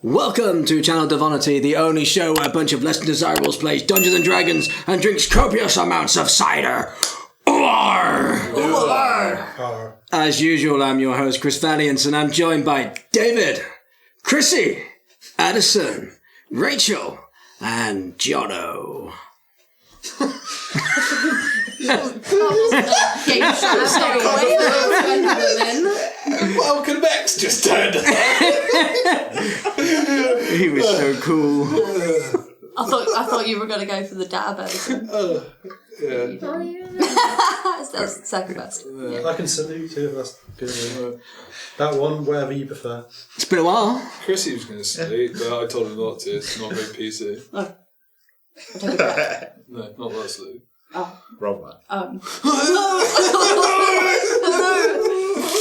Welcome to Channel Devonity, the only show where a bunch of less than desirables plays Dungeons and Dragons and drinks copious amounts of cider. As usual, I'm your host, Chris Valiant, and I'm joined by David, Chrissy, Addison, Rachel, and Jono. Welcome back, just turned up. He was so cool. I thought you were going to go for the dab, Edison. That's the second best. I can salute too if that's good. That one, whatever you prefer. It's been a while. Chrissy was going to sleep, but I told her not to. It's not very PC. Oh. I take it back. No, not that sleep. Oh. Wrong one.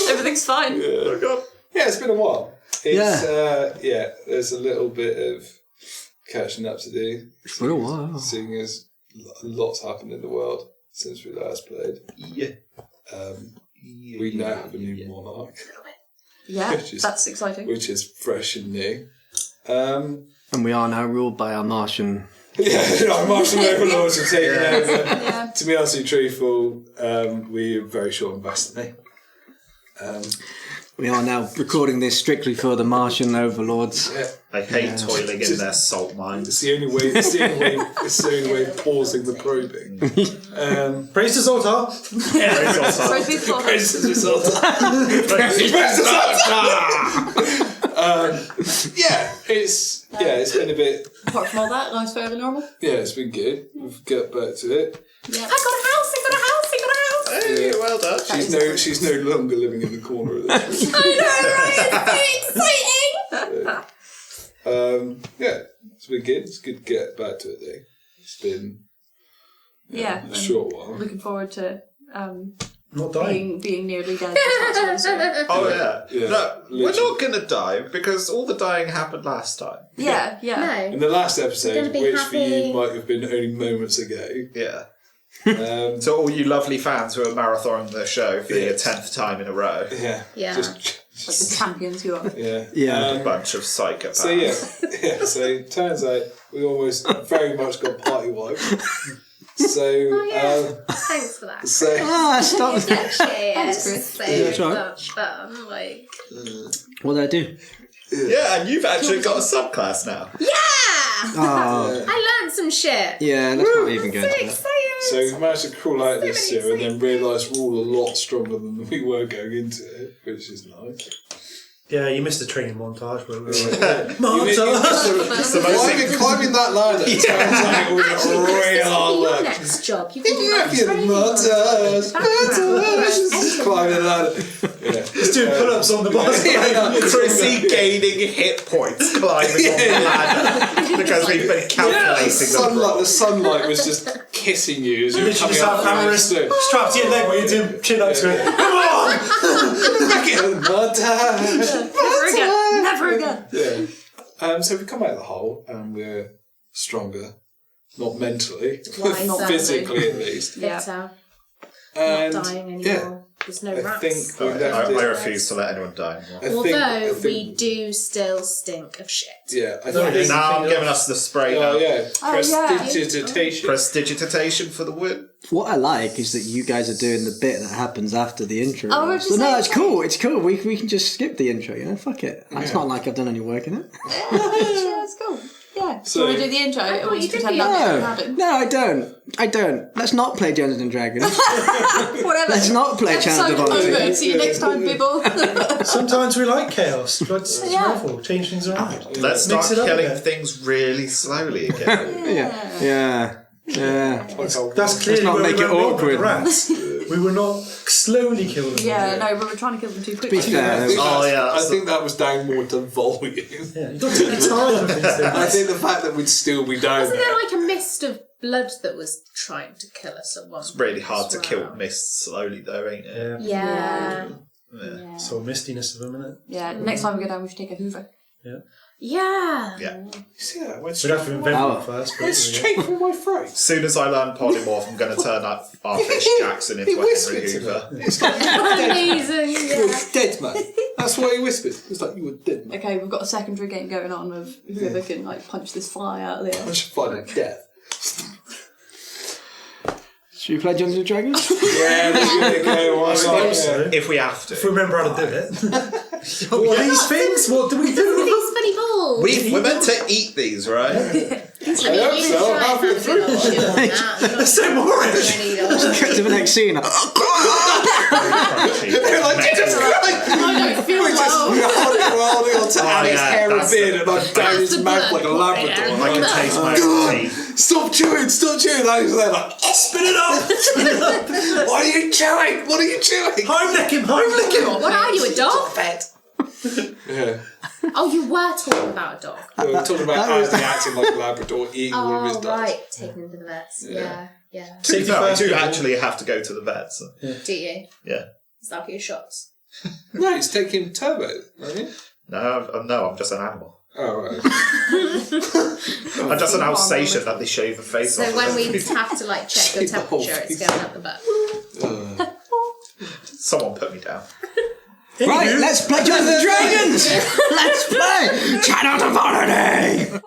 Everything's fine. Yeah. Oh, God. Yeah, it's been a while. There's a little bit of catching up to do. It's been a while. Seeing as lots happened in the world since we last played. Yeah. We now have a new monarch. Yeah, that's exciting. Which is fresh and new. And we are now ruled by our Martian. Our Martian overlords have taken over. Yeah. To be honestly truthful, we're very short on destiny. We are now recording this strictly for the Martian overlords. Yeah. I hate toiling in their salt mines. It's the only way. It's the only way of pausing the probing. Praise the Zoltar! Praise the Zoltar! It's been a bit. Apart from all that, life's fairly normal. Yeah, it's been good. We've got back to it. Yeah. I got a house. Hey, well done. She's no longer living in the corner of this room. I know, right? It's so exciting. It's been good. It's good to get back to it though. It's been a short while. Looking forward to Not dying. being nearly dead. Oh, yeah. No, we're literally. not going to die because all the dying happened last time. Yeah. In the last episode, be which for you happy. might have been only moments ago. Yeah. So all you lovely fans who are marathoning the show for your 10th time in a row. Yeah. Like the champions you are. Yeah. A bunch of psychopaths. So it turns out we almost very much got party wiped. So Thanks for that. Stop that. Appreciate Thanks, it. Chris. So That's right. much fun. Like, What did I do? Yeah, and you've actually got a subclass now. Oh, I learned some shit. yeah, let's not even go So into that. excited. So we managed to crawl out of this many year and then realised we're all a lot stronger than we were going into it, which is nice. Yeah, you missed the training montage where we were like, Climbing that ladder turns out it was real hard Your work. next job, you can do Climbing the ladder. Just doing pull-ups on the bus. Chrissy gaining hit points climbing on the ladder because we've been calculating The sunlight was just kissing you as you were Literally coming just out have of the cameras strapped to your leg while you're doing chin-ups going, come on! Never again. Yeah. So we come out of the hole and we're stronger. Not mentally, Not physically at least. Yeah. Better. And Not dying anymore. There's no I rats. think we left I it. refuse to let anyone die anymore. Although we do still stink of shit. Yeah, I No, think. Now I'm giving us the spray now. Oh yeah, yeah. prestidigitation. Prestidigitation for the win. What I like is that you guys are doing the bit that happens after the intro. Oh, we're so just no, saying it's cool. It's cool. We can just skip the intro. Fuck it. It's not like I've done any work in it. Yeah, that's cool. Yeah. So- Do you want to do the intro? Or thought we you just did pretend the nothing No, happened? no, I don't. Let's not play Dungeons and Dragons. Whatever. Let's not play Channel Episode over. Devonity. See you next time, people. Sometimes we like chaos. It's Yeah. awful. Change things around. Let's start Mix it up a killing bit. things really slowly again. Yeah. That's clearly not where make we it went wrong with awkward. the rats. We were not slowly killing them. Yeah, no, we were trying to kill them too quickly. Be fair. I think Oh, yeah, I think that was down more to volume. Yeah, you've got to take your time with these things. I think the fact that we'd still be down Wasn't there. there like a mist of blood that was trying to kill us at once? It's really hard to kill mists slowly though, ain't it? Yeah. Yeah. So mistiness of a minute. Yeah, next time we go down, we should take a Hoover. Yeah. Yeah. You see that? Went We'd have to invent Power. one first. But went straight from my throat. As soon as I learn polymorph, I'm going to turn up our Fish Jackson into a Henry Hoover. It's like Amazing, yeah. dead man. That's why he whispered. It's like, you were dead, man. Okay, we've got a secondary game going on of whoever can like punch this fly out of the air. I should find a death. Should we play Dungeons and Dragons? Yeah, that's gonna go. Why not? Yeah. If we have If to. we remember how to do it. What are these things? What do we do? These funny balls. We're meant to eat these, right? I mean, hope you so. try Halfway something on that. They're so boring. Get to the next scene. Very crunchy. I don't feel well. We're holding on to Ali's yeah, hair and that's beard and I'm down his mouth like a Labrador. I can taste my own teeth. Stop chewing, stop chewing. Ali's there like, Spit it up. what are you chewing? What are you chewing? Heimlich him. Heimlich him. What are you, a dog? Yeah. Oh, you were talking about a dog. We're talking about Ali acting like a Labrador eating all of his Oh, dogs. right. Taking him to the vets. Yeah. To be fair, I do actually have to go to the vet. So. Do you? Yeah. Is that for your shots? No, he's taking turbo, aren't you? No, I'm just an animal. Oh, right. I'm just an Alsatian that they shave the face off. So when we have to like check your Shave the whole temperature, it's face. going up the butt. Someone put me down. Right, let's play Dungeons and Dragons! Let's play Channel Devonity!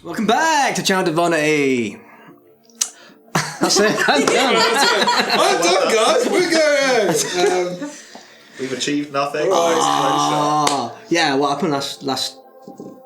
Welcome back to Channel Devonity. That's it. I'm done. I'm done, guys. We're going. We've achieved nothing. Oh, yeah, what happened last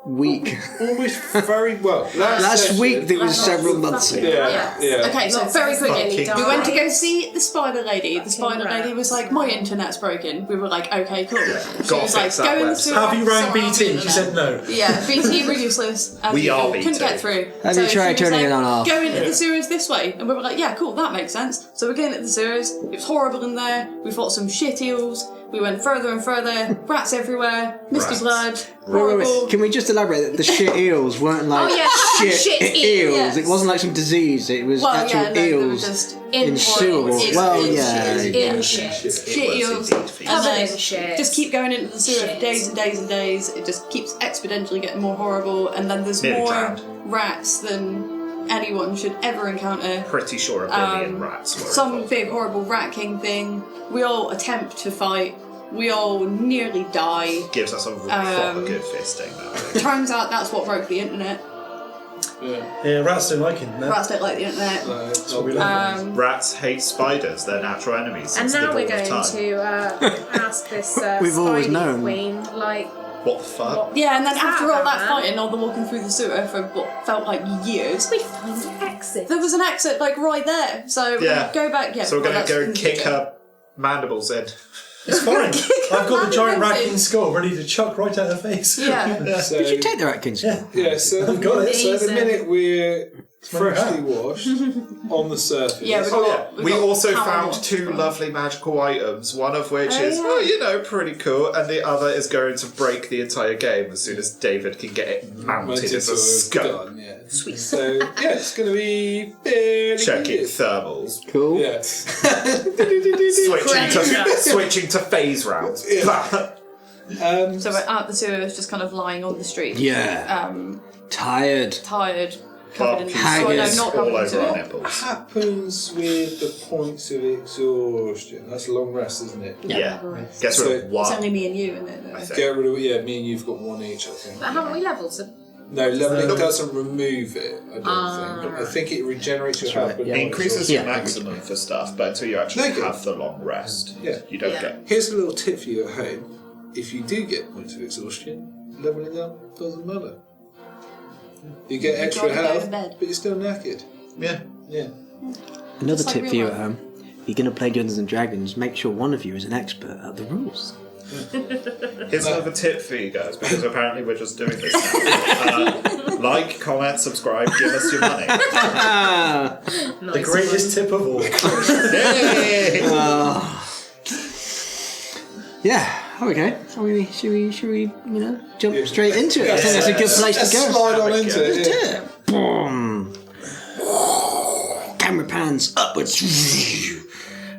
week? Almost very well. Last session- week, that was several months ago. Yeah. Okay, so Lots very of quickly, fucking we went to go see the spider lady. The spider Fucking lady was like, my internet's broken. We were like, okay, cool. She Gotta was like, fix that go in the website. sewer. Have you rang sort out the BT? She said internet. no. Yeah, BT were useless. As We are usual. Couldn't BT. get through. Have So you tried she was turning it like, on off? Go into the sewers this way. And we were like, yeah, cool, that makes sense. So we're going into the sewers. It was horrible in there. We fought some shit eels. We went further and further. Rats everywhere. Misty Rats. blood. Wait, Horrible. can we just elaborate that the shit eels weren't like shit eels? yes. It wasn't like some disease. It was Well, actual yeah, no, they were eels just in sewer water. Well, yeah. In shit. Shit eels. Covered And in shit. just keep going into the sewer for Shit. days and days and days. It just keeps exponentially getting more horrible, and then there's Nearly more drowned. rats than anyone should ever encounter. Pretty sure a billion rats were Some involved. big horrible rat king thing. We all attempt to fight. We all nearly die. Gives us a proper good fisting. That Turns out that's what broke the internet. Yeah, rats don't like internet. Rats don't like the internet. That's what we love. Rats hate spiders. They're natural enemies. And since the now we're dawn of going time. to ask this We've always Spidey known. queen, like, What the fuck? Yeah, and then What's after that all that about, man? fighting, all the walking through the sewer for what felt like years, we find an exit. there was an exit like right there. So Yeah. go back. Yeah, So we're well, gonna that's go in the kick future. her mandibles in. It's fine. I've got the giant Mandibles raccoon in. skull ready to chuck right at her face. Yeah. So, Did you take the Atkins? Yeah, so I've got it. So the Amazing. minute we're freshly washed on the surface. Yeah, Oh yeah. We got also power found wash. 2 lovely magical items, one of which is, yeah. pretty cool, and the other is going to break the entire game as soon as David can get it mounted as a scope. gun, yeah. Sweet. So yeah, it's going to be fairly Checking good. thermals. Cool. Yeah. Switching to phase rounds. So we're out the sewers, just kind of lying on the street. Yeah. Tired. Tired. Covered in Haggis not all covered in over our sewer. nipples. Happens with the points of exhaustion. That's a long rest, isn't it? Yeah. Guess So what? It's One. only me and you, isn't it? I think. Get rid of me and you've got one each, I think. But haven't we leveled? So No, leveling doesn't remove it, I don't think. I think it regenerates your health. It increases your maximum for stuff, but until you actually have the long rest, you don't get... Here's a little tip for you at home. If you do get points of exhaustion, leveling up doesn't matter. You get extra health, but you're still knackered. Yeah. Another tip for you at home. If you're going to play Dungeons and Dragons, make sure one of you is an expert at the rules. Here's another tip for you guys, because apparently we're just doing this now. Like, comment, subscribe, give us your money. The greatest tip of all. Yeah. Okay. Should we jump straight into it? I think that's a good place to go. Slide on into it. Boom. Camera pans upwards,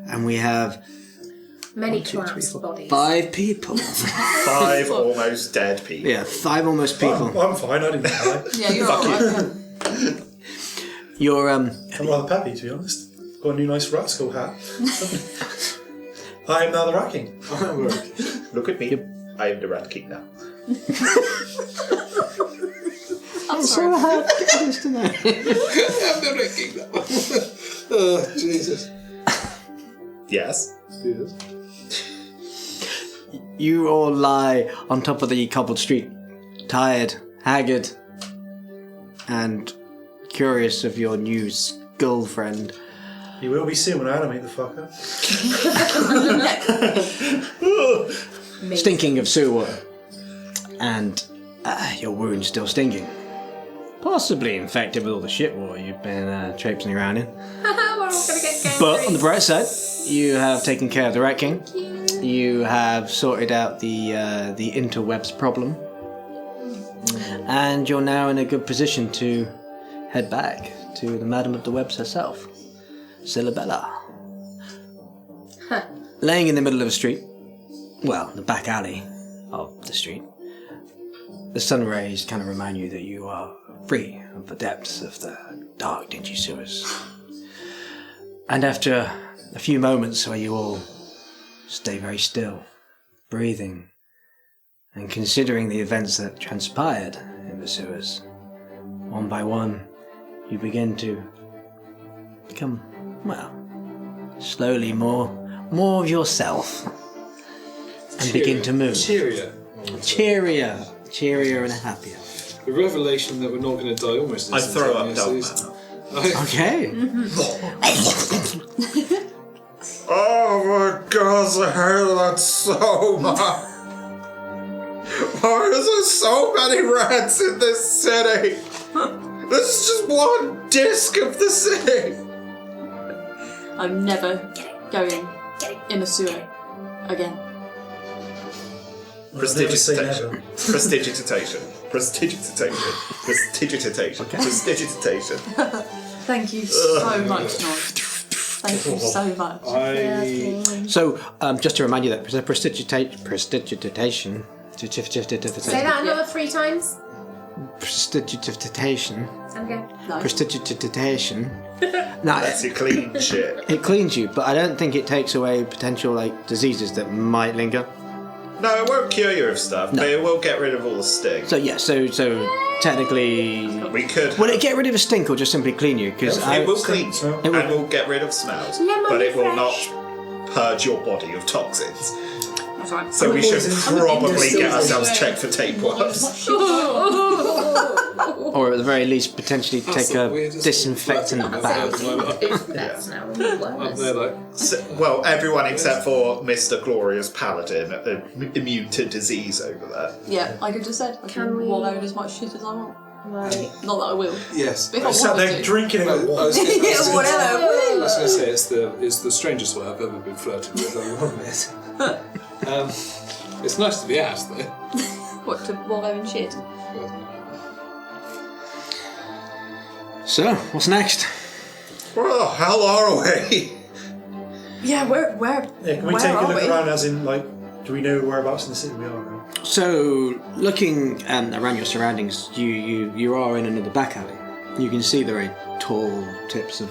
and we have Many collapsed bodies. 5 people. 5 almost dead people. Yeah, 5 almost people. I'm fine. I didn't die. Yeah, you're alright. You're I'm rather peppy, to be honest. Got a new nice rat skull hat. I am now the Rat King. Look at me. I am the Rat King now. I'm sorry. hard to get this to know. I'm the Rat King now. Oh, Jesus. Yes. You all lie on top of the cobbled street, tired, haggard, and curious of your new skull friend. You will be soon when I animate the fucker. Stinking of sewer water. And your wound's still stinging. Possibly infected with all the shit water you've been traipsing around in. We're all gonna get gangrene. But on the bright side, you have taken care of the Rat King. You have sorted out the interwebs problem. And you're now in a good position to head back to the Madam of the Webs herself, Sybella. Laying in the middle of a street, well, the back alley of the street, the sun rays kind of remind you that you are free of the depths of the dark, dingy sewers. And after a few moments where you all stay very still, breathing, and considering the events that transpired in the sewers, one by one, you begin to become, well, slowly more of yourself, and begin to move. Cheerier and happier. The revelation that we're not going to die almost I throw up down. Okay. Oh my god, I heard that so much. Why is there so many rats in this city? This is just one disc of the city. I'm never going in a sewer again. Prestidigitation. Prestidigitation. Prestidigitation. Prestidigitation. Prestidigitation. Thank you so much, Nod. Thank you so much. So, just to remind you that prestidigitation. Say that another 3 times. Prestidigitation. Sound good? No. Prestidigitation. No, That's your clean shit. it cleans you, but I don't think it takes away potential diseases that might linger. No, it won't cure you of stuff, but it will get rid of all the sting. So yeah, so technically, We could. will it get rid of a stink or just simply clean you? Because It will clean you, It will- and will get rid of smells, Lemon but it will fresh. not purge your body of toxins. That's right. So we should probably get ourselves Still- checked for tapeworms. or at the very least potentially take the a weirdest disinfectant thing I've bath. ever heard. That's now Up worse. there, like, Well, everyone except for Mr. Glorious Paladin immune to disease over there. Yeah, like I just said, I Can can we- wallow in as much shit as I want. Right. Not that I will. yes. But if I I sat wanted there to. drinking it I at was once. gonna- Yeah, whatever. I was going to say it's the strangest way I've ever been flirted with. I'll admit. It's nice to be asked, though. What, to wallow in shit? So, what's next? Well, how are we? Yeah, where Yeah, can we where take a are look we? around as in, do we know whereabouts in the city we are now? So, looking around your surroundings, you are in another back alley. You can see the very tall tips of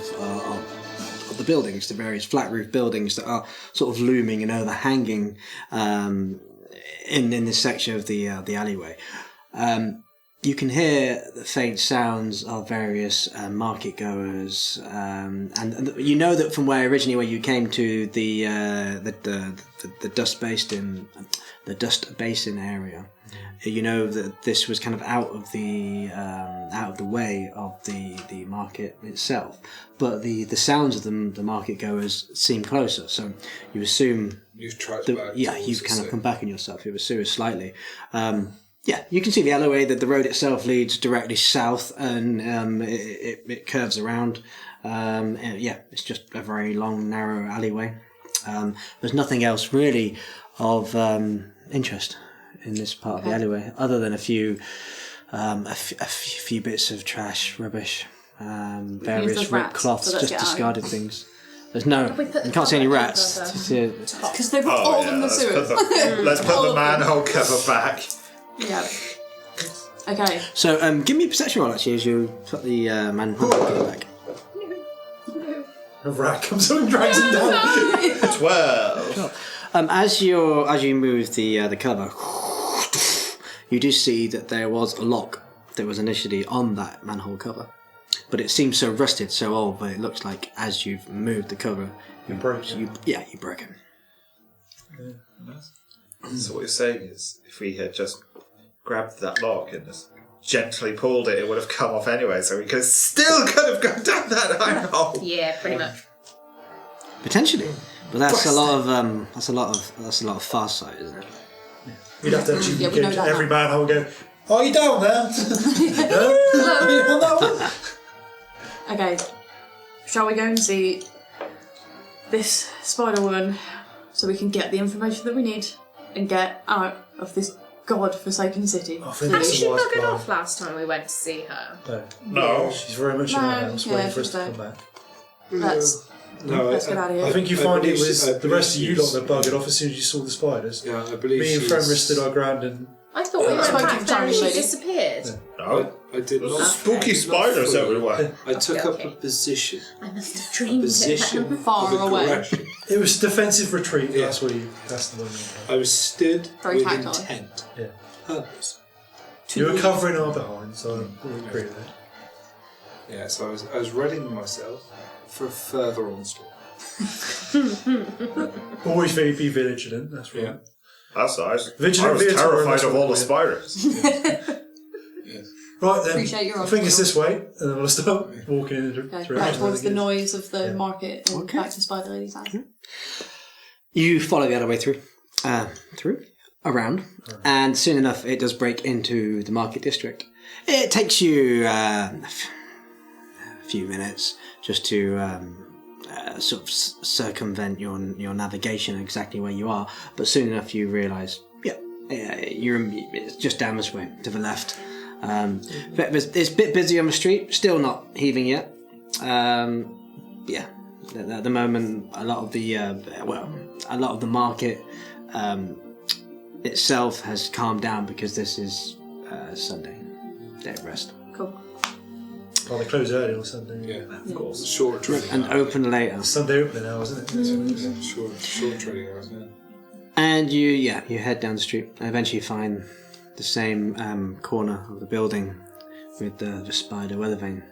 the buildings, the various flat roof buildings that are sort of looming and overhanging in this section of the alleyway. You can hear the faint sounds of various market goers, and you know that from where you came to the dust basin area. You know that this was kind of out of the way of the market itself, but the sounds of the market goers seem closer. So you assume you've tracked back. Yeah, you've kind of come back on yourself. You assume slightly. Yeah, you can see the alleyway. That the road itself leads directly south, and it curves around. It's just a very long, narrow alleyway. There's nothing else really of interest in this part of the alleyway, other than a few bits of trash, rubbish, various ripped cloths, just discarded things. There's no, you can't see any rats. Because they were all in the sewers. Let's put the manhole cover back. Yeah. Okay. So, give me a perception roll actually as you put the manhole cover back. A rat comes up and drags him down. 12. As you move the cover, you do see that there was a lock that was initially on that manhole cover, but it seems so rusted, so old. But it looks like as you've moved the cover, you broke it. You broke it. So what you're saying is, if we had just grabbed that lock and just gently pulled it, it would have come off anyway. So we could have gone down that manhole. Yeah, pretty much. Potentially, but that's a lot of far sight, isn't it? You'd have to actually Yeah, we know get that every now. manhole and go, are you down there? No? Are you down that one? Okay. Shall we go and see this spider woman so we can get the information that we need and get out of this god-forsaken city? I think Had that's she a wise buggered plan. off last time we went to see her? No. She's very much in No, our house, yeah, waiting for us she's to there. come back. Let's get out of here. I think you I find it believe was I the rest of you lot believe that buggered off as soon as you saw the spiders. Yeah, I believe Me and she's... Fremra stood our ground and I thought we went Spoke to back the there and Chinese she lady. disappeared. No. I did not... Spooky spiders everywhere. I took up Okay. a position. I must have A dreamed it. position Far of away. aggression. it was defensive retreat. Yeah. That's the one. I was stood Very with tactile. intent. Yeah. Purpose. You were covering our behind, so I would agree with that. Yeah, so I was readying myself for a further onslaught. Always be vigilant. That's right. Yeah. That's nice. Vigilant I was Viator, terrified that's of what all the we're- spiders. Yes. Right then. Appreciate your I think it's honesty. this way, and then we'll start walking in the Okay, direction. back towards the I think it is. noise of the Yeah. market and Okay. back to Spider Lady's house. You follow the other way through, around, and soon enough it does break into the market district. It takes you a few minutes just to sort of circumvent your navigation exactly where you are, but soon enough you realise, it's just down this way to the left. But it's a bit busy on the street, still not heaving yet. At the moment, a lot of the market itself has calmed down because this is Sunday, day of rest, Cool. Oh, they close early on Sunday. Yeah, Of course. short trading and hours. open later. Sunday opening hours, isn't it? Yeah, short trading hours, yeah. And you head down the street and eventually find the same corner of the building with the spider weather vane,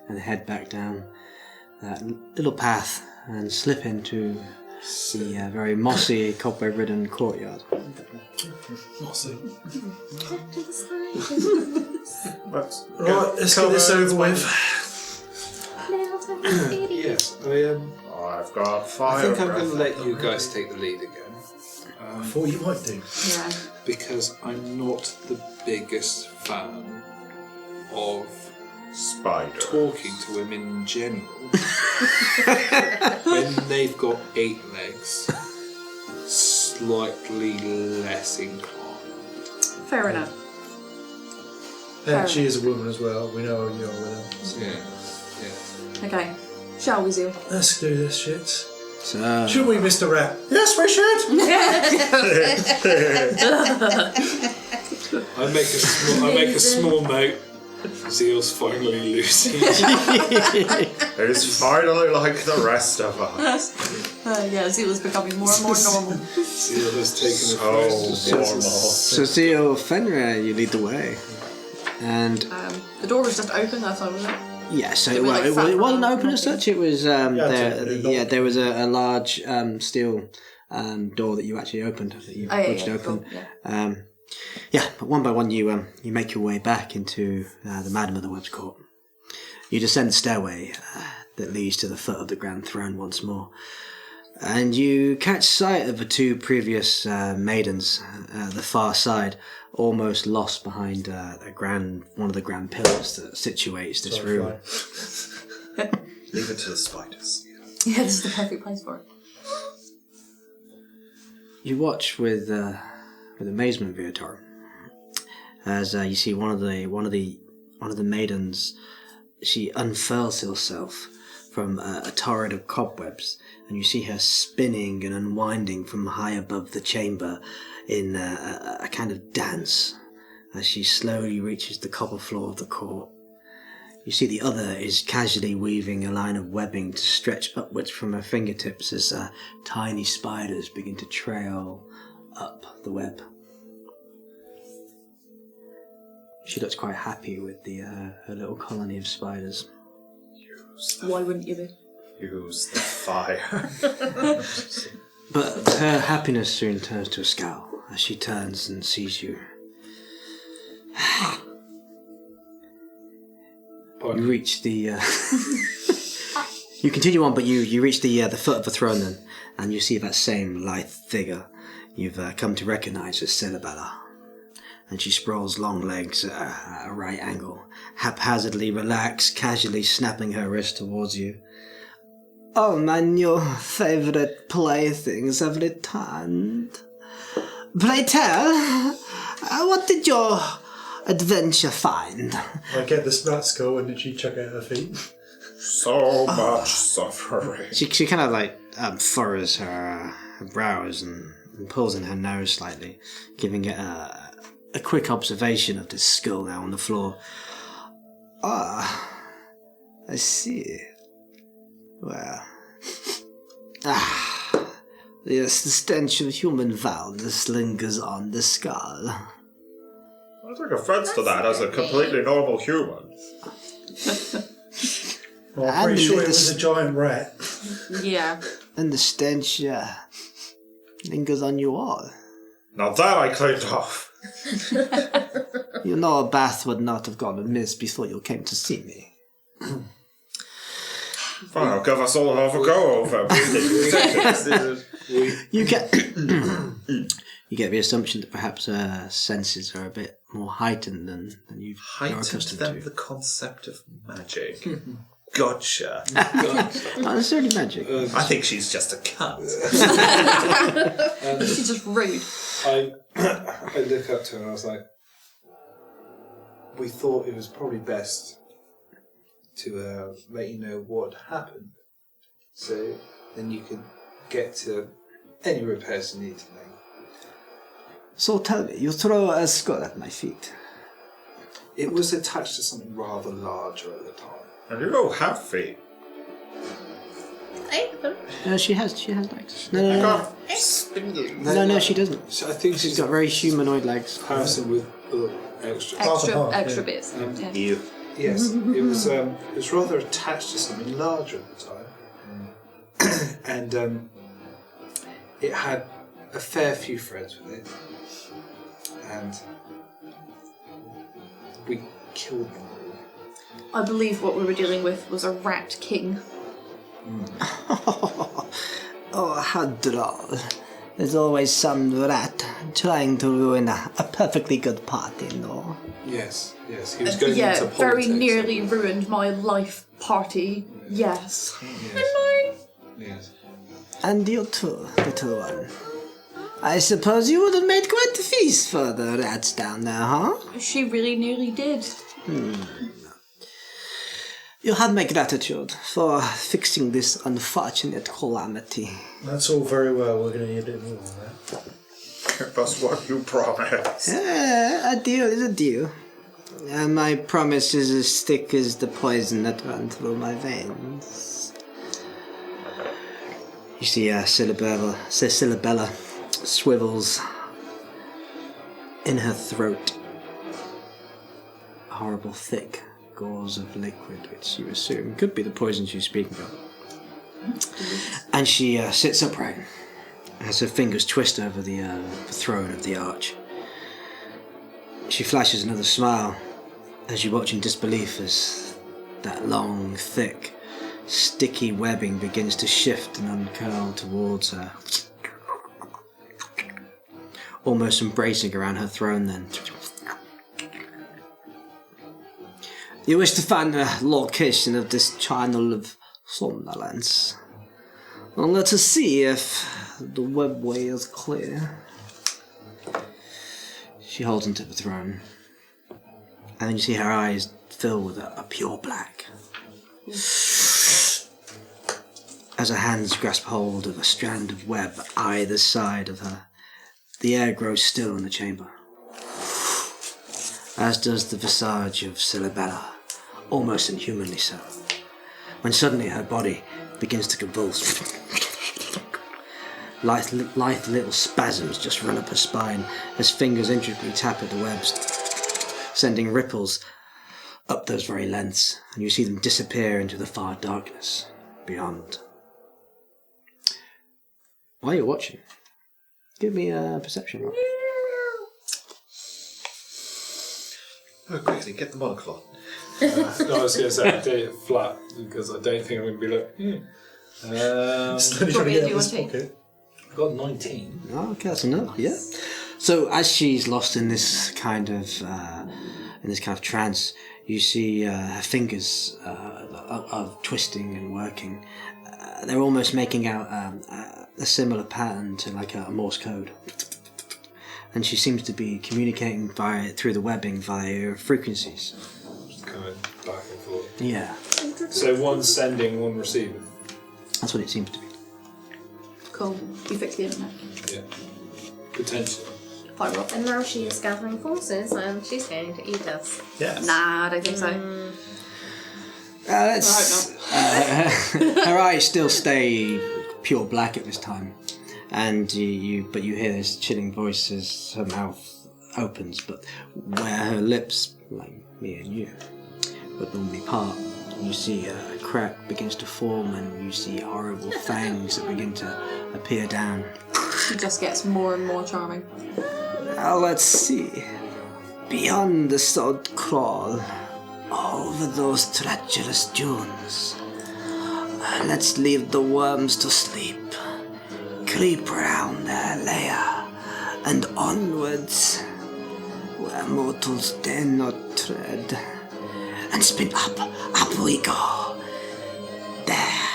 and head back down that little path and slip into the very mossy, cobweb-ridden courtyard. Mossy. Right, let's get this over with. Yes, I've got I fire. think I'm going to breath. let you guys take the lead again. I thought you might do. Yeah. Because I'm not the biggest fan of Spider. talking to women in general when they've got 8 legs, slightly less inclined. Fair enough. And she is a woman as well. We know how you are with her. Yeah, Okay. Shall we, Zeal? Let's do this shit. So, Should we, Mr. Rat? Yes, we should. I make a small note. Zeal's finally losing. It's finally like the rest of us. Yeah, Zeal is becoming more and more normal. Zeal has taken So a normal. Zeal Fenrir, you lead the way. And the door was just open, that's all, was it? yeah, so It was, like, it sat wasn't around open as knocking. such. It was there was a large steel door that you actually opened. That you pushed open. Cool, yeah. But one by one you make your way back into the Madam of the Web's court. You descend the stairway that leads to the foot of the Grand Throne once more. And you catch sight of the two previous maidens at the far side, almost lost behind one of the grand pillars that situates this room. Leave it to the spiders. Yeah, this is the perfect place for it. You watch with amazement, Viator, as you see one of the maidens. She unfurls herself from a torrent of cobwebs, and you see her spinning and unwinding from high above the chamber in a kind of dance as she slowly reaches the cobble floor of the court. You see the other is casually weaving a line of webbing to stretch upwards from her fingertips as tiny spiders begin to trail up the web. She looks quite happy with her little colony of spiders. Why wouldn't you be? Use the fire. But her happiness soon turns to a scowl as she turns and sees you. You reach the... you continue on, but you reach the foot of the throne then, and you see that same lithe figure you've come to recognise as Sybella. And she sprawls long legs at a right angle, haphazardly relaxed, casually snapping her wrist towards you. Oh, my new favourite playthings have returned. Pray tell, what did your adventure find? I get this rat skull, and did she chuck out her feet? So much suffering. She kind of like furrows her brows and pulls in her nose slightly, giving it a quick observation of this skull now on the floor. Ah, I see. Well, yes, the stench of human vileness lingers on the skull. I take offence to that as a completely normal human. Well, I'm pretty sure it was a giant rat. Yeah. And the stench lingers on you all. Now that I cleaned off. You know a bath would not have gone amiss before you came to see me. Fine, I'll give us all half a go over. You get you get the assumption that perhaps her senses are a bit more heightened than you're Heightened accustomed than to. the concept of magic. Gotcha. Not necessarily magic. I think she's just a cunt. She's just rude. I look up to her and I was like, we thought it was probably best to let you know what happened, so then you could get to any repairs you need to make. So tell me, you throw a skull at my feet. It was attached to something rather larger at the time. And you don't have feet. She has legs. No, she doesn't. So I think She's got very humanoid legs. person with extra. Extra bits. Yeah. You. Yes, it was rather attached to something larger at the time, and it had a fair few threads with it, and we killed them all. I believe what we were dealing with was a rat king. Oh, how droll. There's always some rat trying to ruin a perfectly good party, no? Yes, he was going into Yeah, politics. very nearly ruined my life party. Yes. Yes. And you too, little one. I suppose you would have made quite a feast for the rats down there, huh? She really nearly did. You have my gratitude for fixing this unfortunate calamity. That's all very well. We're going to need a bit more than that. Give us what you promised. A deal is a deal. And my promise is as thick as the poison that ran through my veins. You see Sybella swivels in her throat. horrible thick gauze of liquid, which you assume could be the poison she's speaking of. And she sits upright as her fingers twist over the throne of the arch. She flashes another smile as you watch in disbelief as that long, thick, sticky webbing begins to shift and uncurl towards her, almost embracing around her throne then. You wish to find the location of this Charnel of somnolence. Well, let us see if the webway is clear. She holds onto the throne, and then you see her eyes fill with a pure black. As her hands grasp hold of a strand of web either side of her, the air grows still in the chamber, as does the visage of Sybella, almost inhumanly so, when suddenly her body begins to convulse. Lithe little spasms just run up her spine as fingers intricately tap at the webs, sending ripples up those very lengths, and you see them disappear into the far darkness beyond. While you're watching, give me a perception roll. Oh, quickly, get the monocle on. No, I was going to say, I did it flat because I don't think I'm going to be like, What do you want to? I've got 19. Oh, okay, that's enough. Yeah. So as she's lost in this kind of trance, you see her fingers are twisting and working. They're almost making out a similar pattern to like a Morse code. And she seems to be communicating through the webbing via frequencies. Just kind of back and forth. Yeah. So one sending, one receiving. That's what it seems to be. Cool. You fix the internet. Yeah. Potentially. Fire up. And now she is gathering forces and she's going to eat us. Yes. Nah, I don't think so. Her eyes still stay pure black at this time, and but you hear this chilling voice as her mouth opens, but where her lips, like me and you, would normally part, you see a crack begins to form, and you see horrible fangs that begin to appear down. She just gets more and more charming. Now let's see. Beyond the sod crawl, over those treacherous dunes, let's leave the worms to sleep. Creep round their lair, and onwards, where mortals dare not tread. And spin up we go. There,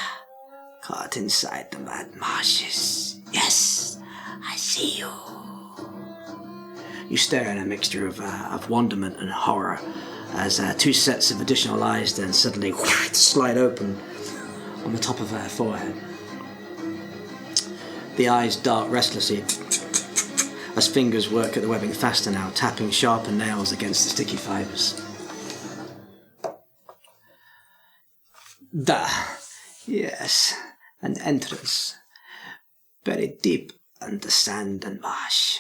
caught inside the mad marshes. Yes, I see you. You stare at a mixture of wonderment and horror as two sets of additional eyes then suddenly slide open on the top of her forehead. The eyes dart restlessly as fingers work at the webbing faster now, tapping sharper nails against the sticky fibres. Yes, an entrance, buried deep under sand and marsh.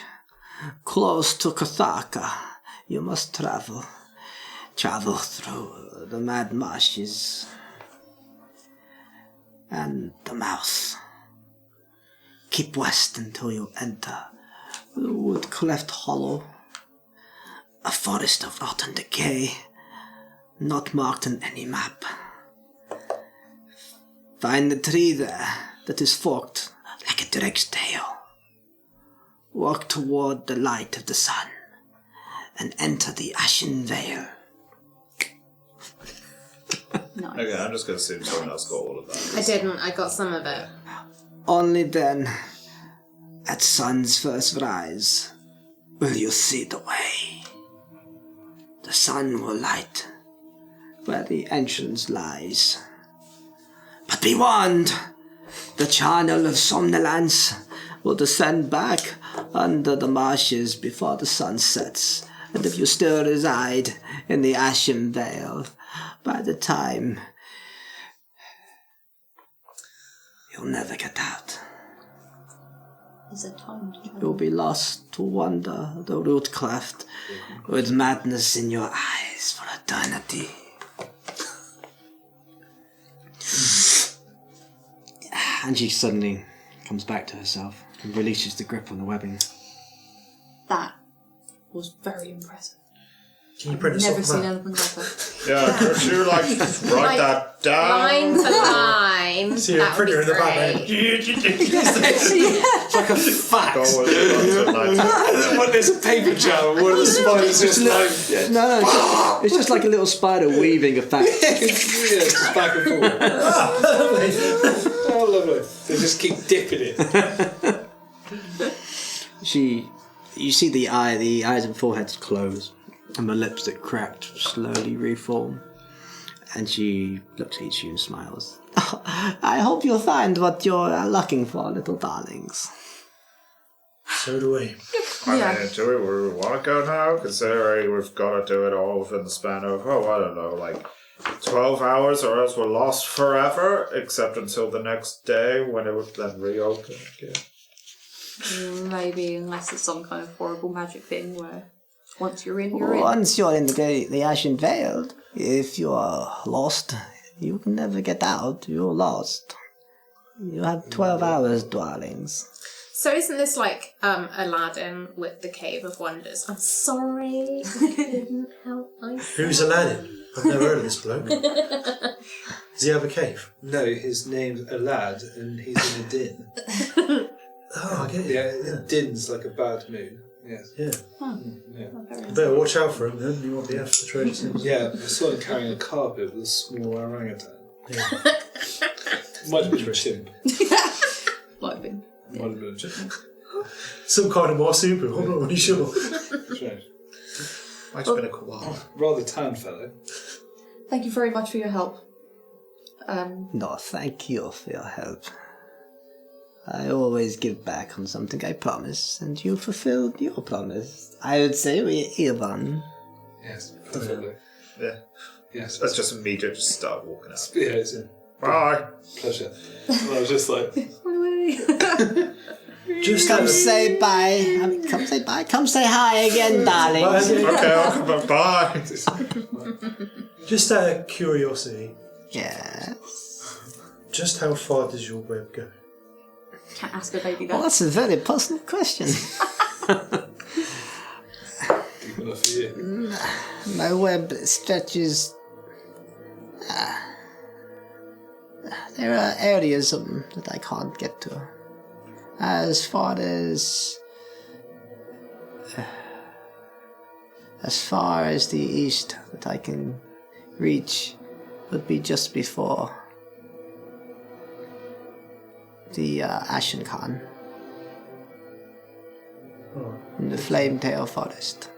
Close to Cathaka, you must travel through the mad marshes and the mouth. Keep west until you enter the wood-cleft hollow, a forest of rotten decay, not marked on any map. Find the tree there that is forked like a drake's tail. Walk toward the light of the sun and enter the ashen veil. Nice. Okay, I'm just going to assume someone else got all of that. I didn't, I got some of it. Only then, at sun's first rise, will you see the way. The sun will light where the entrance lies. But be warned, the Charnel of somnolence will descend back under the marshes before the sun sets, and if you still reside in the ashen vale, by the time you'll never get out. Is it time to You'll be lost to wander the root cleft with madness in your eyes for Devonity. And she suddenly comes back to herself and releases the grip on the webbing. That was very impressive. Can you print us Never off seen that? anything like that. Yeah, could you write that down? Line for line. See a That would be printer in the back great. It's like a fax. Go with it. When there's a paper jam and one of the spiders just like... No, it's just like a little spider weaving a fax. yeah, just back and forth. Oh, lovely. They just keep dipping it. You see the eyes and foreheads close, and the lips that cracked slowly reform. And she looks at you and smiles. I hope you'll find what you're looking for, little darlings. So do we. I mean, do we want to go now? Considering we've got to do it all within the span of, I don't know, like 12 hours, or else we're lost forever, except until the next day when it would then reopen again. Maybe, unless it's some kind of horrible magic thing where once you're in, you're in. Once you're in the Ashen Vale, if you are lost, you can never get out. You're lost. You have 12 hours, darlings. So isn't this like Aladdin with the Cave of Wonders? I'm sorry, I couldn't help myself. Who's Aladdin? I've never heard of this bloke. Does he have a cave? No, his name's Alad and he's in a din. Oh, I get it. Yeah, a din's like a bad moon. Yes. Yeah. Yeah. You better watch out for him then. You won't be after the treasure. Yeah, I saw him carrying a carpet with a small orangutan. Yeah. Might have been a chimp. Might have been. Might have been a chimp. Some kind of marsupial. I'm not really sure. Strange. Might have been a koala. Rather tan fellow. Thank you very much for your help. No, thank you for your help. I always give back on something I promise, and you fulfilled your promise. I would say we even. Yes, definitely. Yeah. Yes. That's just immediate, just start walking out. Yeah, it's a Bye. pleasure. And I was just like, Just Come say bye. Come say bye. Come say hi again, darling. Okay, I'll come back. Bye. Just out of curiosity, Yeah. just how far does your web go? Can't ask a baby Well, that. that's a very personal question. deep enough for you. My web stretches. There are areas that I can't get to. As far as the east that I can reach would be just before the Ashen Khan in the Flametail Forest.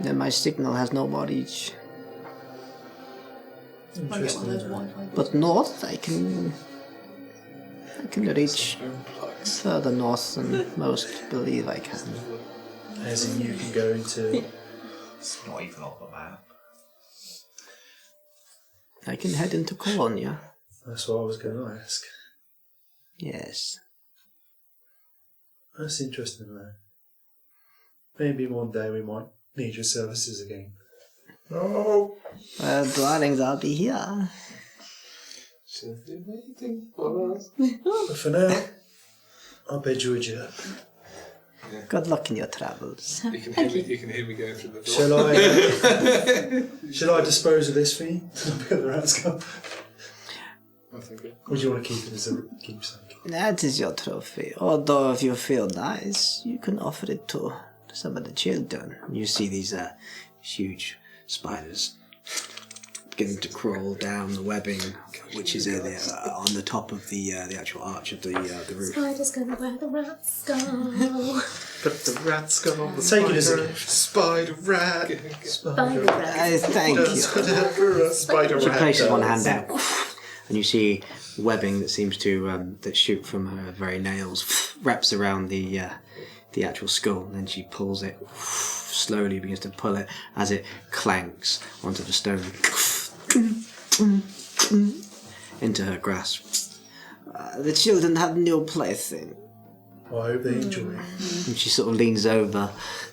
Then my signal has no more reach. Might get one of those Wi-Fi. But north, I can reach further north than most believe I can. As in, you can go into. It's not even on the map. I can head into Colonia. That's what I was going to ask. Yes. That's interesting, though. Maybe one day we might need your services again. No. Well, darlings, I'll be here. Should be waiting for us. But for now, I'll bid you adieu. Good luck in your travels. You can hear me going through the door. Shall I dispose of this for you? Bit of the rat's come. I think it. Or do you want to keep it as a keepsake? That is your trophy. Although, if you feel nice, you can offer it to some of the children. You see these huge spiders beginning to crawl down the webbing, which is on the top of the actual arch of the roof. Spider's gonna wear the rat skull. Put the rat skull on the Take it as spider. a gift. Spider rat. Spider rat. I thank Does you. whatever a spider She rat places does. one hand out, and you see webbing that seems to that shoot from her very nails wraps around the actual skull. And then she pulls it slowly, begins to pull it as it clanks onto the stone into her grasp. The children have no plaything. Well, I hope they enjoy it. And she sort of leans over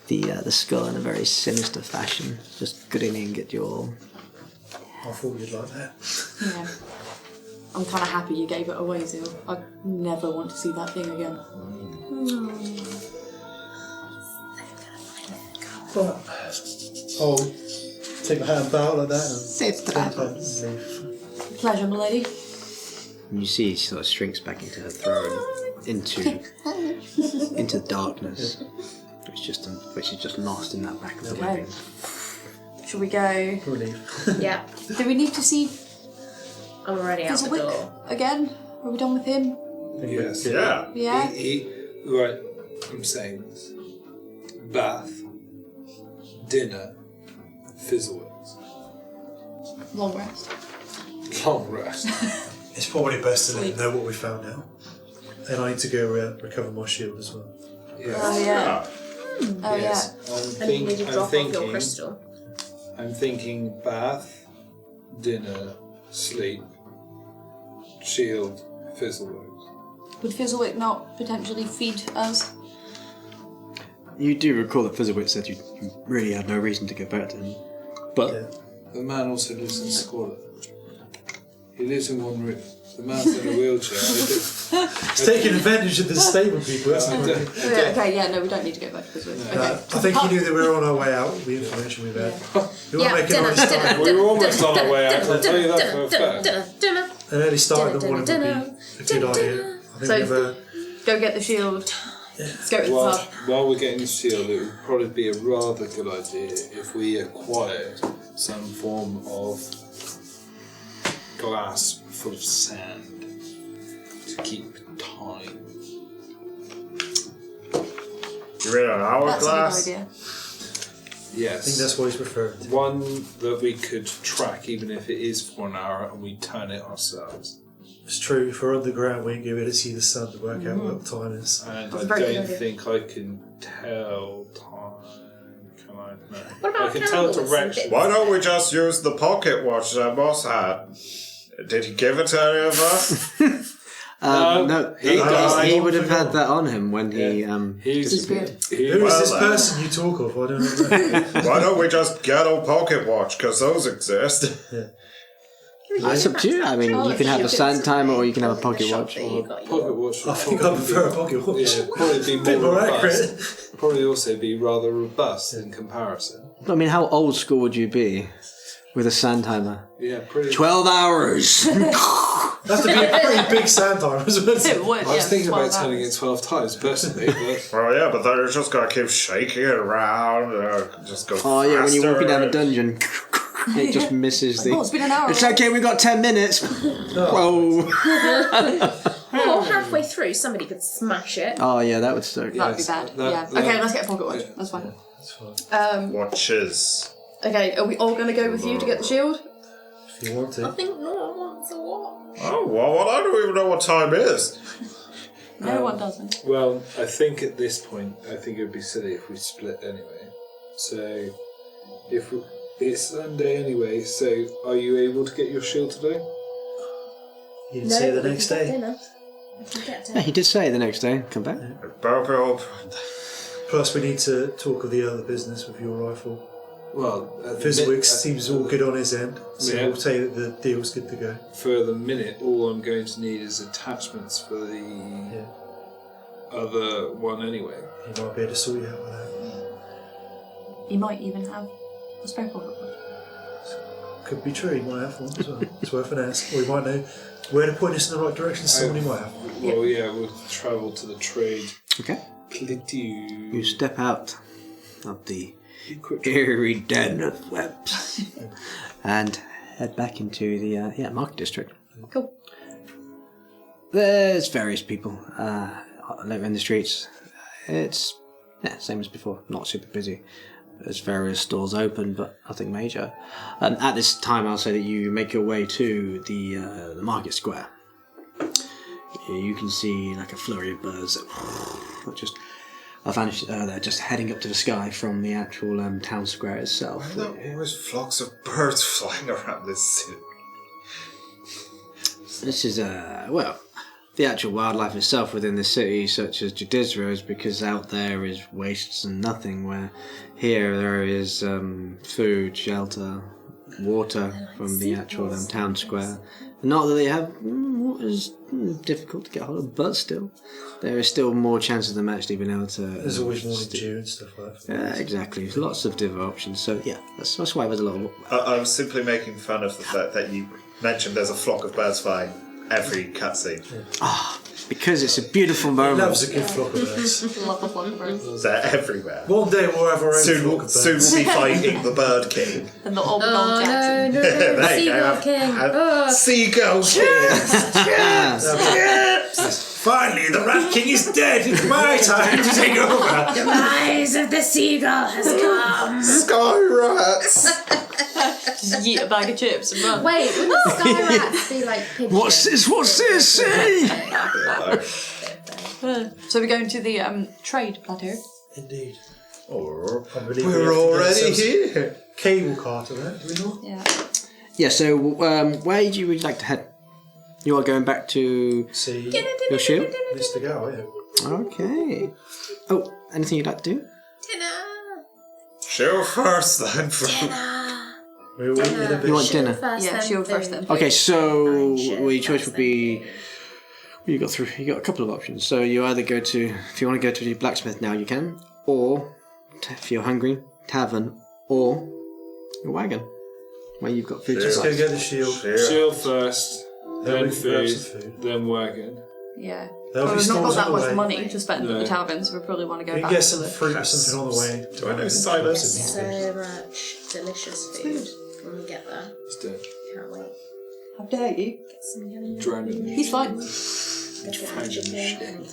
the skull in a very sinister fashion, just grinning at you all. I thought you'd like that. Yeah. I'm kind of happy you gave it away, Zil. I never want to see that thing again. But I'll take my hand bow like that and Sister. leave. Pleasure, milady. And you see she sort of shrinks back into her throne, into the darkness, which is just lost in that back of the Okay. webbing. Shall we go? Relief. Yeah, Do we need to see I'm already out the Fizzlewick door. again? Are we done with him? Yes. Yeah. Yeah? Right, I'm saying this. Bath, dinner, Fizzlewick. Long rest. Long rest. It's probably best to let Sleep. them know what we found out. And I need to go recover my shield as well. Yes. Oh, yeah. Oh, Yes. And you need to drop off your crystal. I'm thinking bath, dinner, sleep, shield, Fizzlewick. yeah. Would Fizzlewick not potentially feed us? You do recall that Fizzlewick said you really had no reason to go back to him. But Yeah. The man also lives in squalor. He lives in one room. The man's in a wheelchair. It's taking advantage of the stable people, that's not right. Yeah, okay, yeah, no, we don't need to go back to Fizzlewick. Okay. I think he knew that we were on our way out with the information we've had. We want to make a dinner, nice dinner, start. We were almost on our way out, I'll tell you that for a dinner, fact. dinner, dinner. An early start in the morning would be Dinner, a good idea. I think So- we've Go get the shield. Let's go to the pub. While we're getting the shield, it would probably be a rather good idea if we acquired some form of glass full of sand to keep time. You mean an That's a hourglass? good idea. Yes. I think that's what he's referring to. One that we could track even if it is for an hour and we turn it ourselves. It's true, if we're underground we ain't going to be able to see the sun to work out what time it is. And That's I a very good don't idea. think I can tell time. Can I? No. What about I can tell candles and direction. bits? Why don't we just use the pocket watch that Boss had? Did he give it to any of us? no, he does. he would have had that on him when he He's Disappeared. Who is this Well, person you talk of? I don't know. Why don't we just get a pocket watch? Because those exist. It's up to you. I mean, you can have a sand timer or you can have a pocket watch. pocket watch. I think I prefer a pocket watch. Yeah, probably be Bit more more robust. accurate. Probably also be rather robust in comparison. I mean, how old school would you be with a sand timer? Yeah, pretty. 12 hours! That's to be a pretty big sand timer as well. It would, I was yeah, thinking about 12 turning hours. it 12 times personally, but Well, yeah, but then you're just gonna keep shaking it around. Just go Oh yeah, when you're walking down a faster. dungeon, it just misses the... Oh, it's been an hour. It's okay, we've got 10 minutes. Whoa. Or halfway through, somebody could smash it. Oh yeah, that would suck. That'd be bad. that- Okay, let's get a pocket watch. yeah. That's fine. That's fine. Watches. Okay, are we all going to go with you to get the shield? If you want I to. think no one wants a watch. Oh, well, I don't even know what time it is. No one doesn't. well, I think at this point, I think it would be silly if we split anyway. So, if we, it's Sunday anyway, so are you able to get your shield today? You didn't say the but we next can get day. dinner. We can get Yeah, dinner. he did say the next day, come back. Bob, Plus, we need to talk of the other business with your rifle. Well, at the Fizzlewick minute- seems all good on his end, so Yeah. we'll say that the deal's good to go. For the minute, all I'm going to need is attachments for the Yeah. other one anyway. He might be able to sort you out with that. You might even have a spare pocket watch. Could be true, he might have one as well. It's worth an ask. Or he might know where to point us in the right direction, somebody might have. Well, yeah, we'll travel to the trade. Okay. Platoon. You step out of the eerie den of webs and head back into the market district. Cool. There's various people living in the streets. It's same as before, not super busy. There's various stores open, but nothing major. At this time, I'll say that you make your way to the market square. You can see like a flurry of birds that just are vanished. They're just heading up to the sky from the actual town square itself. There are always flocks of birds flying around this city. This is the actual wildlife itself within the city, such as Jadizra, is because out there is wastes and nothing, where here there is food, shelter, water from the actual town square. Not that they have water is difficult to get hold of, but still, there is still more chance of them actually being able to. There's always morning dew and stuff like that. Yeah, exactly. There's lots of different options. So yeah, that's why there's a lot of. I'm simply making fun of the fact that you mentioned there's a flock of birds flying every cutscene. Because it's a beautiful He moment. loves a good flock of birds. Love the flock of birds. They're everywhere. One day we'll have our own Soon, flock of soon birds. we'll be fighting the Bird King. And the old Oh dog no, Jackson. no, There you go. Seagull King. Seagull King. Finally, the Rat King is dead. It's my time to take over. The rise of the seagull has come. Sky rats. Just eat a bag of chips and run. Wait, wouldn't sky rats be like pigeons? What's this? What's this? Say? So we're going to the trade plateau. Indeed. Or I believe we we're have to get already ourselves here. Cable car to that, do we not? Yeah. Yeah. So where would you like to head? You are going back to See, your shield. Mr. Gow, yeah. Okay. Oh, anything you'd like to do? Show first then. We're all eating a bit. You want dinner? Yeah, shield first then. Okay, so well, your choice would be. You got a couple of options. So you either go to, if you want to go to the blacksmith now, you can, or if you're hungry, tavern, or your wagon, where you've got food Let's go supplies. get the shield. Shield first, Then then we can grab some food, food. then wagon. Yeah. There'll Well, be we've not got stores that on the much way. money to spend at No. the tavern, so we probably want to go We back can get to some the... fruit or something on the way. Do I know Silas? So much delicious food when we get there. He's dead. Can't wait. How dare you? Get some yummy. Drowned in the He's fine. Get some chicken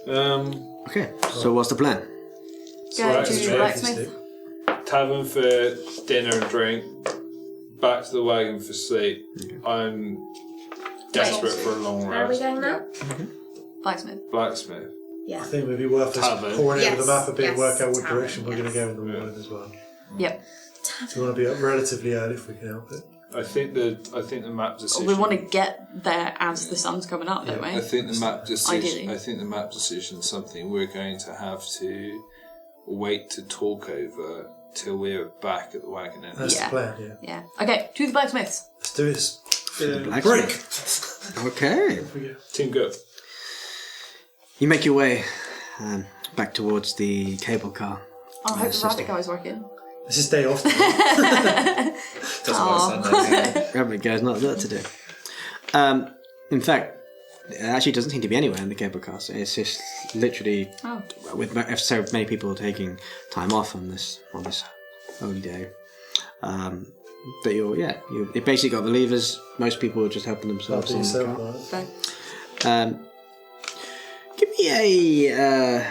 and Okay, so what's the plan? Go Right, to the straight. blacksmith. Tavern for dinner and drink. Back to the wagon for sleep. I'm desperate for a long Where are we rest. going now? Blacksmith. Blacksmith. I Yeah. think it would be worth us Tavern. pouring over the Yes, map a bit and yes, work out what tavern, direction we're going to yes. go in the Yeah. morning as well. Yep. So we want to be up relatively early if we can help it. I think the map decision. We want to get there as the sun's coming up, don't we? I think the map decision. Ideally. I think the map decision is something we're going to have to wait to talk over till we're back at the wagon end. That's Yeah. the plan, yeah. Yeah. Okay, to the blacksmiths. Let's do this. Blacksmith. Okay. Off we go. Team go. You make your way back towards the cable car. Oh, I hope the rabbit guy's working. This is day off. Doesn't work Sunday. Rabbit guy's not that to do. In fact, it actually doesn't seem to be anywhere in the cable car. So it's just literally Oh. with so many people taking time off on this holy day. That you basically got the levers. Most people are just helping themselves on the car. Okay. Give me a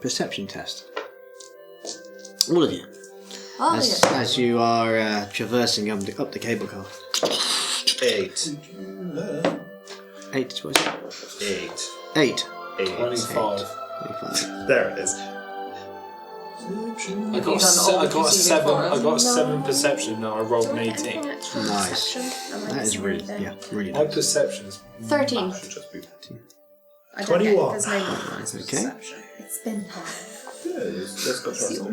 perception test. All of you. Oh, yeah. As you are traversing up the cable car. 8. 8 was it? 8. 8. 25. 25. There it is. I got a 7. I got a 7 perception. and I rolled an 18. Nice. That is really My nice. perception's 13. Should just be. I don't 21. know. There's no minus Okay. perception. It's been hard. Let's go It's the first. old.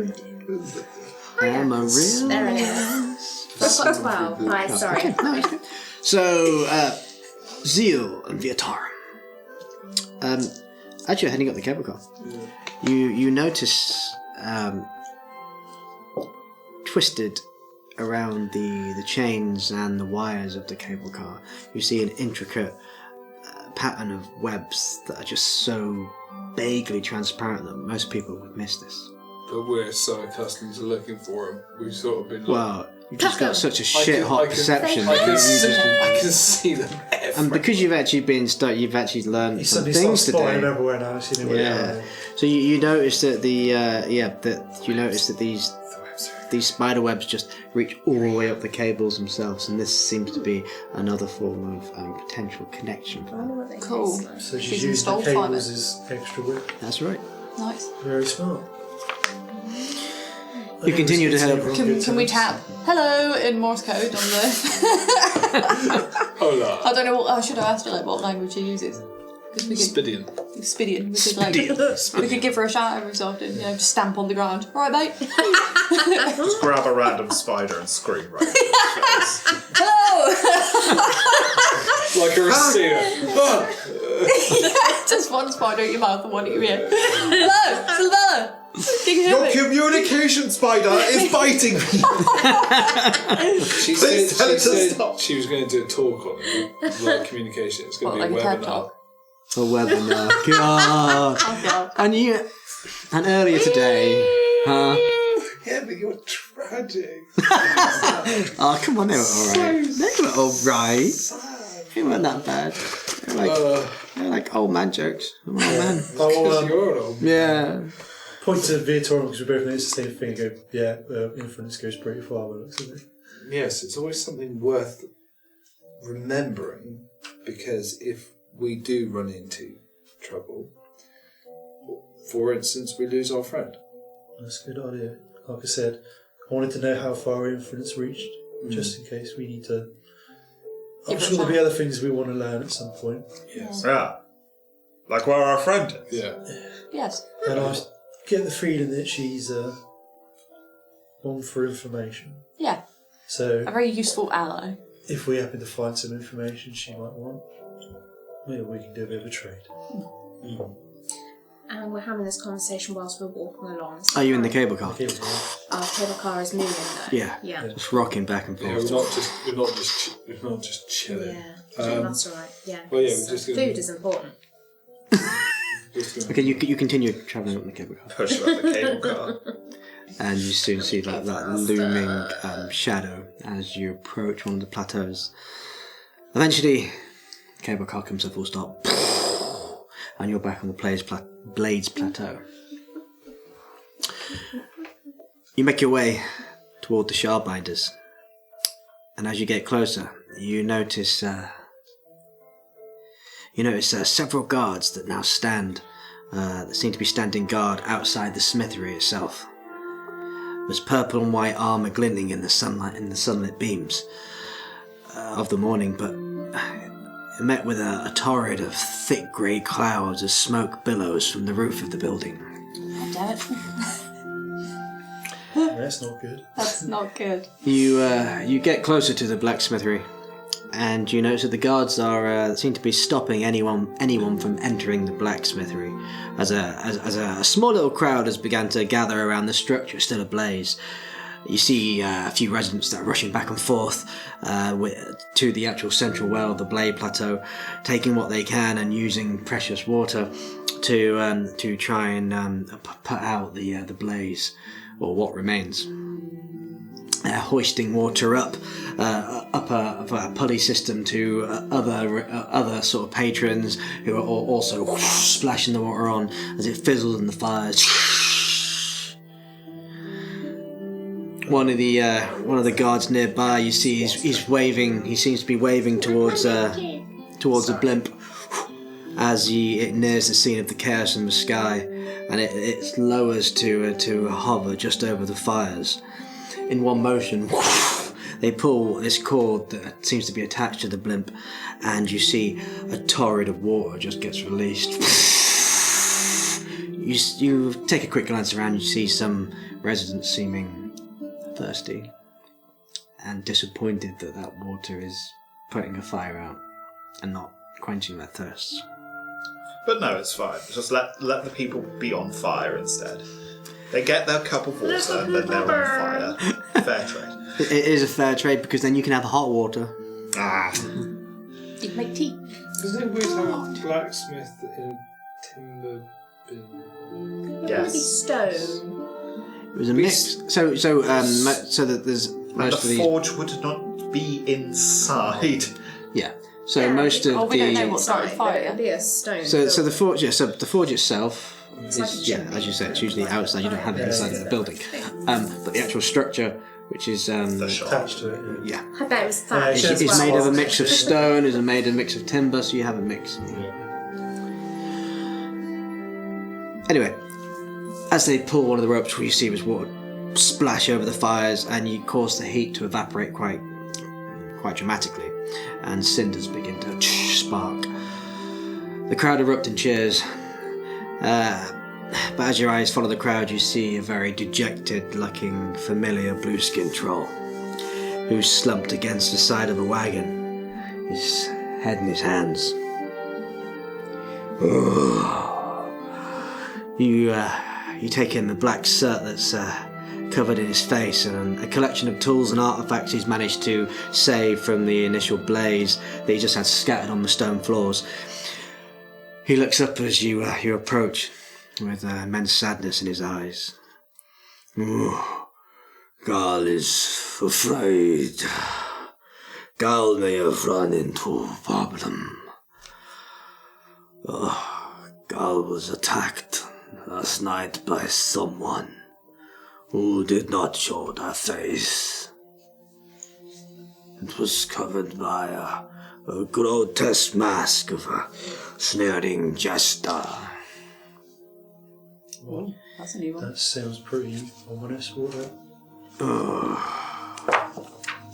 I'm a real. There it is. I've got 12. Hi, sorry. Okay, no, it's good. So, Zeal and Viatar. As you're heading up the cable car, you notice twisted around the chains and the wires of the cable car, you see an intricate pattern of webs that are just so vaguely transparent that most people would miss this. But we're so accustomed to looking for them. We've sort of been like... Well, you've just got such a I shit can- hot I can- perception. I that can you see- just- I can see them everywhere. and because you've actually been you've actually learned You some suddenly start things spotting today. them everywhere now. I've seen them Yeah. So you notice that these spider webs just reach all the way up the cables themselves, and this seems to be another form of potential connection for them. Cool. So She's she's used the installed cables fibre. as extra whip. That's right. Nice. Very smart. You continue to head up. Can we tap hello in Morse code on the... Oh, Hola. I don't know what. I should have asked her like what language she uses. Because we could Spidian. Spidian. We could like we could give her a shout every so often. You know, just stamp on the ground. All right, mate. Just grab a random spider and scream right in its face. Hello. Like a receiver. Just one spider at your mouth and one at your ear. Hello, Sybella. Can you hear me? Communication spider is biting me. She Please tell it to said stop. she was going to do a talk on it, like communication. It's going What, to be like a a TED webinar. talk? A webinar. God. Oh God. And earlier today, huh? Yeah, but you're tragic. Oh, come on, they were alright. They were alright. They weren't that bad. They were like old man jokes. I'm an old man. Because you're an old Yeah. Point to Viatorum because we both noticed the same thing. And go, yeah, inference goes pretty far with it, doesn't it? Yes, it's always something worth remembering, because if we do run into trouble, for instance, we lose our friend. That's a good idea. Like I said, I wanted to know how far inference reached, just in case we need to. I'm Give it sure a there'll be shot. other things we want to learn at some point. Yes. Yeah. Like where our friend is. Yeah. Yes. And I get the feeling that she's on for information. Yeah. So A very useful ally. if we happen to find some information she might want, maybe we can do a bit of a trade. And we're having this conversation whilst we're walking along. Are you in the cable car? Okay, Our cable car is moving though. Yeah. Yeah. Just rocking back and Yeah, forth. we're not just chilling. Yeah. Um, That's alright. Yeah. well, yeah, So we're just gonna- food is important. Okay, you continue travelling up the cable car. Push up the cable car. And you soon see that looming shadow as you approach one of the plateaus. Eventually, the cable car comes to a full stop. And you're back on the Blades Plateau. You make your way toward the Shardbinders. And as you get closer, you notice several guards that now stand, that seem to be standing guard outside the smithery itself. There's purple and white armour glinting in the sunlit beams of the morning, but met with a torrent of thick grey clouds as smoke billows from the roof of the building. God damn it. That's not good. That's not good. You get closer to the blacksmithery, and you notice that the guards seem to be stopping anyone from entering the blacksmithery, as a small little crowd has begun to gather around the structure still ablaze. You see a few residents that are rushing back and forth to the actual central well of the Blade Plateau, taking what they can and using precious water to try and put out the blaze, or what remains. Hoisting water up a pulley system to other sort of patrons who are also splashing the water on as it fizzles in the fires. One of the guards nearby, you see, he's waving. He seems to be waving towards a blimp as it nears the scene of the chaos in the sky, and it lowers to hover just over the fires. In one motion, they pull this cord that seems to be attached to the blimp, and you see a torrent of water just gets released. You take a quick glance around. You see some residents seeming thirsty and disappointed that water is putting a fire out and not quenching their thirsts. But no, it's fine. Just let the people be on fire instead. They get their cup of water and then they're on fire. Fair trade. It is a fair trade, because then you can have hot water. You can make tea. Doesn't it always have a blacksmith in a timber bin? Maybe Yes. stone. It was a mix. So that there's And most the of these. forge would not be inside. Yeah. So most of we don't know the. what started the fire. It'd be a stone. So the forge, yeah. So the forge itself It's like a is, chimney. as you said, it's usually outside. You don't have it inside of the building. But the actual structure, which is The shop. Attached to it. yeah, I bet it was thatched it's as well. made of a mix of stone. It's made of a mix of timber. So you have a mix. Anyway, as they pull one of the ropes, what you see was water splash over the fires, and you cause the heat to evaporate quite dramatically. and cinders begin to spark. The crowd erupt in cheers. But as your eyes follow the crowd, you see a very dejected-looking, familiar blue-skinned troll who's slumped against the side of the wagon, his head in his hands. You take in the black soot that's covered in his face and a collection of tools and artifacts he's managed to save from the initial blaze that he just had scattered on the stone floors. He looks up as you approach with immense sadness in his eyes. Gal is afraid. Gal may have run into a problem. Gal was attacked last night by someone who did not show their face. It was covered by a grotesque mask of a sneering jester. Well, That's a new one. that sounds pretty ominous. What?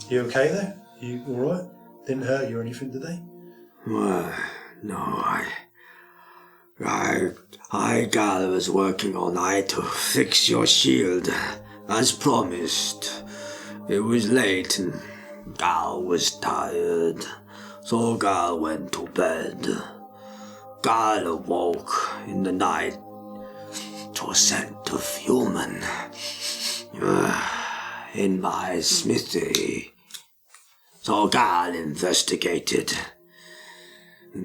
You okay there? You alright? Didn't hurt you or anything, did they? Well, no, Gal was working all night to fix your shield, as promised. It was late and Gal was tired, so Gal went to bed. Gal awoke in the night to a scent of human in my smithy. So Gal investigated.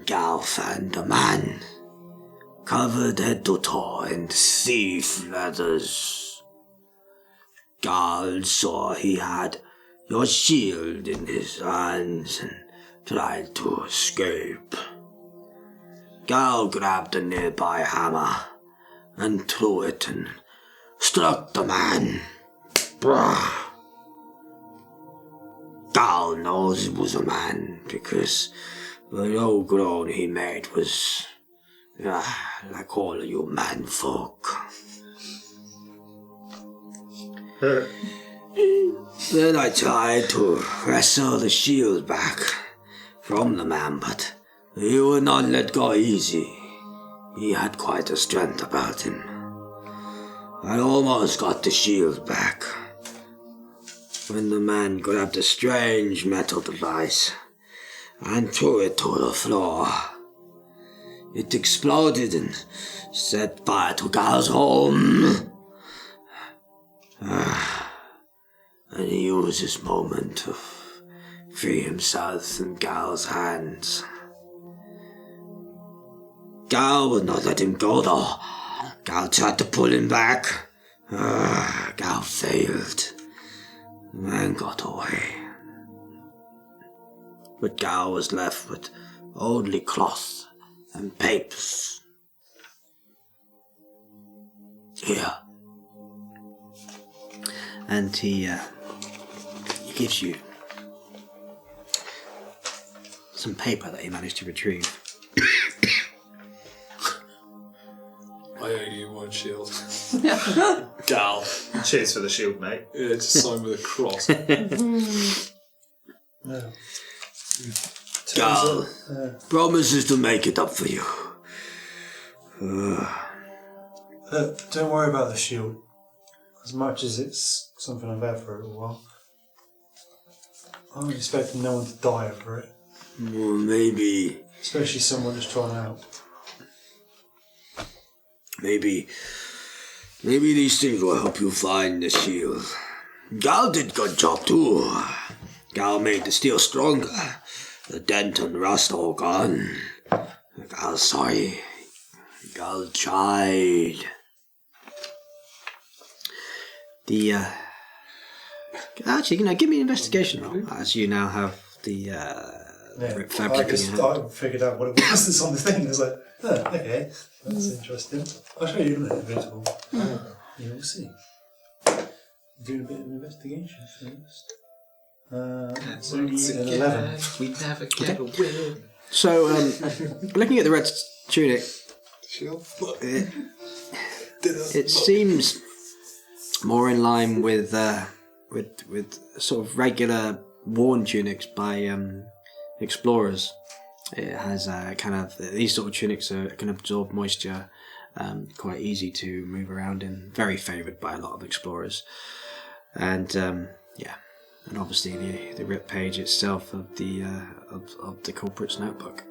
Gal found a man covered head to toe in thief leathers. Gal saw he had your shield in his hands and tried to escape. Gal grabbed a nearby hammer and threw it and struck the man. Gal knows it was a man because the low groan he made was like all of you man folk. Then I tried to wrestle the shield back from the man, but he would not let go easy. He had quite a strength about him. I almost got the shield back when the man grabbed a strange metal device and threw it to the floor. It exploded and set fire to Gal's home. And he used this moment to free himself from Gal's hands. Gal would not let him go though. Gal tried to pull him back. Gal failed. The man got away. But Gal was left with only cloth and papers. Here. And he gives you some paper that he managed to retrieve. I owe you one shield. Gal. Cheers for the shield, mate. Yeah, just sign with a cross. No. Gal promises to make it up for you. Don't worry about the shield. As much as it's something I've had for a little while. I'm expecting no one to die over it. Well, maybe Especially someone just trying to help. Maybe these things will help you find the shield. Gal did good job too. Gal made the steel stronger. The dent and rust all gone. Gal's sorry. Gal tried. Actually, give me an investigation roll, as you now have the fabric in your hand. I figured out what it was that's on the thing. I was like, okay, that's interesting. I'll show you in a minute, Virtual. You'll see. Do a bit of investigation first. It's only an 11. We never get a win. So, looking at the red tunic, it seems more in line with sort of regular worn tunics by explorers. It has these sort of tunics can absorb moisture, quite easy to move around in. Very favoured by a lot of explorers, and and obviously the rip page itself of the culprit's notebook.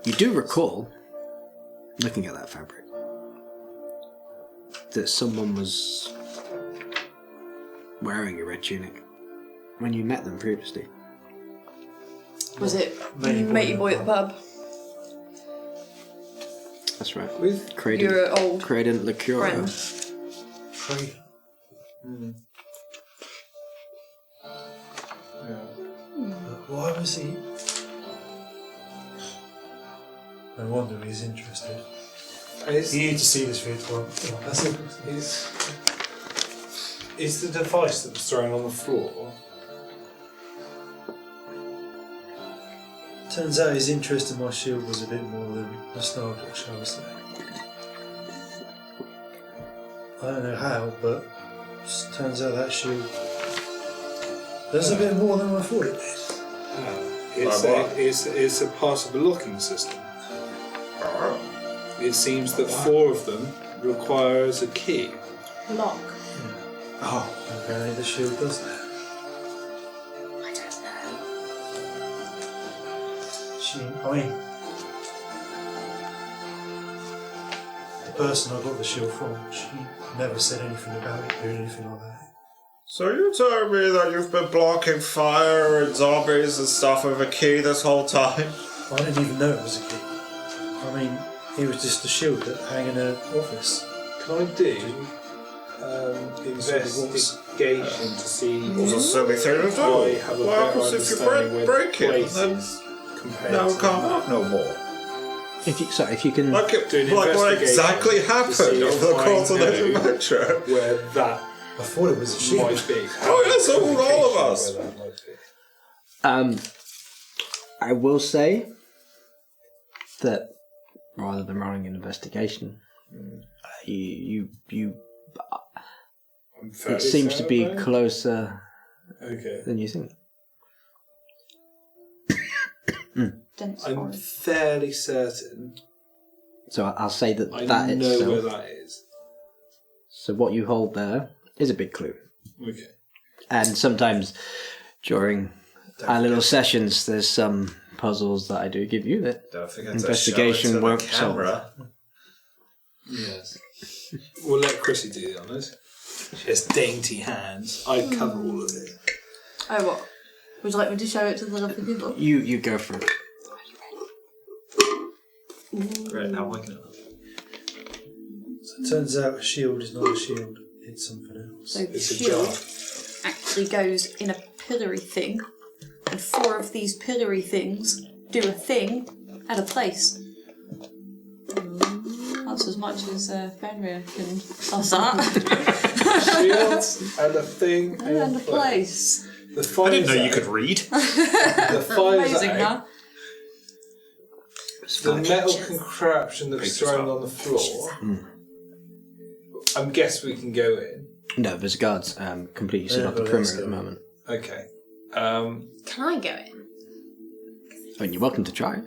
You do recall, looking at that fabric, that someone was wearing a red tunic when you met them previously. Was it matey boy at the pub? That's right. With Your old Credent Licuro. friend. Why was he? No wonder he's interested. You need to see this video. That's it. Is the device that was thrown on the floor? Turns out his interest in my shield was a bit more than nostalgic, shall we say. I don't know how, but it turns out that shield does a bit more than I thought it did. It's a part of a locking system. It seems that 4 of them requires a key. Lock. Oh, apparently the shield does that. I don't know. I mean, the person I got the shield from, she never said anything about it doing anything like that. So you telling me that you've been blocking fire and zombies and stuff with a key this whole time? I didn't even know it was a key. I mean, it was just a shield that hang in an office. Can I do investigation to see It's a silly thing to do. I have a What better happens if you understanding where break the it? place Then is compared never to come up no more. If you can. Like, Do an what investigation exactly to happened see over the if I course of this know adventure? where that I thought it was a shield. might be. Oh, yeah, so would all of us. Where that might be. I will say that rather than running an investigation, you I'm fairly it seems to be certain. closer Okay. than you think. Dense I'm forest. fairly certain So I'll say that I that know itself. where that is. So what you hold there is a big clue, Okay. and sometimes during our little sessions, there's some puzzles that I do give you that Don't forget investigation to show it to won't the solve. camera. Yes. We'll let Chrissy do the honours. She has dainty hands. I'd cover all of it. Oh, what? Would you like me to show it to the lovely people? You go for it. Great, now waking up. So it turns out a shield is not a shield, it's something else. So the It's a shield jar. actually goes in a pillory thing, and 4 of these pillory things do a thing at a place. That's as much as Fenrir can suss at. Shields and a thing And a place. The fire's out. read. The fire's Amazing, out. huh? The metal contraption that was Pictures thrown up. on the floor. I'm guessing we can go in. No, there's guards completely stood Yeah, up the but perimeter let's at the go. moment. Okay. Can I go in? I mean, you're welcome to try.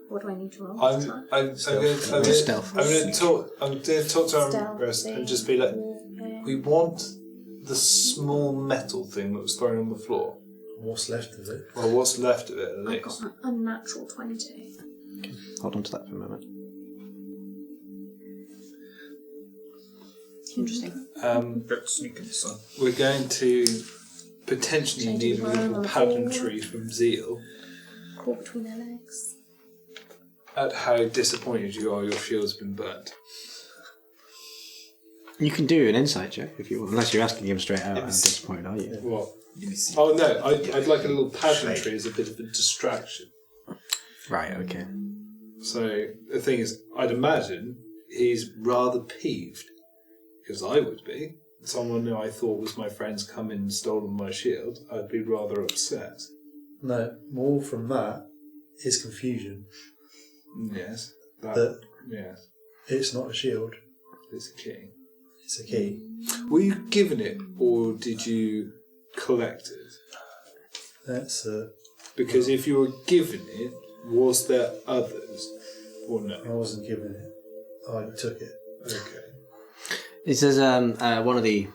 What do I need to roll? I'm going to Stealth. talk to our Stealth rest and just be like, we want the small metal thing that was thrown on the floor. What's left of it? Well, what's left of it at I got least. an unnatural 20. Hold on to that for a moment. Interesting. Bit sneaking, son. We're going to potentially Changing need a the little world. pageantry from Zeal Caught between their legs. at how disappointed you are your shield's been burnt. You can do an insight check if you want, unless you're asking him straight out. I'm disappointed, are you? What? Oh no, I'd like a little pageantry as a bit of a distraction. Right. Okay. So the thing is, I'd imagine he's rather peeved, because I would be. Someone who I thought was my friend's come in and stolen my shield, I'd be rather upset. No, more from that is confusion. Yes. That Yes. it's not a shield, It's a key. it's a key. Were you given it, or did you collected? That's Because if you were given it, was there others or no? I wasn't given it. I took it. Okay. It says one of the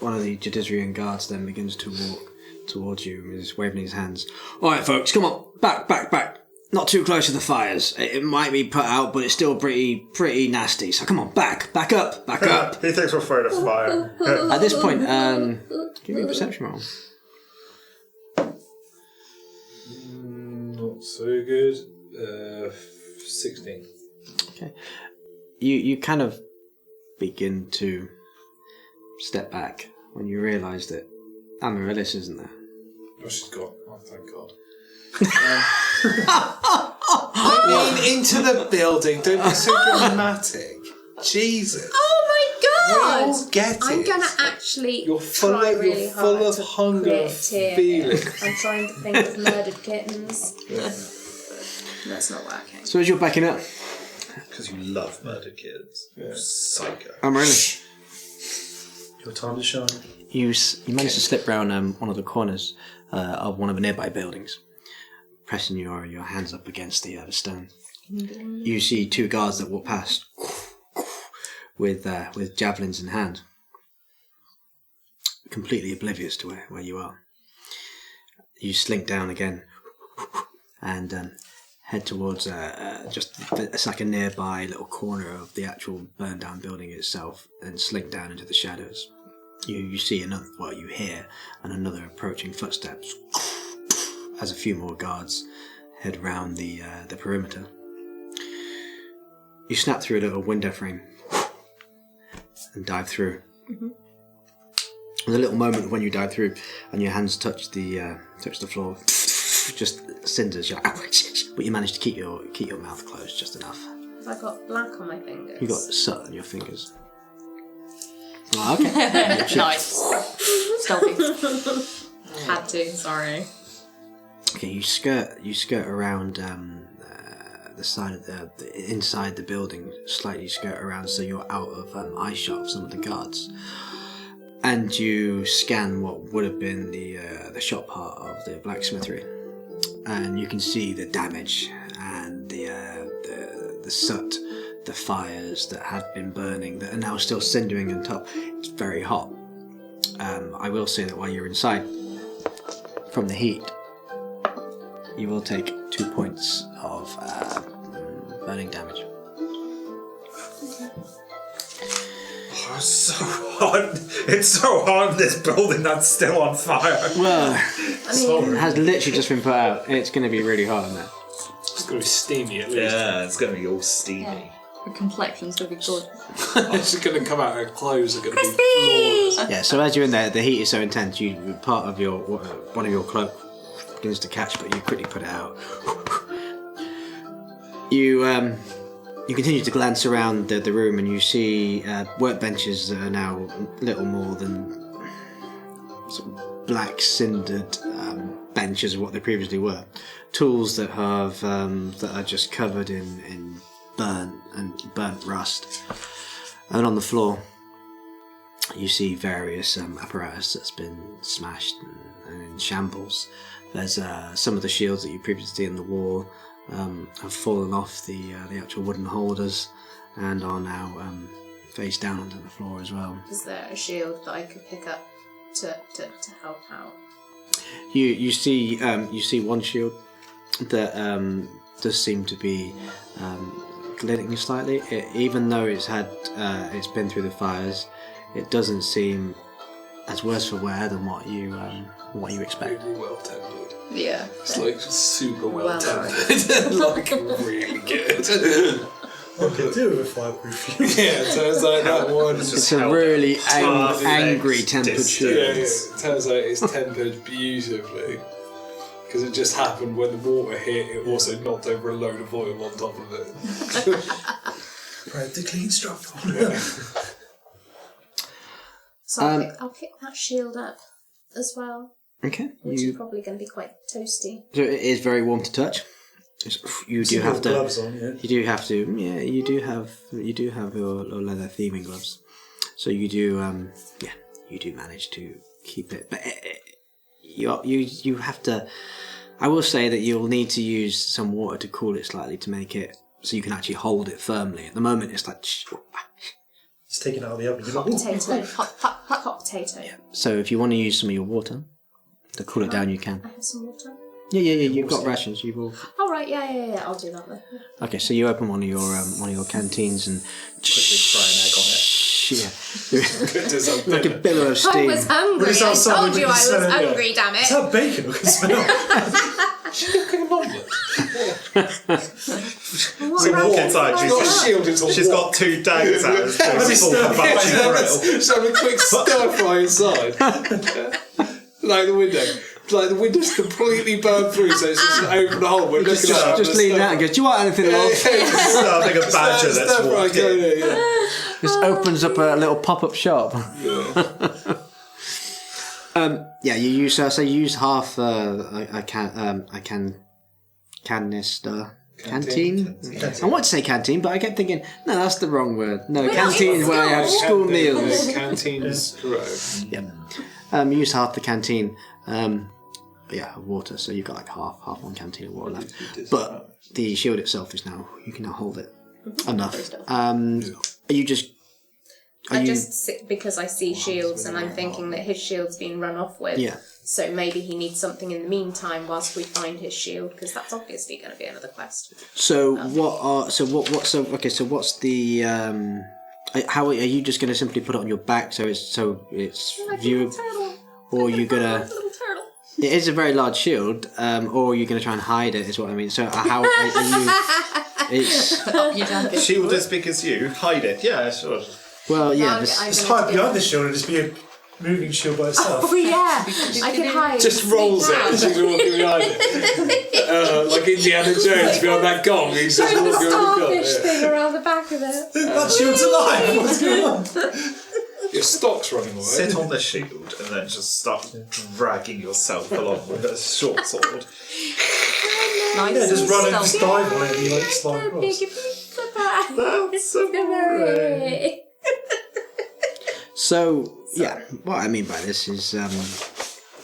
Judiciarian guards then begins to walk towards you and is waving his hands. All right, folks, come on, back. Not too close to the fires. It might be put out, but it's still pretty nasty. So come on, back up. He thinks we're afraid of fire. At this point, give me a perception roll. Not so good. 16. Okay. You kind of begin to step back when you realise that Amaryllis isn't there. Oh, she's gone. Oh, thank God. I mean, into the building. Don't be so dramatic. Jesus. Oh my God! We all get it. I'm gonna actually You're full try of, really you're full hard of to hunger create and a tear. feeling. I'm trying to think of murdered kittens. That's not working. So as you're backing up, Because you love murdered kids. Yeah. Psycho. Amaryllis, Your time to shine. you manage to slip round one of the corners of one of the nearby buildings, pressing your hands up against the stone. You see two guards that walk past with javelins in hand, completely oblivious to where you are. You slink down again and head towards it's like a nearby little corner of the actual burned down building itself, and slink down into the shadows. You see you hear another approaching footsteps as a few more guards head round the perimeter. You snap through a little window frame and dive through. Mm-hmm. There's a little moment when you dive through and your hands touch the floor. Just cinders, but you manage to keep your mouth closed just enough. Have I got black on my fingers? You got soot on your fingers. Oh, okay. Nice. Stealthy. Had to, sorry. Okay, you skirt around the side of the inside the building, slightly skirt around so you're out of eye shot of some of the guards, and you scan what would have been the shop part of the blacksmithery, and you can see the damage and the soot, the fires that had been burning that are now still cindering on top. It's very hot. I will say that while you're inside, from the heat, you will take 2 points of burning damage. Oh, it's so hot. It's so hot in this building that's still on fire. Well, I mean, it has literally just been put out. It's going to be really hot in there. It's going to be steamy at least. Yeah, it's going to be all steamy. The complexion's gonna be good. It's going to come out, her clothes are going to be flawless. Yeah, so as you're in there, the heat is so intense, part of one of your cloak begins to catch, but you quickly put it out. You continue to glance around the room, and you see workbenches that are now little more than sort of black cindered benches of what they previously were. Tools that are just covered in burnt rust. And on the floor, you see various apparatus that's been smashed and in shambles. There's some of the shields that you previously in the wall have fallen off the actual wooden holders and are now face down onto the floor as well. is there a shield that I could pick up to help out? You see one shield that does seem to be glitching slightly. Even though it's been through the fires, it doesn't seem as worse for wear than what you expect. Really well tempered. Yeah. It's like super well Well tempered. Like really good. I could do with a fireproof. Yeah, it turns out that one. It's a really angry tempered Yeah, shield. it turns out it's tempered beautifully. Because it just happened when the water hit, it also knocked over a load of oil on top of it. Practically instructable. So I'll pick that shield up as well, Okay. which is probably going to be quite toasty. So it is very warm to touch. You do have to. Gloves on, yeah. You do have to. Yeah, you do have your leather theming gloves. So you do. You do manage to keep it, but you have to. I will say that you'll need to use some water to cool it slightly to make it so you can actually hold it firmly. At the moment, it's like. It's taken out of the oven. Hot potato. Hot potato. Yeah. So if you want to use some of your water to cool it down, you can. I have some water. Yeah. You've got rations. You've all. Oh right, yeah. I'll do that then. Okay, so you open one of your canteens and Quickly fry an egg on it. like a billow of I steam. was hungry. I told you I was hungry. Damn It's it. how bacon can smell. She's cooking an omelette. So you walk inside, She's got a shield until she's got 2 daggers out of his face, full of bunch of grill. She's having a quick stir fry inside. Like the window. Like the window's completely burned through, so it's just an open hole. We're looking at Just lean out and go, do you want anything else? Sounds like a badger that's walked in. This opens up a little pop-up shop. You use so you use half a canister. Canteen? I want to say canteen, but I kept thinking, no, that's the wrong word. No, canteen is where I have school meals. Canteen is correct. Yeah. You use half the canteen. Of water. So you've got like half one canteen of water left. But the shield itself is now. You can now hold it enough. Are you just? Because I see shields and I'm thinking that his shield's been run off with. Yeah. So maybe he needs something in the meantime whilst we find his shield, because that's obviously going to be another quest. So what's the how are you just going to simply put it on your back so it's viewable, or are you gonna? It is a very large shield, or you're going to try and hide it, is what I mean. So how are you? It's Shield as big as you. Hide it. Yeah, sure. well, yeah. It's hide behind the shield and just be a moving shield by itself. Oh yeah, I can hide. Just rolls it and she's walking behind it. Like Indiana Jones behind that gong, he's just Like the walking around the starfish thing around the back of it. That shield's alive! What's going on? Your stock's running away. Sit on the shield and then just start dragging yourself along with a short sword. Nice. Yeah, just run and and just dive on it and you like slide across. That's so boring. So yeah, what I mean by this is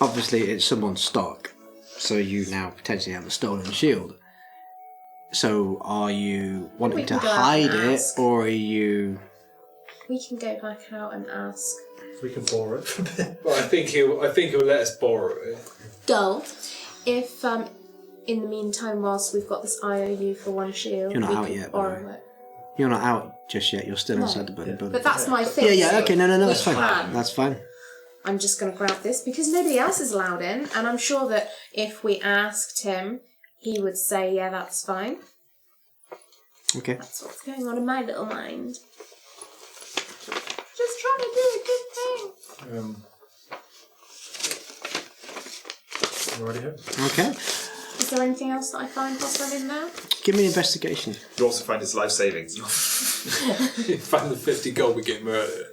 obviously it's someone's stock, so you now potentially have a stolen shield. So are you wanting to can go out hide and it, ask. or are you? We can go back out and ask. We can borrow it for a bit. Well, I think he'll let us borrow it. Dull. If in the meantime, whilst we've got this IOU for one shield, You're not we out can yet, by the borrow way. it. You're not out just yet. You're still No. inside the building. But that's my thing. Yeah. Okay. No. We That's fine. can. That's fine. I'm just going to grab this because nobody else is allowed in, and I'm sure that if we asked him, he would say, "Yeah, that's fine." Okay. That's what's going on in my little mind. Just trying to do a good thing. Already here? Okay. Is there anything else that I find whilst I'm in there? Give me an investigation. You also find his life savings. You found the 50 gold, we get murdered.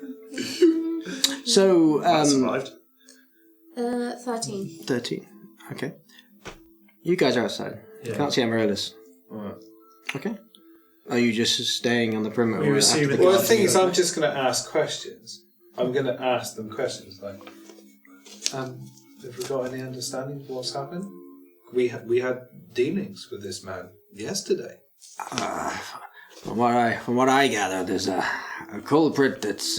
So I survived. 13. 13. Okay. You guys are outside. Yeah. Can't see Amaryllis. Right. Okay. Are you just staying on the perimeter? We or receive after it. the Well, the guards thing are is, going? I'm just going to ask questions. I'm going to ask them questions like, have we got any understanding of what's happened? We had dealings with this man yesterday. From what I gather, there's a culprit that's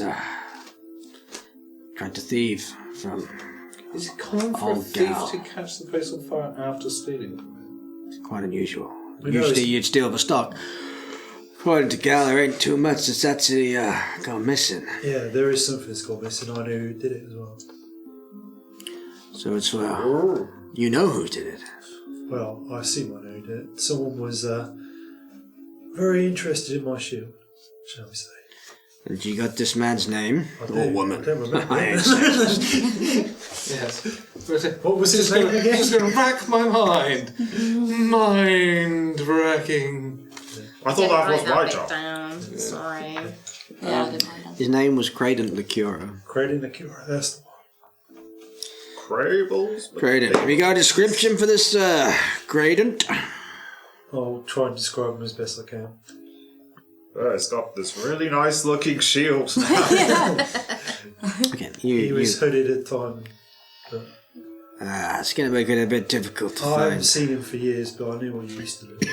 trying to thieve from. Is it common for a Oh, thief gal. to catch the place on fire after stealing from it? Quite unusual. We know Usually it's- you'd steal the stock. According to Gal, there ain't too much that's actually gone missing. Yeah, there is something that's gone missing. I know who did it as well. So it's you know who did it. Well, I assume I know who did it. Someone was very interested in my shield, shall we say. And you got this man's name I or do. woman? I don't remember. I ain't saying. Yes. What was his name again? Just going to rack my mind. Mind-racking. I thought that was Write my bit job. down. Sorry. Yeah, I didn't write that. His name was Cradent Licura. Creating the cure. That's the one. Crables? Cradent. Have you got a description for this Cradent? I'll try and describe him as best I can. It's got this really nice looking shield now. Okay, He was hooded at the time, but It's going to make it a bit difficult to I haven't find. seen him for years, but I knew what he used to look like.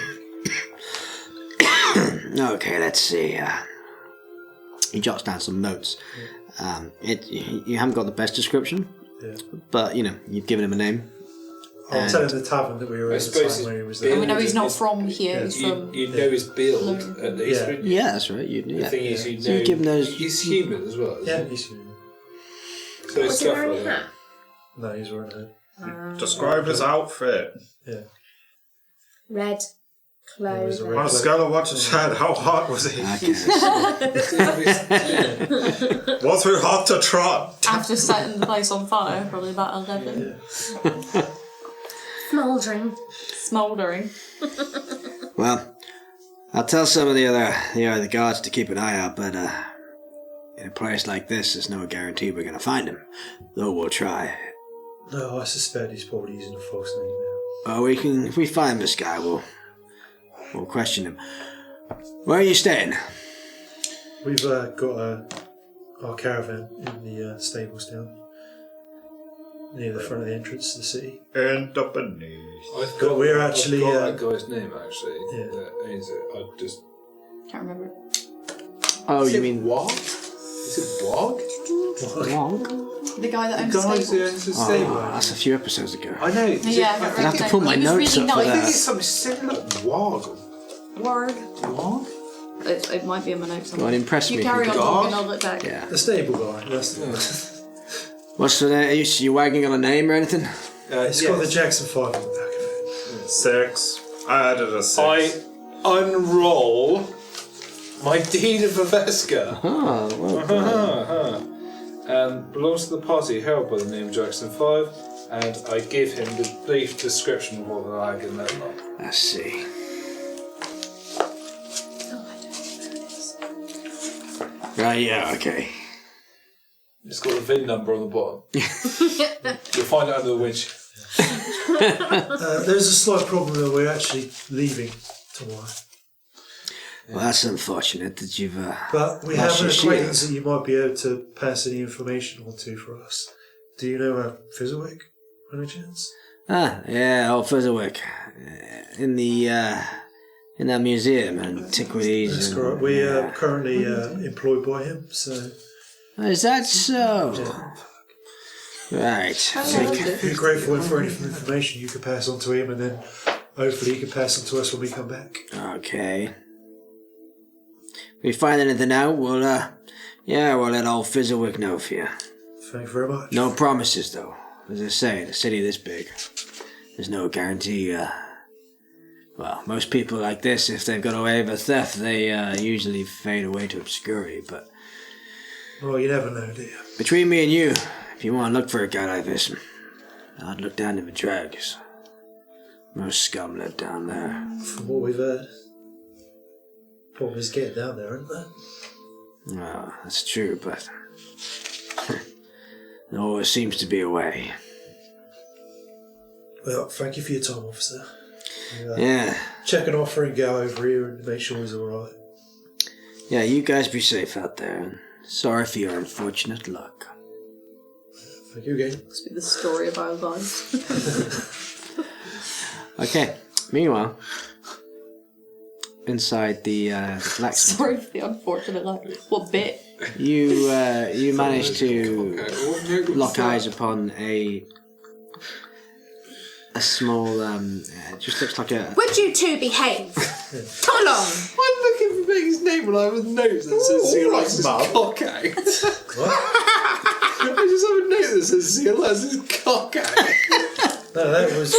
Okay, let's see. He jots down some notes. You haven't got the best description, but you've given him a name. I'll tell him the tavern that we were at the time when he was there. And we know he's not from here. He's from. You know his build at least. Yeah. Yeah, that's right. The thing is, you So know, you give him those. he's human as well. Yeah, he's human. So it's Was he stuff wearing like a that. hat? No, he's wearing a... Describe his outfit. Yeah. Red clothes. It was a On a red- scale of 1 to 10, how hot was he? Okay. Was he hot to trot? After setting the place on fire, probably about 11. Smouldering. Smouldering. Well, I'll tell some of the other guards to keep an eye out, but in a place like this, there's no guarantee we're going to find him. Though we'll try. No, I suspect he's probably using a false name now. If we find this guy, we'll question him. Where are you staying? We've got our caravan in the stables down. Near the front of the entrance to the city. And up beneath. We're actually, I've got that guy's name actually. Yeah. That owns it. I just. Can't remember it. Oh, Is you it mean Wog? Is it Wog? Wong? The guy that owns The the guy who stable. owns the stable. That's a few episodes ago. I know. Is Yeah, it, I I I'd have to think put my he was notes really up for nice. think that. it's something similar. Wog. Word. Wog? It might be in my notes Go on, somewhere. impress me. You if carry on can. talking and I'll look back. Yeah. The stable guy. That's the What's the name? Are you wagging on a name or anything? It's got the Jackson 5 on the back of it. 6. I added a 6. I unroll my Dean of Aveska. Oh, well. Belongs to the party held by the name Jackson 5, and I give him the brief description of what the wagon looked like. Let's see. Right, yeah, okay. It's got the VIN number on the bottom. You'll find it under the winch. There's a slight problem that we're actually leaving tomorrow. Well, that's unfortunate that you've. But we lost have an your shield. acquaintance that you might be able to pass any information on to for us. Do you know Fizzlewick, by any chance? Yeah, old Fizzlewick. In that museum, antiquities. That's and, correct. We are currently employed by him, so... Is that so? Right. We're grateful for any information you could pass on to him, and then hopefully he can pass on to us when we come back. Okay. If we find anything out, we'll let old Fizzlewick know for you. Thank you very much. No promises, though. As I say, in a city this big, there's no guarantee. Well, most people like this, if they've got away with a theft, they usually fade away to obscurity. But Well, you never know, do you? between me and you, if you want to look for a guy like this, I'd look down to the drags. Most scum live down there. From what we've heard. Problem is getting down there, isn't there? Well, that's true, but there always seems to be a way. Well, thank you for your time, officer. Yeah. Check an offering go over here and make sure he's alright. Yeah, you guys be safe out there. Sorry for your unfortunate luck. Thank you again. Must be the story of our lives. Okay. Meanwhile, inside the blacksmith, Sorry for the unfortunate luck. What bit? you manage to lock eyes upon a small. It just looks like a. Would you two behave? Come along. I'm looking for his name and I have a note that says Zeolite is cock out. I just have a note that says Zeolite is cock out. No, that was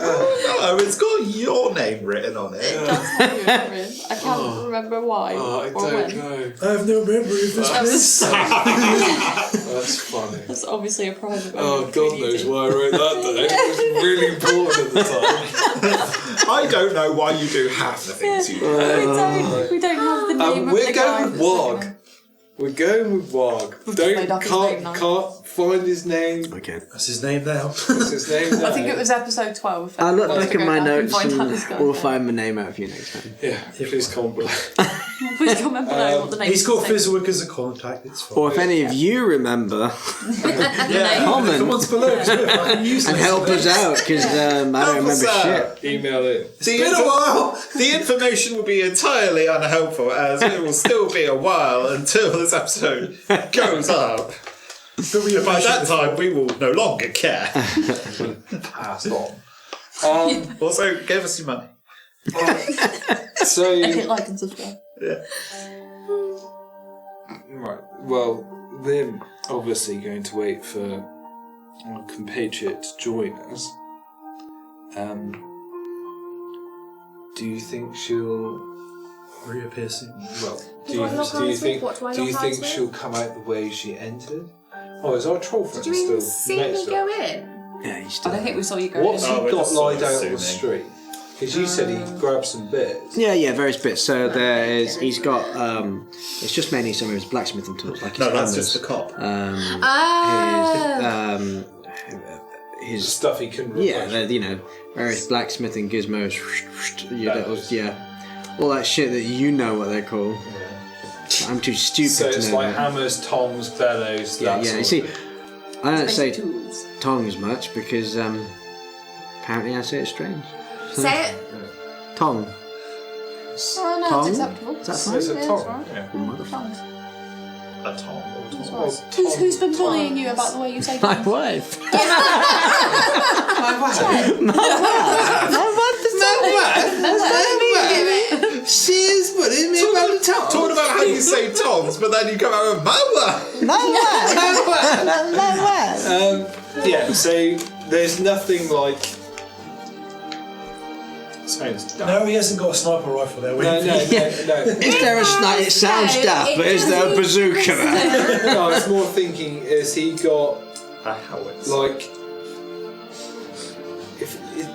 Oh, it's got your name written on it. I can't remember why Oh, I or don't when. know. I have no memory of this place. That's funny. That's obviously a private. Oh, God knows why I wrote that down. It was really important at the time. I don't know why you do half the things you do. We don't have the name of We're the guy. going with Wog. We're going with Wog. made up his name now. Can't find his name. Okay. That's his name now. What's his name now? I think it was episode 12. I'll look Let's back at go my back and notes find out and this guy. we'll find my name out for you next time. Yeah, please comment below. Please comment below what the name He's got is. Fizzlewick as a contact, it's fine. Or if any of you remember, yeah, comment. comments below, because we're fucking useless. and help us out, because I don't remember shit. Email it. It's been a while! The information will be entirely unhelpful, as it will still be a while until this episode goes up. But we And by that appreciate time, we will no longer care. Passed on. Also, give us your money. So, Hit like and subscribe. Yeah. right. Well, they're obviously going to wait for our compatriot to join us. Do you think she'll? reappear soon. Well, Do you lock eyes with? What do I do you lock think eyes with? she'll come out the way she entered? Oh, is our troll friend Did you even still see next me to go her? in? Yeah, he's I still. don't think we saw you go What's in. Oh, he we're got just sort lied of out on the assuming. street? Because you said he grabbed some bits. Yeah, various bits. So there is. He's got. It's just mainly some of his blacksmithing tools, like his No, that's hammers. just the cop. His Stuff he couldn't yeah, replace. various blacksmithing gizmos. Bellows. All that shit that you know what they're called. I'm too stupid So to it's know like that. hammers, tongs, bellows. Yeah, that yeah. You sort see, of thing. I don't say Tools. tongs much because apparently I say it strange. Say it. Tong. Oh no, Tong? it's acceptable. Is that So fine? it's a Yeah, tong. that's right. Yeah. Tongs. A tom. Who's been bullying you about the way you say My tongs? wife. She is bullying me about the tom. Talking about how you say toms, but then you come out with my wife. Yeah, so there's nothing like. Sounds dumb. No, he hasn't got a sniper rifle there. No. Is there a sniper? It sounds daft, but is there a bazooka there? No, I was more thinking, has he got A howitzer. like?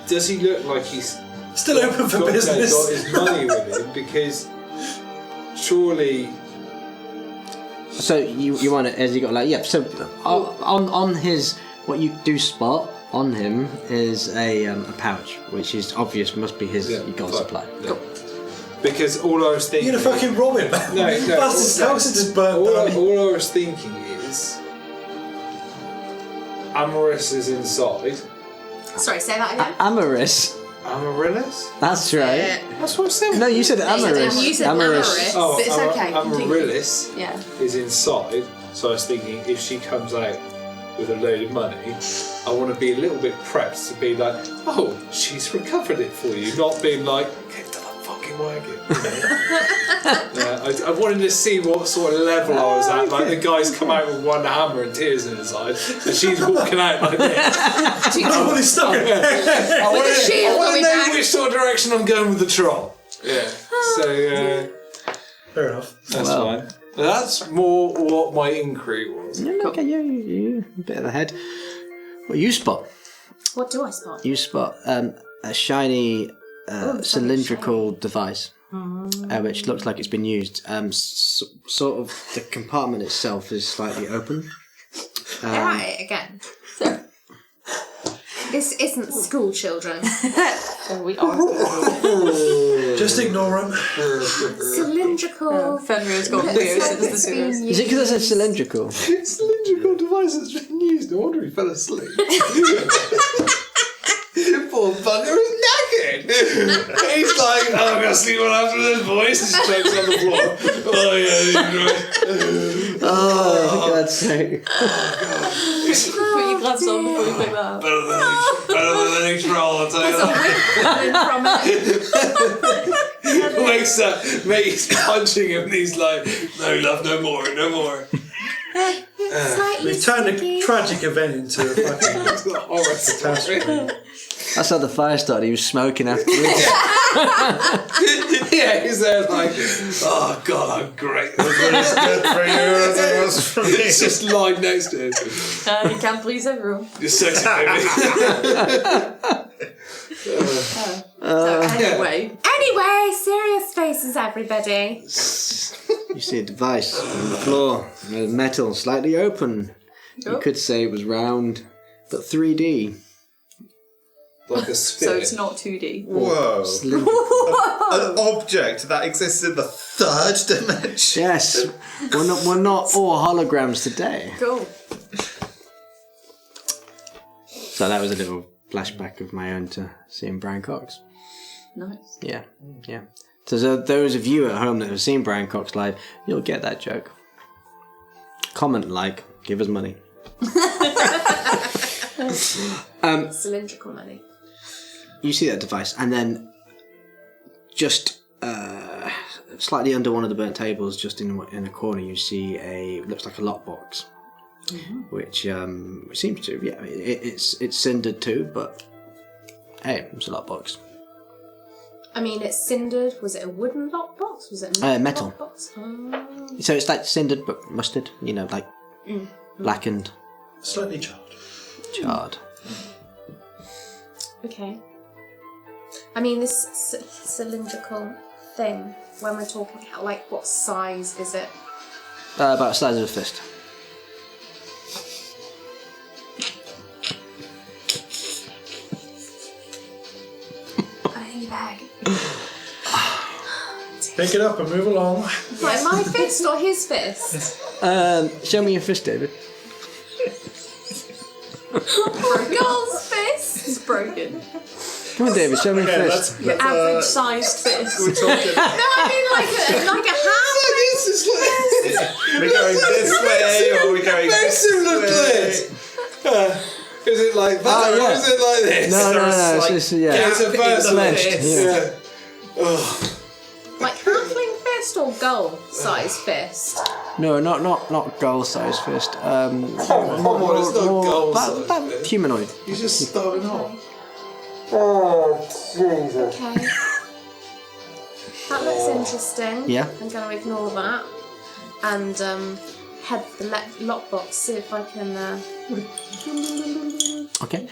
Does he look like he's Still open for got business. his money with him? Because surely. So you want it? Has he got like So on his what you do spot on him is a pouch, which is obvious must be his gold supply. Yeah. Because all I was thinking. You're gonna fucking rob him, man. No. Bastard's house is just burnt down. All I was thinking is. Amaryllis is inside. Sorry, say that again. Amaryllis. Amaryllis? That's right. That's what I said. No, you said No, you said Amaryllis. You said Amaryllis. Oh, But it's okay, continue. Amaryllis Yeah. is inside, so I was thinking if she comes out with a load of money, I want to be a little bit prepped to be like, oh, she's recovered it for you, not being like, get to the fucking wagon. You know? I wanted to see what sort of level I was at. Like the guy's come out with one hammer and tears in his eyes, and she's walking out like this. Nobody stuck it. I want a shield to going know back. which sort of direction I'm going with the troll. Yeah. So Fair enough. that's Well. fine. That's more what my inquiry was. Okay, you a bit of the head. What you spot? What do I spot? You spot a shiny cylindrical device, which looks like it's been used. Sort of the compartment itself is slightly open. Alright, again. This isn't school children. So we are. Just ignore him. Cylindrical. Fenrir's got Looks weird. like So does it's the been serious. Is it because it's cylindrical? Cylindrical device that's been used. No wonder he fell asleep. Poor bugger is knackered. He's like, oh, I'm gonna sleep on after this voice. Just chokes on the floor. Oh yeah, Oh, for God's sake! Put your gloves on before you pick that up. better than any troll, I'll tell you that. Wakes up, mate, he's punching him, and he's like, no love, no more, no more. Slightly We've turned a sticky. tragic event into a fucking It's a horror story. That's how the fire started. He was smoking afterwards. Yeah, he's there like, oh god, I'm great. It's good for you as it was for me. It's just lying next to him. He can please everyone. You're sexy, baby. So anyway, Anyway, serious faces, everybody. You see a device on the floor, metal, slightly open. You Oh. could say it was round, but 3D. Like a sphere. So it's not 2D. Whoa. An object that exists in the third dimension. Yes, we're not all holograms today. Cool. So that was a little flashback of my own to seeing Brian Cox. Nice. Yeah. So those of you at home that have seen Brian Cox live, you'll get that joke. Comment, like, give us money. Cylindrical money. You see that device, and then just slightly under one of the burnt tables, just in a corner, you see looks like a lockbox, which seems to it's cindered too, but hey, it's a lockbox. I mean, it's cindered. Was it a wooden lockbox? Was it a metal lockbox? Oh. So it's like cindered but musted, like blackened, Slightly charred. Okay. I mean, this cylindrical thing, when we're talking, like, what size is it? about the size of a fist. A bag. Pick it up and move along. Like my fist or his fist? Show me your fist, David. Girl's fist? It's broken. Come on, David, show me your fist. Your average sized fist. We're talking. No, I mean like a half. We're going this way, or we're going this way. Is it like that, or is it like this? No, Like, it's just, It's a first clenched, fist. Like halfling fist or gull size fist? No, not goal-sized fist. Come on, it's not goal-sized About fist. humanoid. You're just starting off. Okay. That looks interesting. Yeah. I'm going to ignore that and head for the lockbox, see if I can. Okay.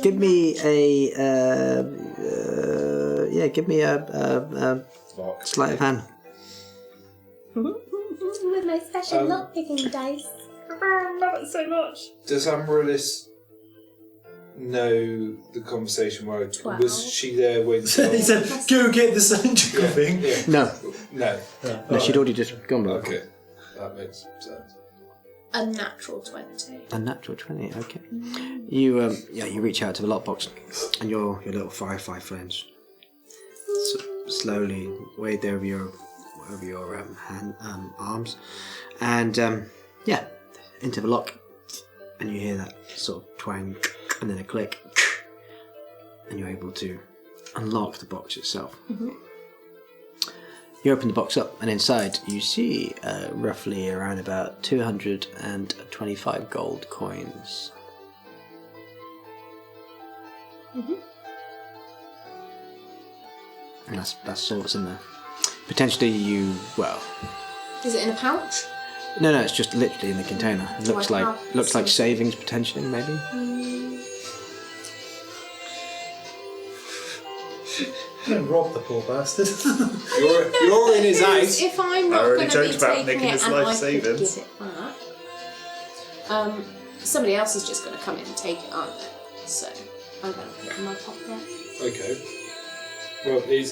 Give me a sleight of hand. With my special lock-picking dice. I love it so much. Does Amaryllis know the conversation where was she there when? He said, "Go get the cylindrical thing." Yeah. No, No. she'd already just gone back. Okay, that makes sense. A natural 20. A natural 20. Okay. You you reach out to the lockbox, and your little firefly friends slowly wade over your hand arms, and into the lock, and you hear that sort of twang, and then a click, and you're able to unlock the box itself. You open the box up, and inside you see roughly around about 225 gold coins. And that's all that's in there. Potentially Is it in a pouch? No, it's just literally in the container. It Do looks I like have looks like some- savings potentially, maybe. Don't rob the poor bastard. You're in his house. If I'm I not already going to be joked about taking nicking it his and life I could savings. give it back, somebody else is just going to come in and take it, aren't they? So I'm going to put it in my pocket. Okay. Well, the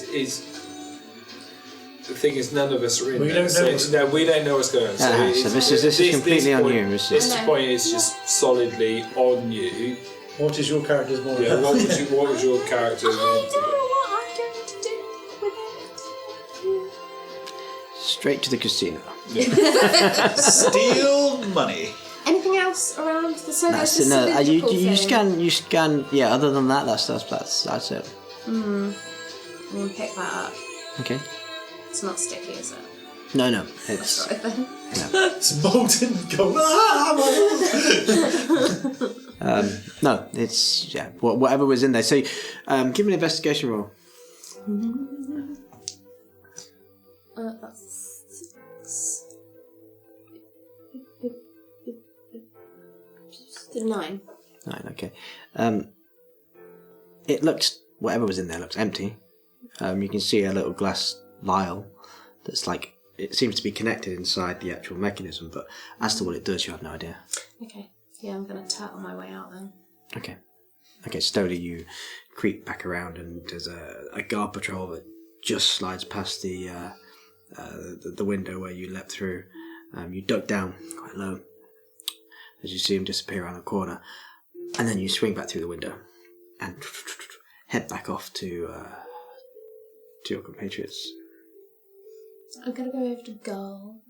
thing is, none of us are in We there. don't know So, no, we don't know what's going on. So this is completely on you. This is- This point is just solidly on you. What is your character's more? Yeah. What was your character? I don't know what I'm going to do with it. Straight to the casino. Steal money. Anything else around the so That's there's it. the No, cylindrical you thing. scan. Yeah. Other than that, that's it. I'm going to pick that up. Okay. It's not sticky, is it? No, That's it's right then. It's molten gold. no, it's whatever was in there. So, give me an investigation roll. That's 9. 9. Okay. It looks whatever was in there looks empty. You can see a little glass vial that's like it seems to be connected inside the actual mechanism, but as to what it does, you have no idea. Okay. Yeah, I'm going to turtle my way out then. Okay. Okay, slowly you creep back around, and there's a guard patrol that just slides past the window where you leapt through. You duck down quite low as you see him disappear around the corner, and then you swing back through the window and head back off to your compatriots. I'm gonna go over to Gull.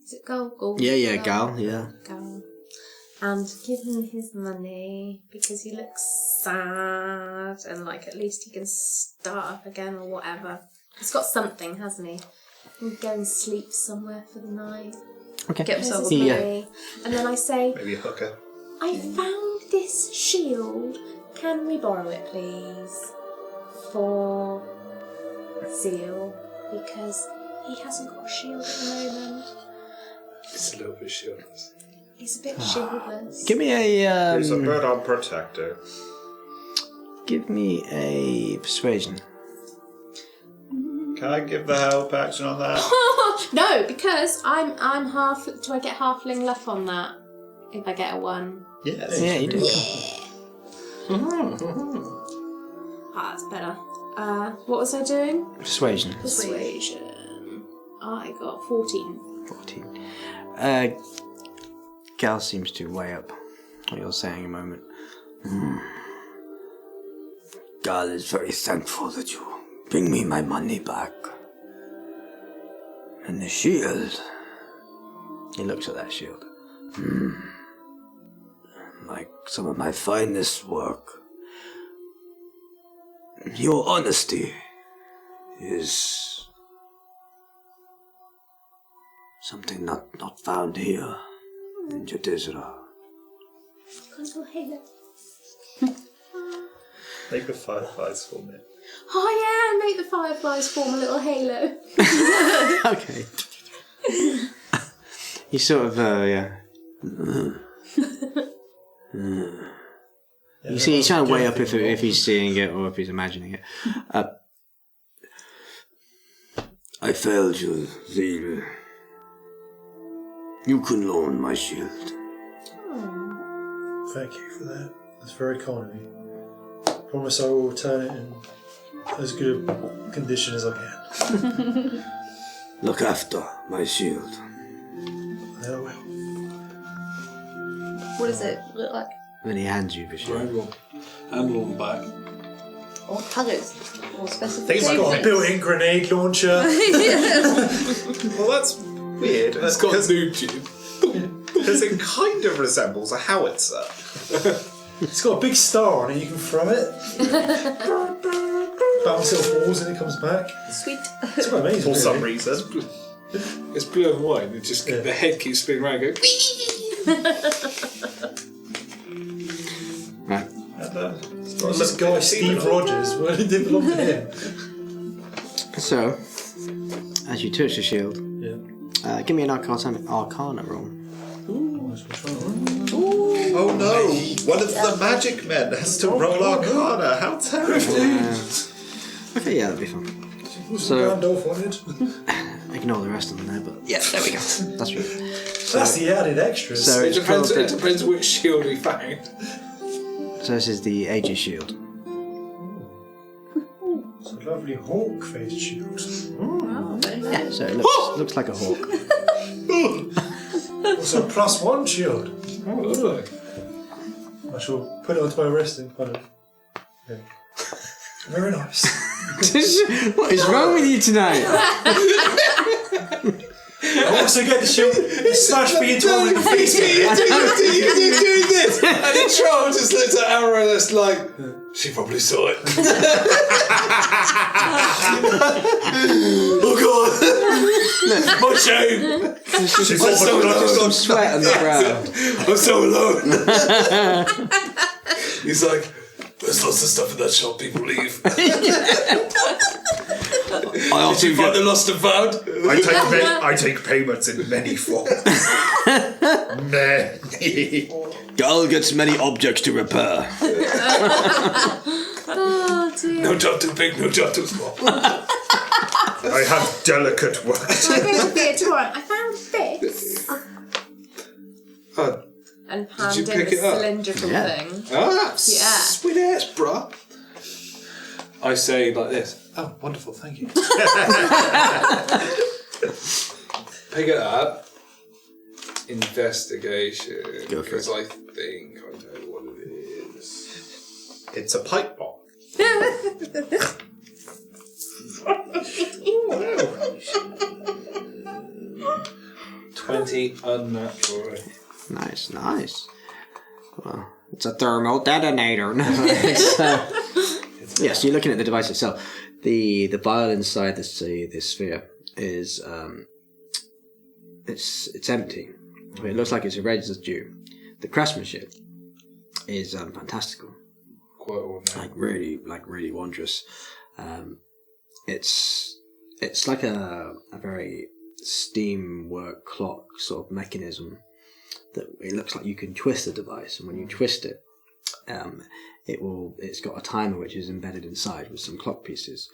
Is it Gull? Gull? Yeah, Gal, yeah. Gull. And give him his money because he looks sad and like at least he can start up again or whatever. He's got something, hasn't he? He'll go and sleep somewhere for the night. Okay. Get himself Here's a his Yeah. money. And then I say, Maybe a hooker. I found this shield. Can we borrow it, please? For Seal. Because he hasn't got a shield at the moment. It's a little bit shieldless. He's a bit shieldless. Give me a He's a bit unprotected. give me a persuasion. Can I give the help action on that? No, because I'm half. Do I get halfling luck on that? If I get a 1. Yes. Yeah, you do. Ah, that's better. What was I doing? Persuasion. Persuasion. I got 14. 14. Gal seems to weigh up what you're saying a moment. God is very thankful that you bring me my money back. And the shield. He looks at that shield. Like some of my finest work. Your honesty is something not found here in Jadizra. Little halo. Make the fireflies for me. Oh yeah, make the fireflies form a little halo. Okay. You sort of, yeah. You see, he's trying to weigh up if he's seeing it or if he's imagining it. I failed you, Zeal. You can loan my shield. Thank you for that. That's very kind of you. Promise I will return it in as good a condition as I can. Look after my shield. I will. What does it look like? Then he hands you the shield. Hand one back. Or colours? Or It's specifications? got a built-in grenade launcher. Well, that's weird. It's got a noob tube. Because it kind of resembles a howitzer. It's got a big star on it. You can throw it. Bounce it off walls and it comes back. Sweet. It's quite amazing. For some really. reason. It's blue and white. It just the head keeps spinning around. And go. Right. It's this guy Steve Rogers. Where did it belong to him? So, as you touch the shield, Yeah. give me an Arcana roll. Oh no! One of the magic men has to roll Arcana. How terrible! Okay, yeah, that'll be fun. So Randolph wanted. Ignore the rest of them there, but yeah, there we go. That's right. That's the added extras. So It depends. called It depends which shield we found. So this is the Aegis shield. It's a lovely hawk-faced shield. Yeah, so it looks like a hawk. Also a +1 shield. Oh, lovely. I shall put it onto my wrist and kind of. Yeah. Very nice. What is wrong with you tonight? I also get the shield smashed me into one with the face. You doing this, and then Charles just looks at Arrow and it's like, she probably saw it. Oh God! My shame. She's some sweat on the brow. I'm so alone. He's like, there's lots of stuff in that shop. People leave. I often Find the get lost and found. I take payments in many forms. Many. Gal gets many objects to repair. Oh dear. No job too big, no job too small. I have delicate work. I'm going to be a torrent. I found this. and hand you in pick the it up? cylindrical Yeah. thing. Ah, Yeah. sweet ass, bruh. I say like this. Oh, wonderful, thank you. Pick it up. Investigation. Go for it. Because I think I know what it is. It's a pipe bomb. 20 unnatural. Nice. Well, it's a thermal detonator. No, it's, yes, you're looking at the device itself. The vial inside the sphere is it's empty. It looks like it's a residue. The craftsmanship is fantastical. Quite ordinary. Like really wondrous. It's like a very steamwork clock sort of mechanism that it looks like you can twist the device, and when you twist it, it's got a timer which is embedded inside with some clock pieces.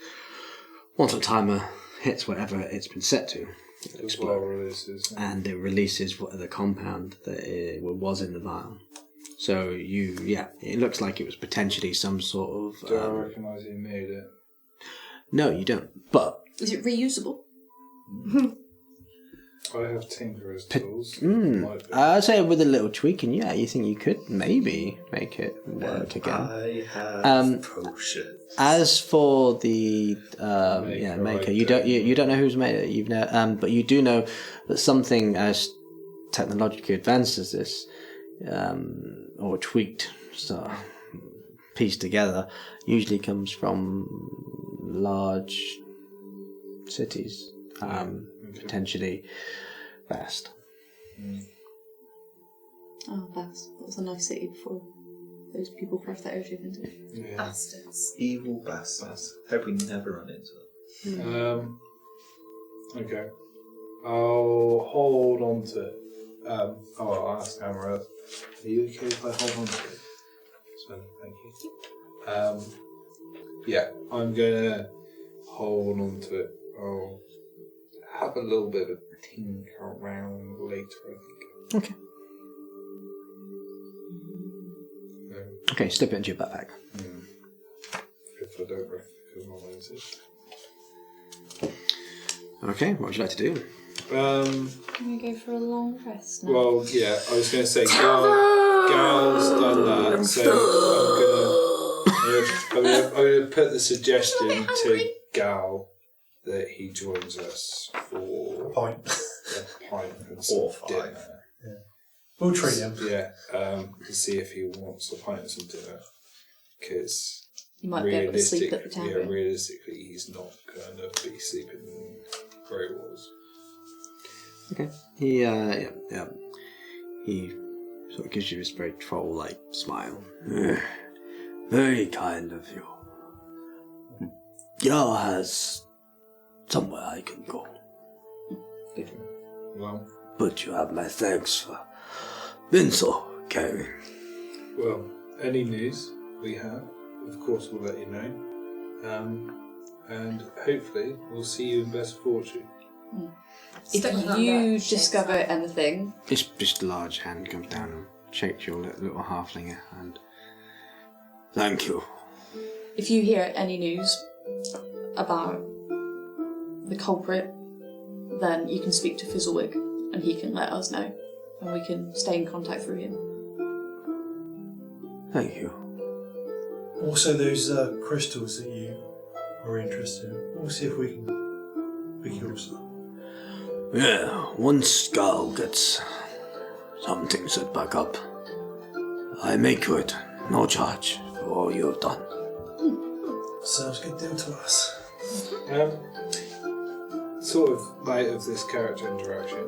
Once the timer hits whatever it's been set to, it explodes, and it releases the compound that was in the vial. So it looks like it was potentially some sort of. Do I recognise who made it? No, you don't. But Is it reusable? I have tinkerer's tools. I'd say with a little tweaking, you think you could maybe make it work again. I have potions. As for the maker, you don't know who's made it. But you do know that something as technologically advanced as this, or tweaked, so pieced together, usually comes from large cities, potentially vast. Oh, Bass. That was a nice city before those people crashed that airship into it. Yeah. Bastards. Evil bastards. Hope we never run into them. Okay. I'll hold on to it. I'll ask Amara. Are you okay if I hold on to it? Sven, thank you. Yeah, I'm gonna hold on to it. I'll have a little bit of a tinker around later, I think. Okay. Okay, slip it into your backpack. If I don't recognise it. Okay, what would you like to do? Can we go for a long rest now? Well, yeah, I was going to say Gal's done that, so I'm gonna put the suggestion to Gal that he joins us for A pint. a pint and some Or 5. dinner. We'll treat him. Yeah, to see if he wants a pint and some dinner, because You might be able to sleep at the tavern. realistically, he's not going to be sleeping in Grey Walls. Okay. He sort of gives you this very troll-like smile. Very kind of you. Yar has somewhere I can go. Well, But you have my thanks for being so caring. well, any news we have, of course, we'll let you know. And hopefully, we'll see you in best fortune. If you discover anything, This large hand comes down and shakes your little halfling hand. Thank you. if you hear any news about the culprit, then you can speak to Fizzlewig and he can let us know. And we can stay in contact through him. Thank you. Also, those crystals that you were interested in. We'll see if we can also. Yeah, once Gal gets something set back up, I make you it. No charge for all you've done. Sounds good deal to us. Sort of light of this character interaction.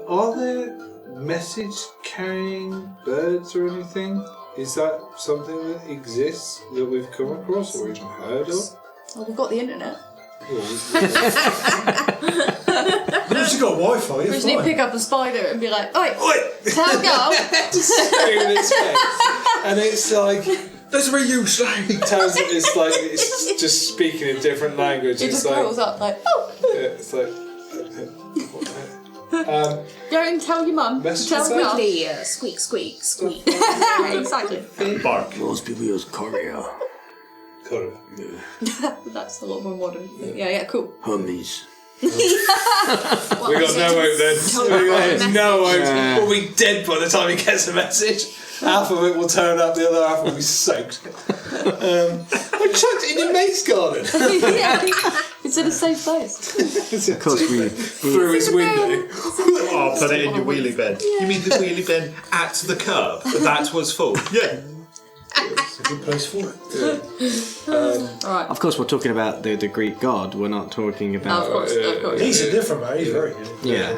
Are there message-carrying birds or anything? Is that something that exists that we've come across or even heard of? Well, we've got the internet. But if you've got Wi-Fi, We you're just need to fine. pick up a spider and be like, oi, tell Gal. Staring in its face. And it's like, There's where you say. he tells it it's like, it's just speaking a different language. It It's just like, curls up like, oh. yeah, it's like, Go and tell your mum. Tell your mum. Quickly, squeak, squeak, squeak. Exactly. Bark. Most people use courier. Could That's a lot more modern. Yeah, cool. Hummies. we got no hope then. We got no hope. We'll be dead by the time he gets the message. Half of it will turn up, the other half will be soaked. I chucked it in your mate's garden. Yeah, it's in a safe place. Of course we... Through his window. Oh, put it in your wheelie bin. You mean the wheelie bin at the curb? That was full. Yeah. It's a good place for it. Alright. Of course, we're talking about the Greek god. We're not talking about... Of course. He's a different man. He's very good. Yeah.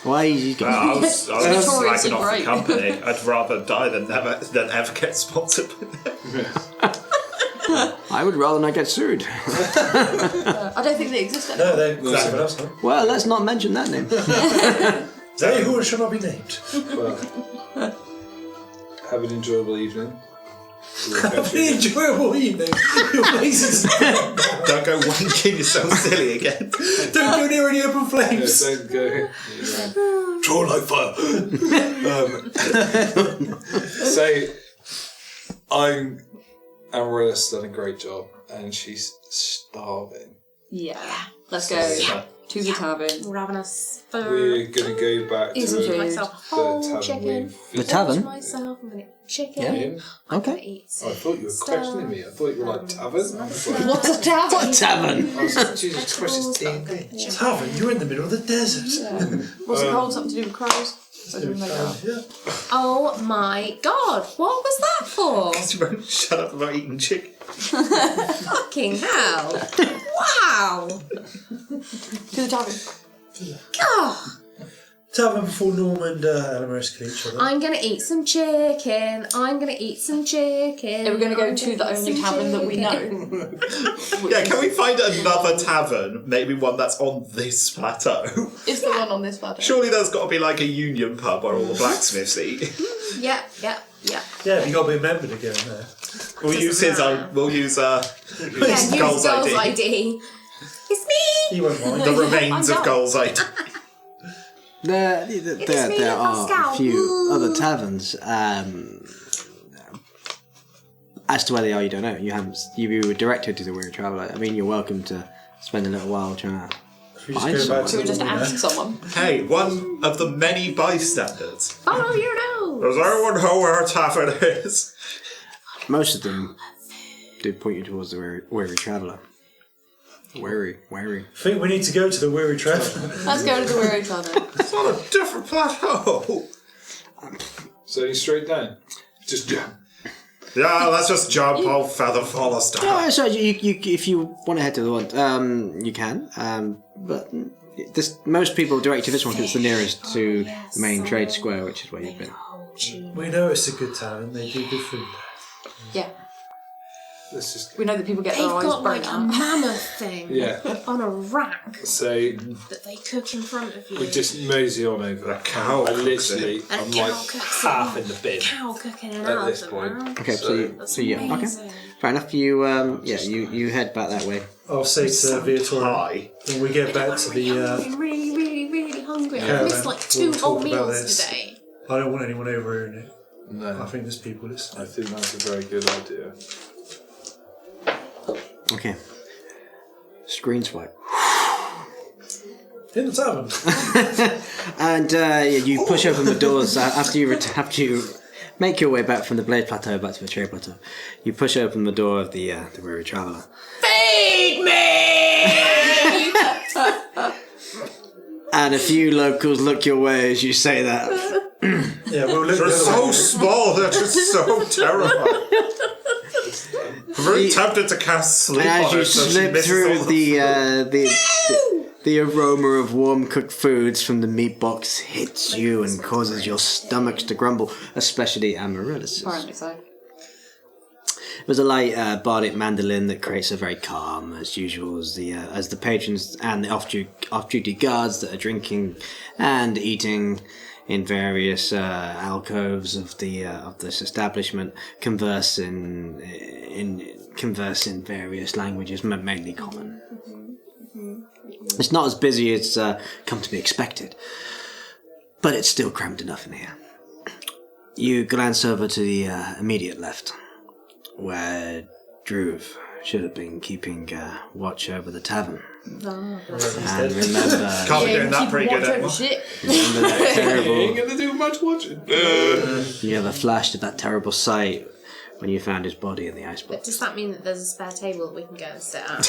Why he's got... I was Notoriously slacking off the great. company. I'd rather die than ever get sponsored by them. I would rather not get sued. I don't think they exist anymore. No, they're someone else, no? Well, let's not mention that name. They who shall not be named. Well, have an enjoyable evening. Have an enjoyable evening. Your place is... Don't go wanking yourself silly again. Don't go near any open flames. Don't go. Draw like fire. So, Amarilla's done a great job, and she's starving. Yeah. Let's go to the tavern. Ravenous. We're going to go back to Eat some the food. myself a whole tavern. chicken. The tavern? Myself, I'm gonna eat chicken. Him? I'm gonna Okay. eat Oh, I thought you were stuff. questioning me. I thought you were like tavern. I was like, What's a tavern? Tavern. I was like, Jesus Christ, it's Vegetables, D&D. Tavern, you're in the middle of the desert. Was it called something to do with crows? I didn't make that up. Yeah. Oh my god, what was that for? You won't shut up about eating chicken. Fucking hell. Wow. To the tavern. God. Tavern before Norm and Elmer's kill each other. I'm gonna eat some chicken. I'm gonna eat some chicken. Are we going to go I'm to gonna the eat only some tavern that we chicken. know? Yeah, can we find another tavern? Maybe one that's on this plateau. It's the one on this plateau. Surely there's got to be like a union pub where all the blacksmiths eat. Yeah. Yeah, but you got to be a member to get in there. We'll use his own. We'll use Yeah, use Goals Goals ID. ID. It's me. He won't mind. The remains of I'm Goals ID. There are Pascal. a few Woo. other taverns. As to where they are, you don't know. You were directed to the Weary Traveller. I mean, you're welcome to spend a little while trying to Should we find just go back to Should we the just woman ask there? someone? Hey, one of the many bystanders. Follow your nose. Does everyone know where a tavern is? Most of them do point you towards the Weary Traveller. Weary. I think we need to go to the Weary Traveller. Let's go to the Weary Tavern. It's on a different plateau. So you straight down? Just jump. Yeah, let's just jump. I'll feather fall us down. Yeah, so you if you want to head to the one, you can. But most people direct to this one because it's the nearest to the main trade square, which is where you've been. We know it's a good tavern. They do good food. Yeah. Let's just. We know that people get They've their eyes got like burnt a out. mammoth thing Yeah. on a rack So that they cook in front of you. we just mosey on over. A cow I cooks literally, And I'm a cow like cooks half it. in the bin. Cow cooking an At this album, point. man. Okay, That's okay, amazing. fair enough. You you head back that way. I'll say to Viatora Hi. when we get back to the. I'm really, really, really hungry. Yeah, I've missed then like 2 we'll whole talk about meals this. today. I don't want anyone over here in it. I No, think there's people listening. I think that's a very good idea. Okay. Screen swipe. In the tavern. And you push open the doors after you make your way back from the Blade Plateau back to the Trade Plateau. You push open the door of the Weary Traveller. Feed me! And a few locals look your way as you say that. Yeah, we'll look They're the other so way. small, they're just so terrifying. I'm very tempted to cast sleep And as on you her so she slip misses through all the aroma of warm-cooked foods from the meat box hits you and causes your stomachs to grumble, especially Amaryllis'. Apparently so. It was a light bardic mandolin that creates a very calm, as usual, as the patrons and the off-duty guards that are drinking and eating in various alcoves of this establishment converse in various languages, mainly common. It's not as busy as come to be expected. but it's still cramped enough in here. You glance over to the immediate left, where Druve should have been keeping watch over the tavern. Oh, And remember, Can't be doing that pretty good over anymore. shit. remember that terrible. Ain't gonna do much watching. You ever flashed at that terrible sight when you found his body in the But icebox? does that mean that there's a spare table that we can go and sit at?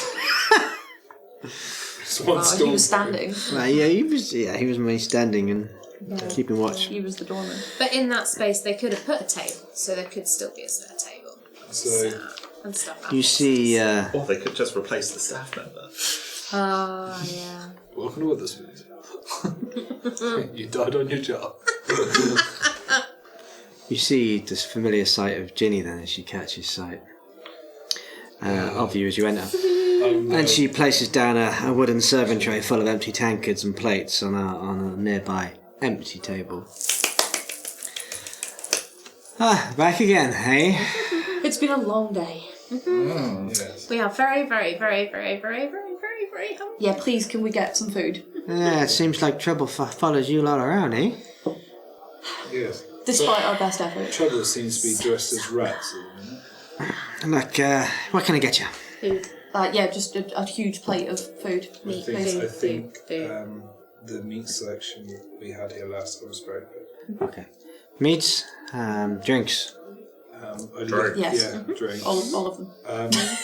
Just one Oh, he storm. was standing. He was mainly standing and keeping watch. He was the doorman. But in that space, they could have put a table, so there could still be a spare table. So Sit at and stuff. You see, Or they could just replace the staff member. Oh, yeah. welcome to Witherspoon. You died on your job. you see this familiar sight of Ginny then as she catches sight of you as you enter. And she places down a wooden serving tray full of empty tankards and plates on a nearby empty table. Back again, hey? It's been a long day. Yes. We are very, very, very, very, very, very, very, very hungry. Yeah, please, can we get some food? It seems like trouble follows you lot around, eh? Yes. Despite our best efforts. Trouble seems to be dressed as rats at the minute. Look, what can I get you? Food. Yeah, just a huge plate of food. Meat, I food, think food. the meat selection we had here last time was very good. Okay. Meats, drinks. Drink. Yes. Yeah, drinks. All of them.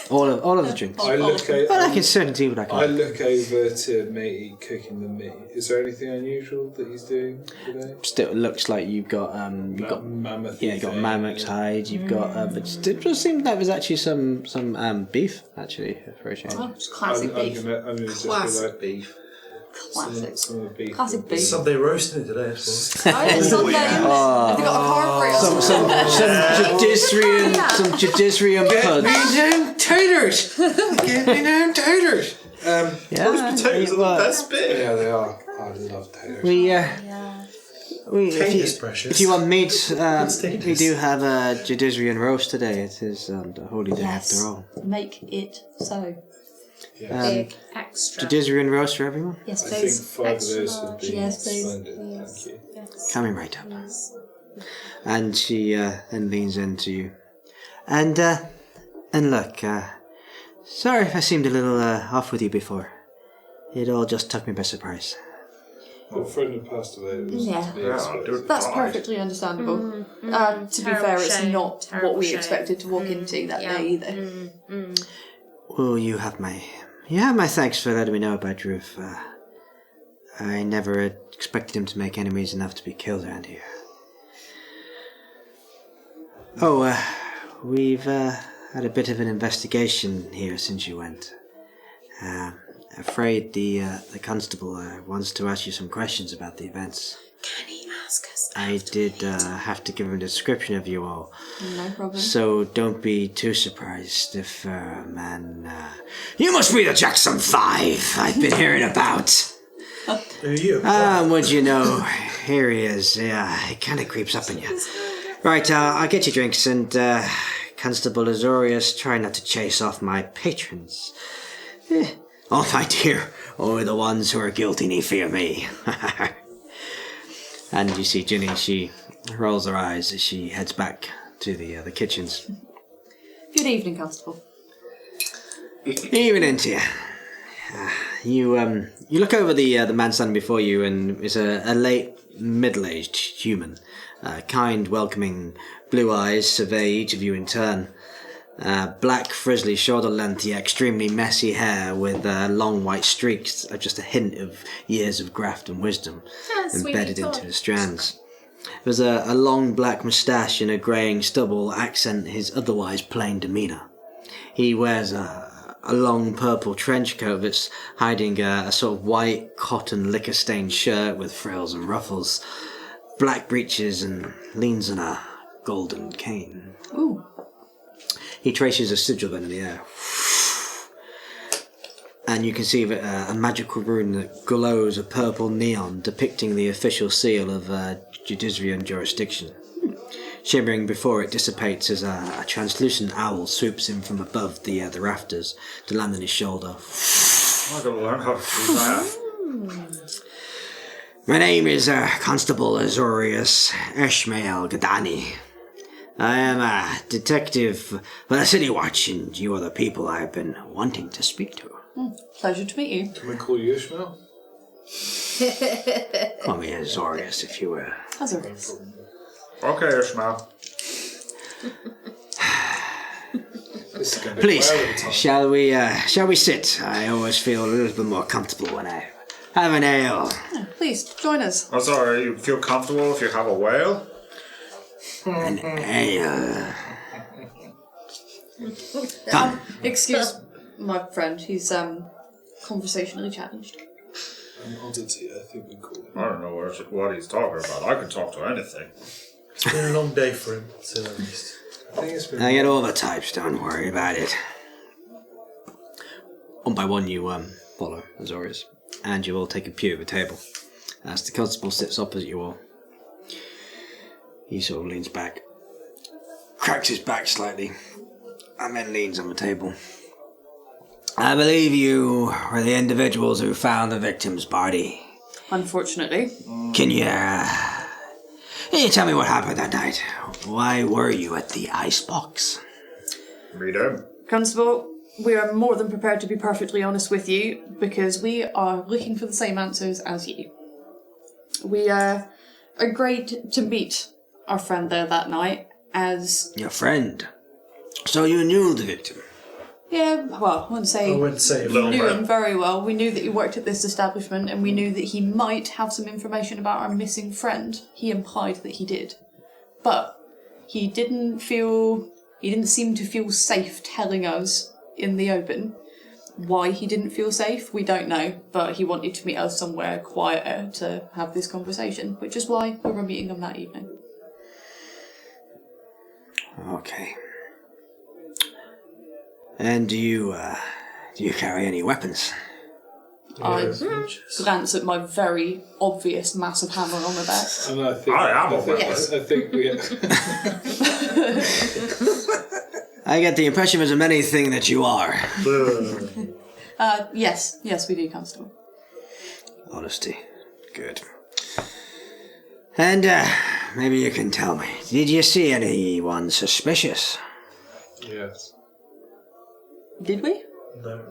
All of the drinks. I look Well, I can certainly do what I I can. look over to matey cooking the meat. Is there anything unusual that he's doing today? Still looks like you've got Mammoth. yeah, you got mammoth's hide. You've got but it just seemed like there's actually some beef actually for a change. Oh, it's classic beef. I'm gonna just be Classic like beef. Classic. some of the beef. Classic beef. Sunday roasting it today, I suppose. Oh, yeah, it's Sunday. Have they got a carvery or Some Judiciarian puds. damn taters! Get me damn taters! Yeah, Potatoes are the best bit. Yeah, they are. I love taters. Potatoes, precious. if you want meat, we potatoes. do have a Judiciarian roast today. It is the holy day Yes. after all. Make it so. Big extra. Judiciarian roast for everyone. Yes, I think please. 5 of those would be Yes, please. splendid. Thank you. Yes. Coming right up. And she then leans into you. And look, sorry if I seemed a little off with you before. It all just took me by surprise. A friend had passed away. It was Yeah. to be Yeah, expected. dude. That's Right. perfectly understandable. To be Terrible fair, it's shame, not terrible what we shame. expected to walk into that Yeah. day either. Well, you have my thanks for letting me know about Druve. I never expected him to make enemies enough to be killed around here. Oh, we've had a bit of an investigation here since you went. Afraid the constable wants to ask you some questions about the events. Can he ask us? I did have to give him a description of you all. No problem. So don't be too surprised if, man... You must be the Jackson 5 I've been hearing about. Who are you? would you know, here he is. Yeah, it kind of creeps up on you. Right, I'll get you drinks, and Constable Azorius, try not to chase off my patrons. Oh, my dear, only the ones who are guilty need fear me. And you see Ginny, she rolls her eyes as she heads back to the kitchens. Good evening, Constable. Evening to you. You look over the man standing before you, and it's a late, middle-aged human. Kind, welcoming, blue eyes survey each of you in turn. Black, frizzly, shoulder-length, yet extremely messy hair with long white streaks of just a hint of years of graft and wisdom embedded into the strands. There's a long black moustache and a greying stubble accent his otherwise plain demeanour. He wears a long purple trench coat that's hiding a sort of white cotton liquor-stained shirt with frills and ruffles, black breeches, and leans on a golden cane. Ooh. He traces a sigil then in the air. And you can see that a magical rune that glows a purple neon depicting the official seal of Judiciarian jurisdiction. Shimmering before it dissipates as a translucent owl swoops in from above the rafters to land on his shoulder. I'm gonna learn how to do that. My name is Constable Azorius Ishmael Gadani. I am a detective for the City Watch, and you are the people I have been wanting to speak to. Pleasure to meet you. Can we call you Ishmael? Call me Azorius, if you will. Azorius. Okay, Ishmael. This is going to be Please, well over time. shall we sit? I always feel a little bit more comfortable when I have an ale. Please, join us. I'm sorry, you feel comfortable if you have a whale? An ale. Come. Excuse my friend, he's conversationally challenged. An oddity, I think we call it. I don't know what he's talking about. I can talk to anything. It's been a long day for him, to say the least. I think it's been. I get all the types, don't worry about it. One by one you follow Azorius, and you all take a pew at the table. As the constable sits opposite you all, he sort of leans back, cracks his back slightly, and then leans on the table. I believe you were the individuals who found the victim's body. Unfortunately. Can you tell me what happened that night? Why were you at the icebox? Read him. Constable, we are more than prepared to be perfectly honest with you, because we are looking for the same answers as you. We agreed to meet our friend there that night as... Your friend? So you knew the victim? Yeah, well, I wouldn't say it. we knew him very well. We knew that he worked at this establishment, and we knew that he might have some information about our missing friend. He implied that he did. But he didn't seem to feel safe telling us in the open. Why he didn't feel safe, we don't know, but he wanted to meet us somewhere quieter to have this conversation, which is why we were meeting him that evening. Okay. And do you carry any weapons? I glance at my very obvious massive hammer on the back. And I think, I am a think, weapon. I think we. I get the impression as many thing that you are. Yes, we do, Constable. Honesty. Good. And maybe you can tell me, did you see anyone suspicious? Yes. Did we? No.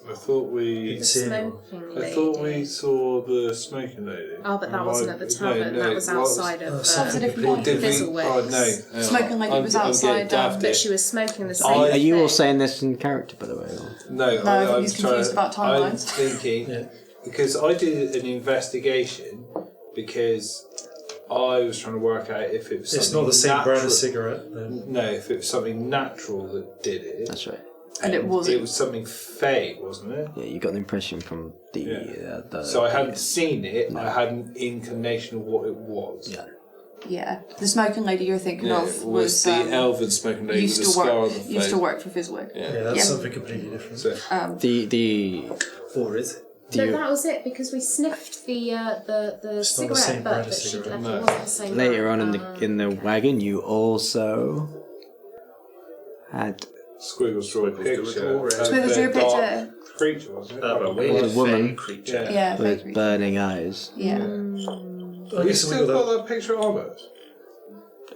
I thought we. Didn't see anyone. Smoking I lady. thought we saw the smoking lady. Oh, but that wasn't at the tavern. No, that was what was- outside of That was a different one. Did we? Fizzlewick. Oh no. Smoking lady was I'm outside, getting daft But here. she was smoking the same I- Are you all thing. saying this in character, by the way? Or? No, I think I'm he's confused trying- about timelines. I'm thinking Yeah. because I did an investigation because I was trying to work out if it was something It's not the same brand natural- of cigarette. Then. No, if it was something natural that did it. That's right. And it wasn't. It was something fake, wasn't it? Yeah, you got the impression from the... So I hadn't seen it. I had an inclination of what it was. Yeah. Yeah, the smoking lady you're thinking Yeah, of was the elven smoking lady with used the to scar on work. the face. Used to work for Fizzwick. Yeah. Yeah, that's Yeah. something completely different. So, The... Or is it? Do No, you, that was it because we sniffed the It's not the cigarette same brand butt of that she'd cigarette. left. No. It wasn't the same. later on brand. in the wagon, you also had Squiggles drew a picture. of Squiggles the drew a dark picture. creature, wasn't it? Of a a weird woman. fey creature. Yeah. Yeah, with fake burning eyes. Yeah. I You guess still we got got that picture of it?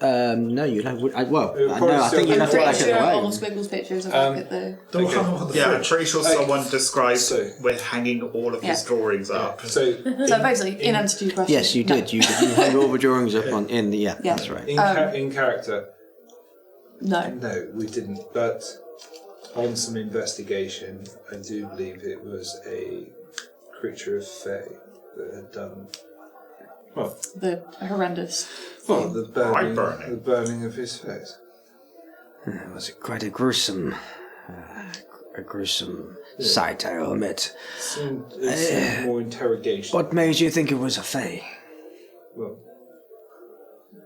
No, you'd have... It no, probably I think still you'd I'm have to pretty back at the sure all wagon. of Squiggles' pictures are back at the. the one on the Yeah, I'm fridge. pretty sure someone described So- with hanging all of his Yeah. drawings up. So, So basically, in answer to your question. Yes, you no. did. You hung all the drawings up on in the... Yeah, Yeah. that's right. in character, No. no, we didn't. But on some investigation, I do believe it was a creature of Fey that had done. Well, The horrendous. the burning, burning. the burning of his face. It was quite a gruesome sight, I'll admit. It seemed more interrogation. What made you think it was a fae? Well,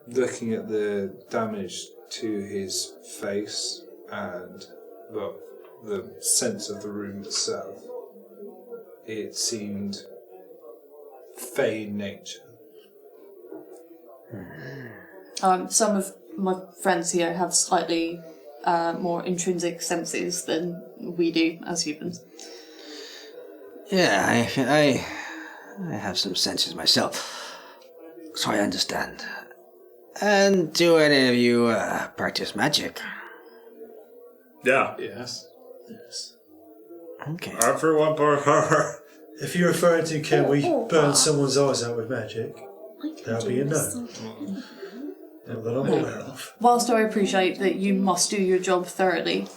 looking at the damage to his face and, well, the sense of the room itself, it seemed fey in nature. Some of my friends here have slightly more intrinsic senses than we do as humans. Yeah, I have some senses myself, so I understand. And do any of you practice magic? Yeah. Yes. Okay. Everyone but her. If you're referring to can we burn someone's eyes out with magic, that'll be a no. Not that I'm aware of. Whilst I appreciate that you must do your job thoroughly,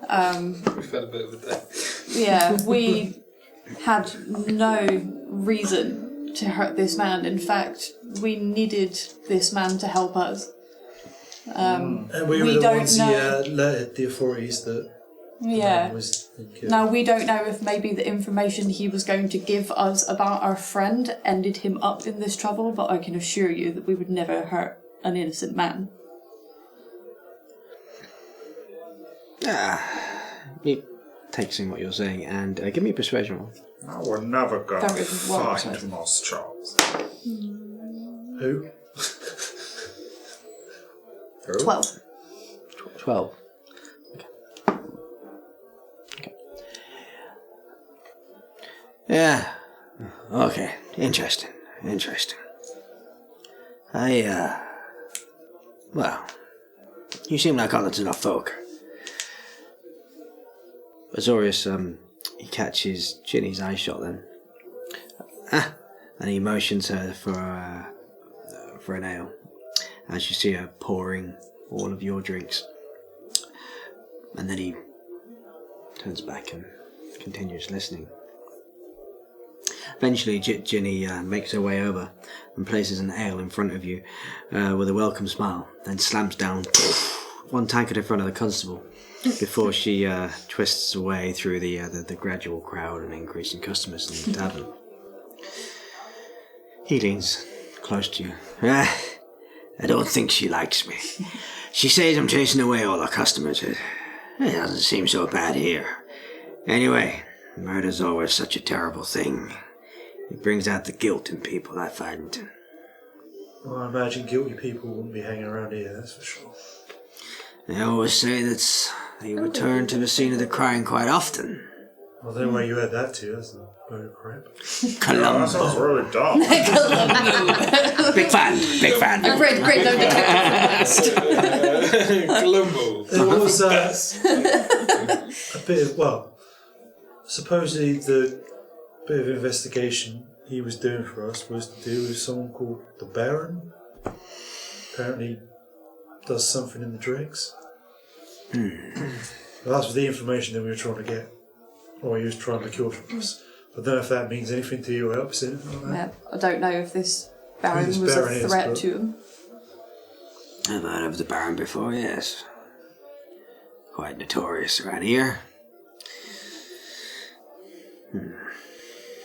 We've had a bit of a day. yeah, we had no reason to hurt this man. In fact, we needed this man to help us. And we were the don't ones know. who alerted the authorities that Yeah. was killed. Now, we don't know if maybe the information he was going to give us about our friend ended him up in this trouble, but I can assure you that we would never hurt an innocent man. He takes in what you're saying and give me a persuasion roll. No, we're never gonna That is well find said. Moss Charles. Who? 12. 12. Yeah. Okay. Interesting. Well, you seem like honest enough folk. Azorius, he catches Ginny's eye shot then. And he motions her for an ale. As you see her pouring all of your drinks. And then he turns back and continues listening. Eventually, Ginny makes her way over and places an ale in front of you with a welcome smile, then slams down one tankard in front of the constable before she twists away through the gradual crowd and increasing customers in the tavern. He leans close to you. I don't think she likes me. She says I'm chasing away all her customers. It doesn't seem so bad here. Anyway, murder's always such a terrible thing. It brings out the guilt in people, I find. Well, I imagine guilty people wouldn't be hanging around here, that's for sure. They always say that they return to the scene of the crime quite often. I don't know where you heard that to, that's a load of crap. Yeah, that sounds really dumb. Big fan. A great load of Columbo. There was a bit of, well, supposedly the bit of investigation he was doing for us was to do with someone called the Baron. Apparently does something in the dregs. Well, that's the information that we were trying to get, or he was trying to kill from us. I don't know if that means anything to you or helps anything like that. Yeah, I don't know if this Baron Who this was Baron a is, threat but- to him. I've heard of the Baron before, yes. Quite notorious around here.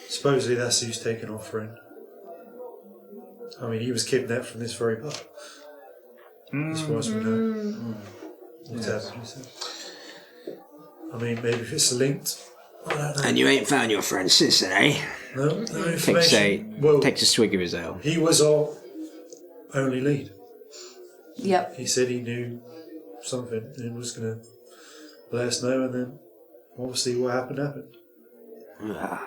Supposedly that's who's taken our friend. I mean, he was kidnapped from this very pub. As far as we know. What's happened, is it? I mean, maybe if it's linked, I don't know. And you ain't found your friend since then, eh? No information. Takes a swig of his ale. He was our only lead. Yep. He said he knew something and was going to let us know, and then obviously what happened. Well,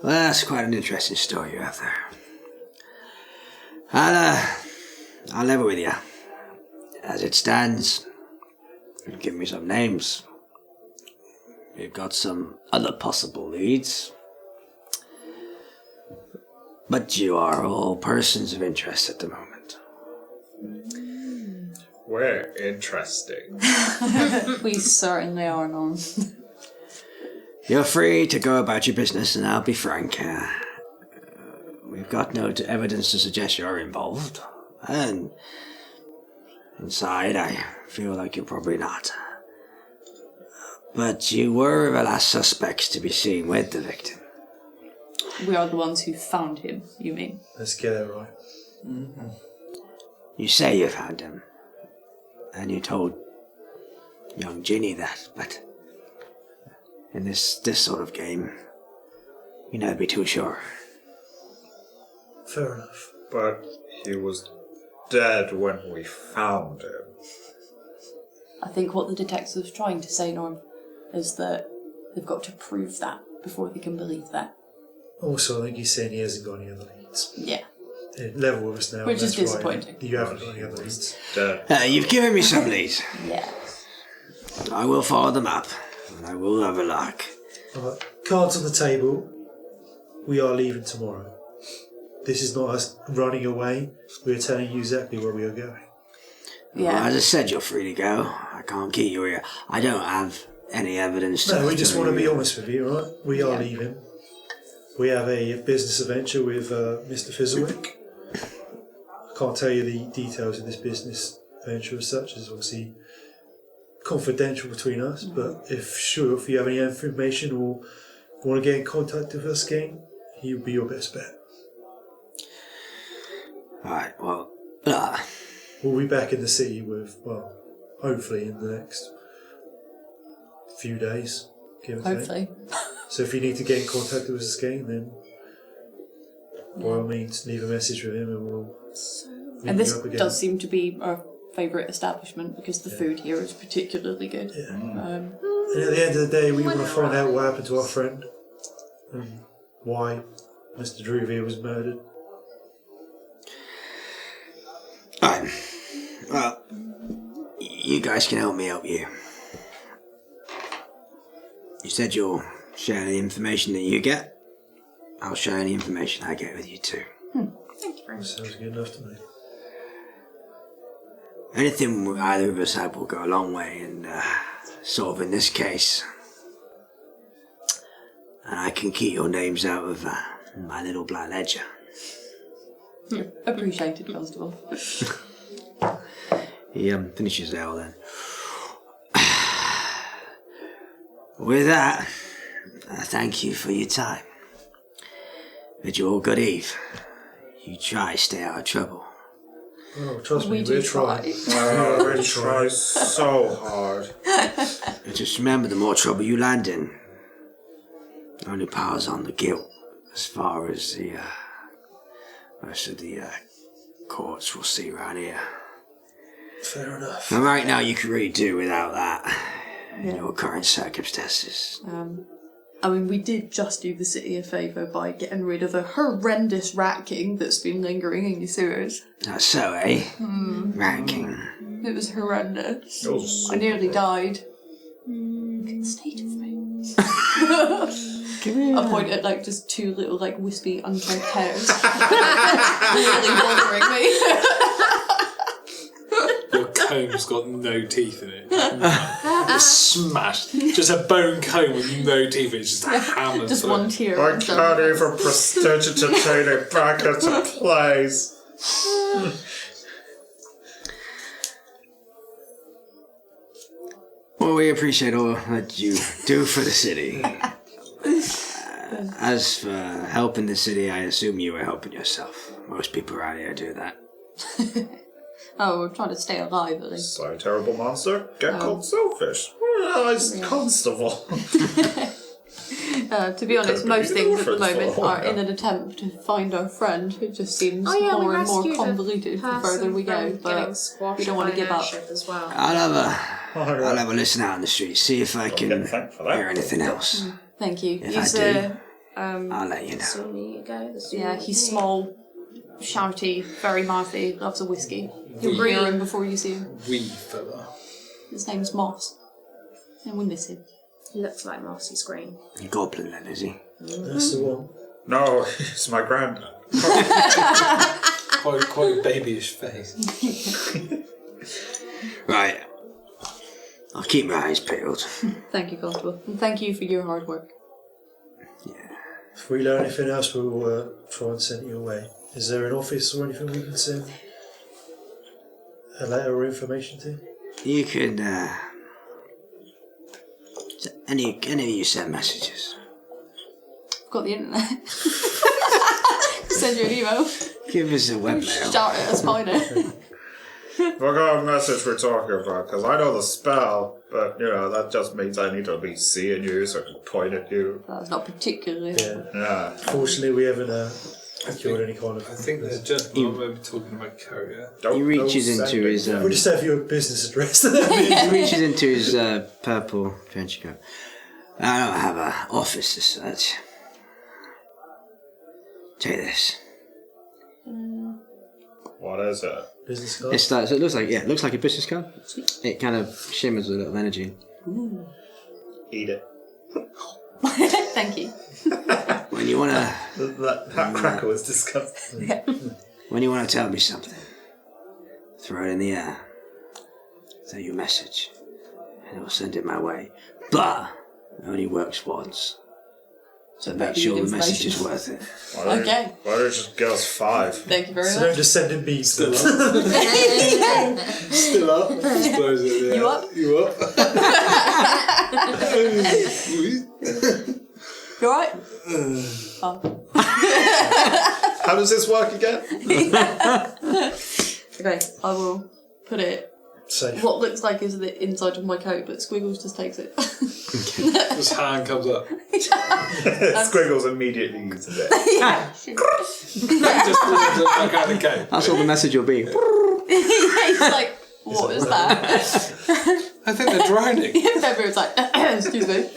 that's quite an interesting story you have there. I'll level with you. As it stands, give me some names. We've got some other possible leads. But you are all persons of interest at the moment. We're interesting. We certainly are none. You're free to go about your business, and I'll be frank. We've got no evidence to suggest you're involved. And inside, I feel like you're probably not. But you were the last suspects to be seen with the victim. We are the ones who found him, you mean? Let's get it right. You say you found him. And you told young Ginny that, but in this sort of game, you never be too sure. Fair enough. But he was dead when we found him. I think what the detective's trying to say, Norm, is that they've got to prove that. before they can believe that. Also, I think he's saying he hasn't got any other leads. Yeah. Level with us now. Which is that's why disappointing. You haven't got any other leads. You've given me some leads. Yeah. I will follow them up, and I will have a look. Alright, cards on the table. We are leaving tomorrow. This is not us running away. We're telling you exactly where we are going. Yeah. Well, as I said, you're free to go. I can't keep you here. I don't have any evidence. No, we just want to be honest with you, right? We are leaving. We have a business adventure with Mr. Fizzlewick. I can't tell you the details of this business venture as such. It's obviously confidential between us, but if you have any information or want to get in contact with us again, he would be your best bet. Alright, well, We'll be back in the city with, well, hopefully in the next few days, give or take. Hopefully. So if you need to get in contact with us again, then by all means, leave a message with him and we'll meet And this you up again. does seem to be our favourite establishment because the food here is particularly good. Yeah. Um, And at the end of the day, we want to find out what happened to our friend and why Mr. Druvia was murdered. alright. Well, you guys can help me help you. You said you'll share the information that you get. I'll share any information I get with you too. Thank you very much. Sounds good enough to me. Anything either of us have will go a long way in solving this case. And I can keep your names out of my little black ledger. appreciated, Constable. He finishes ale then. With that, thank you for your time. Bid you all good eve. You try stay out of trouble. Oh, trust me, We do we're trying. We try so hard. And just remember, the more trouble you land in, only piles on the guilt. As far as the rest of the courts we'll see around here. Fair enough. And right now, you can really do without that in your current circumstances. I mean, we did just do the city a favour by getting rid of a horrendous rat king that's been lingering in your sewers. Not so, eh? Rat King. It was horrendous. It was I nearly died. You can stay with me. I point at like just two little like wispy unkempt hairs. Really bothering me. Your comb's got no teeth in it. It's smashed. Just a bone comb with no teeth. It's just a hammer. Just through one it. tear. I can't even prestidigitate it back into place. Well, we appreciate all that you do for the city. As for helping the city, I assume you were helping yourself. Most people around here do that. Oh, we're trying to stay alive at least. Sly terrible monster, get called selfish. Well, it's constable. To be honest, Could be most the things at the orphans moment for all are we in know. an attempt to find our friend. It just seems Oh yeah, we more and more rescued convoluted the further we go, but we don't want to give up. As well. I'll have a listen out on the street, see if I can get thanked for that. hear anything else. Thank you. If He's I do, I'll let you The know. sooner you go, the sooner yeah, you he's leave. small, shouty, very mouthy, loves a whiskey. You'll Green. hear him before you see him. Wee fella. His name's Moss, and we miss him. He looks like Marcy's green. A goblin then, is he? That's the one. No, it's my granddad. Quite a babyish face. Right. I'll keep my eyes peeled. Thank you, Constable, and thank you for your hard work. If we learn anything else, we'll try and send you away. Is there an office or anything we can send a letter or information to? You can, any of you send messages. I've got the internet. Send you an email. Give us a webmail. Shout at a spider. What kind of message we're talking about? Because I know the spell, but that just means I need to be seeing you so I can point at you. That's not particularly. Yeah. Yeah. Fortunately, we haven't secured any kind of. I think the gentleman may be talking about courier. He reaches into his. We'll just have your business address. He reaches into his purple trench coat. I don't have an office as such. Take this. What is it? Business card. It starts. It looks like a business card. It kind of shimmers with a little energy. Eat it. Thank you. When you wanna, That cracker was disgusting. when you wanna tell me something, throw it in the air. Say your message, and I will send it my way. But it only works once. So make sure the message is worth it. Okay. Why don't you just give us 5? Thank you very So much. don't just send him beats. Still up. Still up. Just throws it there. You up? You up? You alright? Oh. How does this work again? Okay, I will put it. Safe. What looks like is the inside of my coat, but Squiggles just takes it. His hand comes up. Squiggles immediately uses it. Yeah. Just pulls it back out of the cave. That's all the message will be. He's like, what is that? I think they're drowning. February's like, excuse me.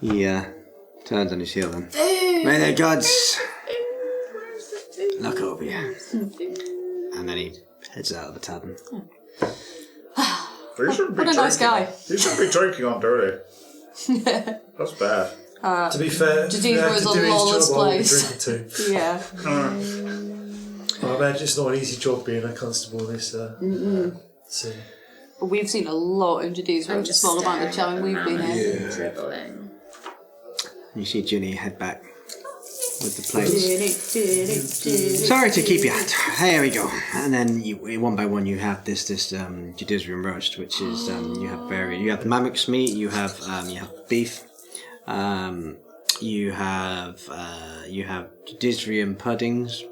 He turns on his heel then. May the gods look over you. And then he heads out of the tavern. We shouldn't be What a nice drinking. guy. You shouldn't be drinking on dirty. That's bad. To be fair, Geneva is a to do his lawless job, I'll be place. drinking too. Yeah. I imagine it's not an easy job being a constable in this city. But we've seen a lot in Geneva I'm in the just small amount of staring time we've been here. dribbling. You see Ginny head back with the plates. Sorry to keep you. Here we go. And then one by one you have this Judicium roast, which is you have mammoth's meat, you have beef, you have Judicium puddings,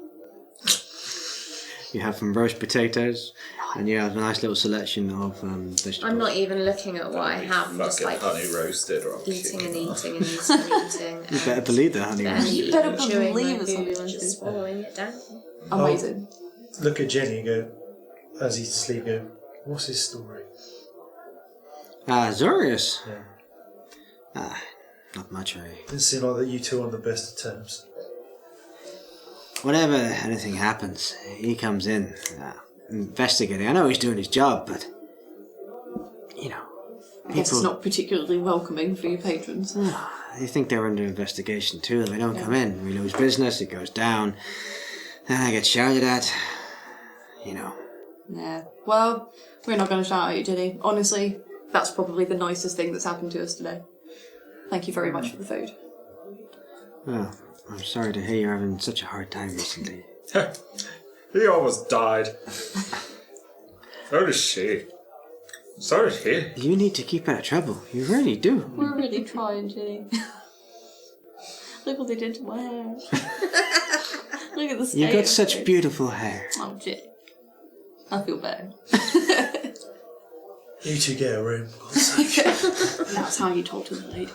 you have some roast potatoes, and you have a nice little selection of vegetables. I'm not even looking at what I have. I'm just Fucking like honey roasted or eating and eating and eating and eating. You better believe that, honey roast. You better chewing believe my it's honey food, roasted. just swallowing it down. Amazing. Look at Jenny and go, as he's asleep, go, what's his story? Zorius. Yeah. Not much, really. Didn't seem like that you two are on the best of terms. Whenever anything happens, he comes in, investigating. I know he's doing his job, but you know, I guess it's not particularly welcoming for your patrons. They think they're under investigation too. They don't come in. We lose business. It goes down. Then I get shouted at. You know. Yeah. Well, we're not going to shout at you, Ginny. Honestly, that's probably the nicest thing that's happened to us today. Thank you very much for the food. Well, I'm sorry to hear you're having such a hard time recently. He almost died. So does she. So does he. You need to keep out of trouble. You really do. We're really trying, Ginny. Look what they did to my hair. Look at the state You got of such it. beautiful hair. Oh, Ginny. I feel better. You two get a room. That's how you talk to the lady.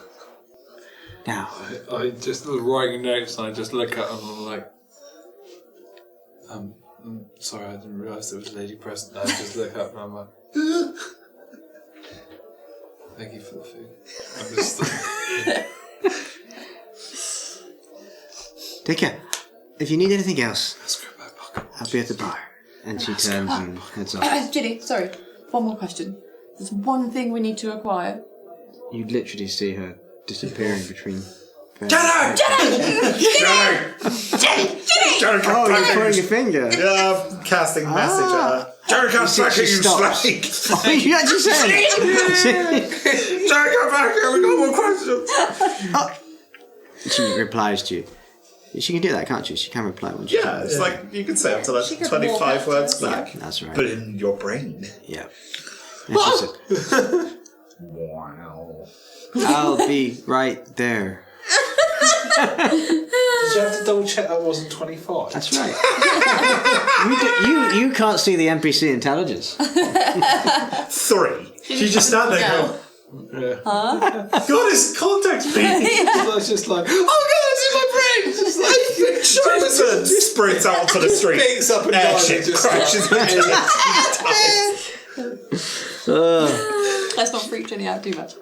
Now, I just was writing notes and I just look at them and I'm like, sorry, I didn't realise there was a lady present. I just look up and I'm like, thank you for the food. I'm just take care. If you need anything else, let's go back pocket. I'll be at the bar. And she turns and heads off. Ginny, sorry. One more question. There's one thing we need to acquire. You literally see her disappearing between. Jenny! Oh, you're pointing your finger. Yeah, I'm casting message at her. Jenny, come back here, you stops. slag! Oh, you actually said it. Jenny, come back here, we got more questions. She replies to you. She can do that, can't she? She can reply when she Yeah, it's like you can say up to She like could 25 walk words after us, back. That's right. But in your brain. Yeah. And she said, Wow. I'll be right there. Did you have to double check that wasn't 25? That's right. You can't see the NPC intelligence. 3. She just stand there going, Yeah. God, his contact me. So it's just like, oh god, it's in my brain! It's just like, Chosen sprints out onto the street. picks up and dies. Airship Just crashes into it. I Let's not freak Jenny out too much.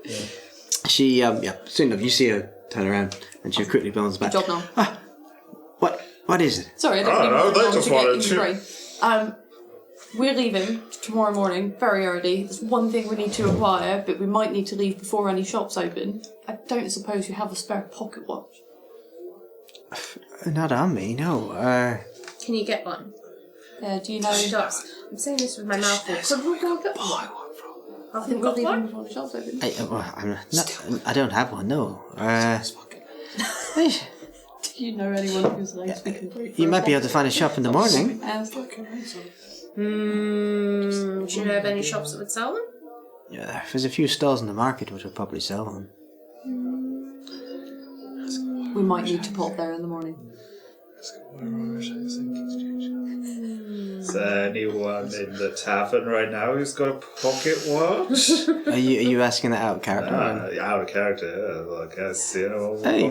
She, soon enough, you see her turn around and she quickly bounces back. Good job, now. What is it? Sorry, I don't I don't know, mean they to just get wanted in to- your brain. We're leaving tomorrow morning, very early. There's one thing we need to acquire, but we might need to leave before any shops open. I don't suppose you have a spare pocket watch. Not on me, no. Can you get one? Do you know? Shops. I'm saying this with my mouth full. Could we go get one? I think we're leaving before the shops open. I don't have one, no. Do you know anyone who's like speaking for You might be able to find a shop in the morning. Do you know of any shops that would sell them? Yeah, there's a few stalls in the market which will probably sell one. We might need to pop there in the morning. Is there anyone in the tavern right now who's got a pocket watch? Are you asking that out of character? Out of character, yeah. I guess, you know. Hey,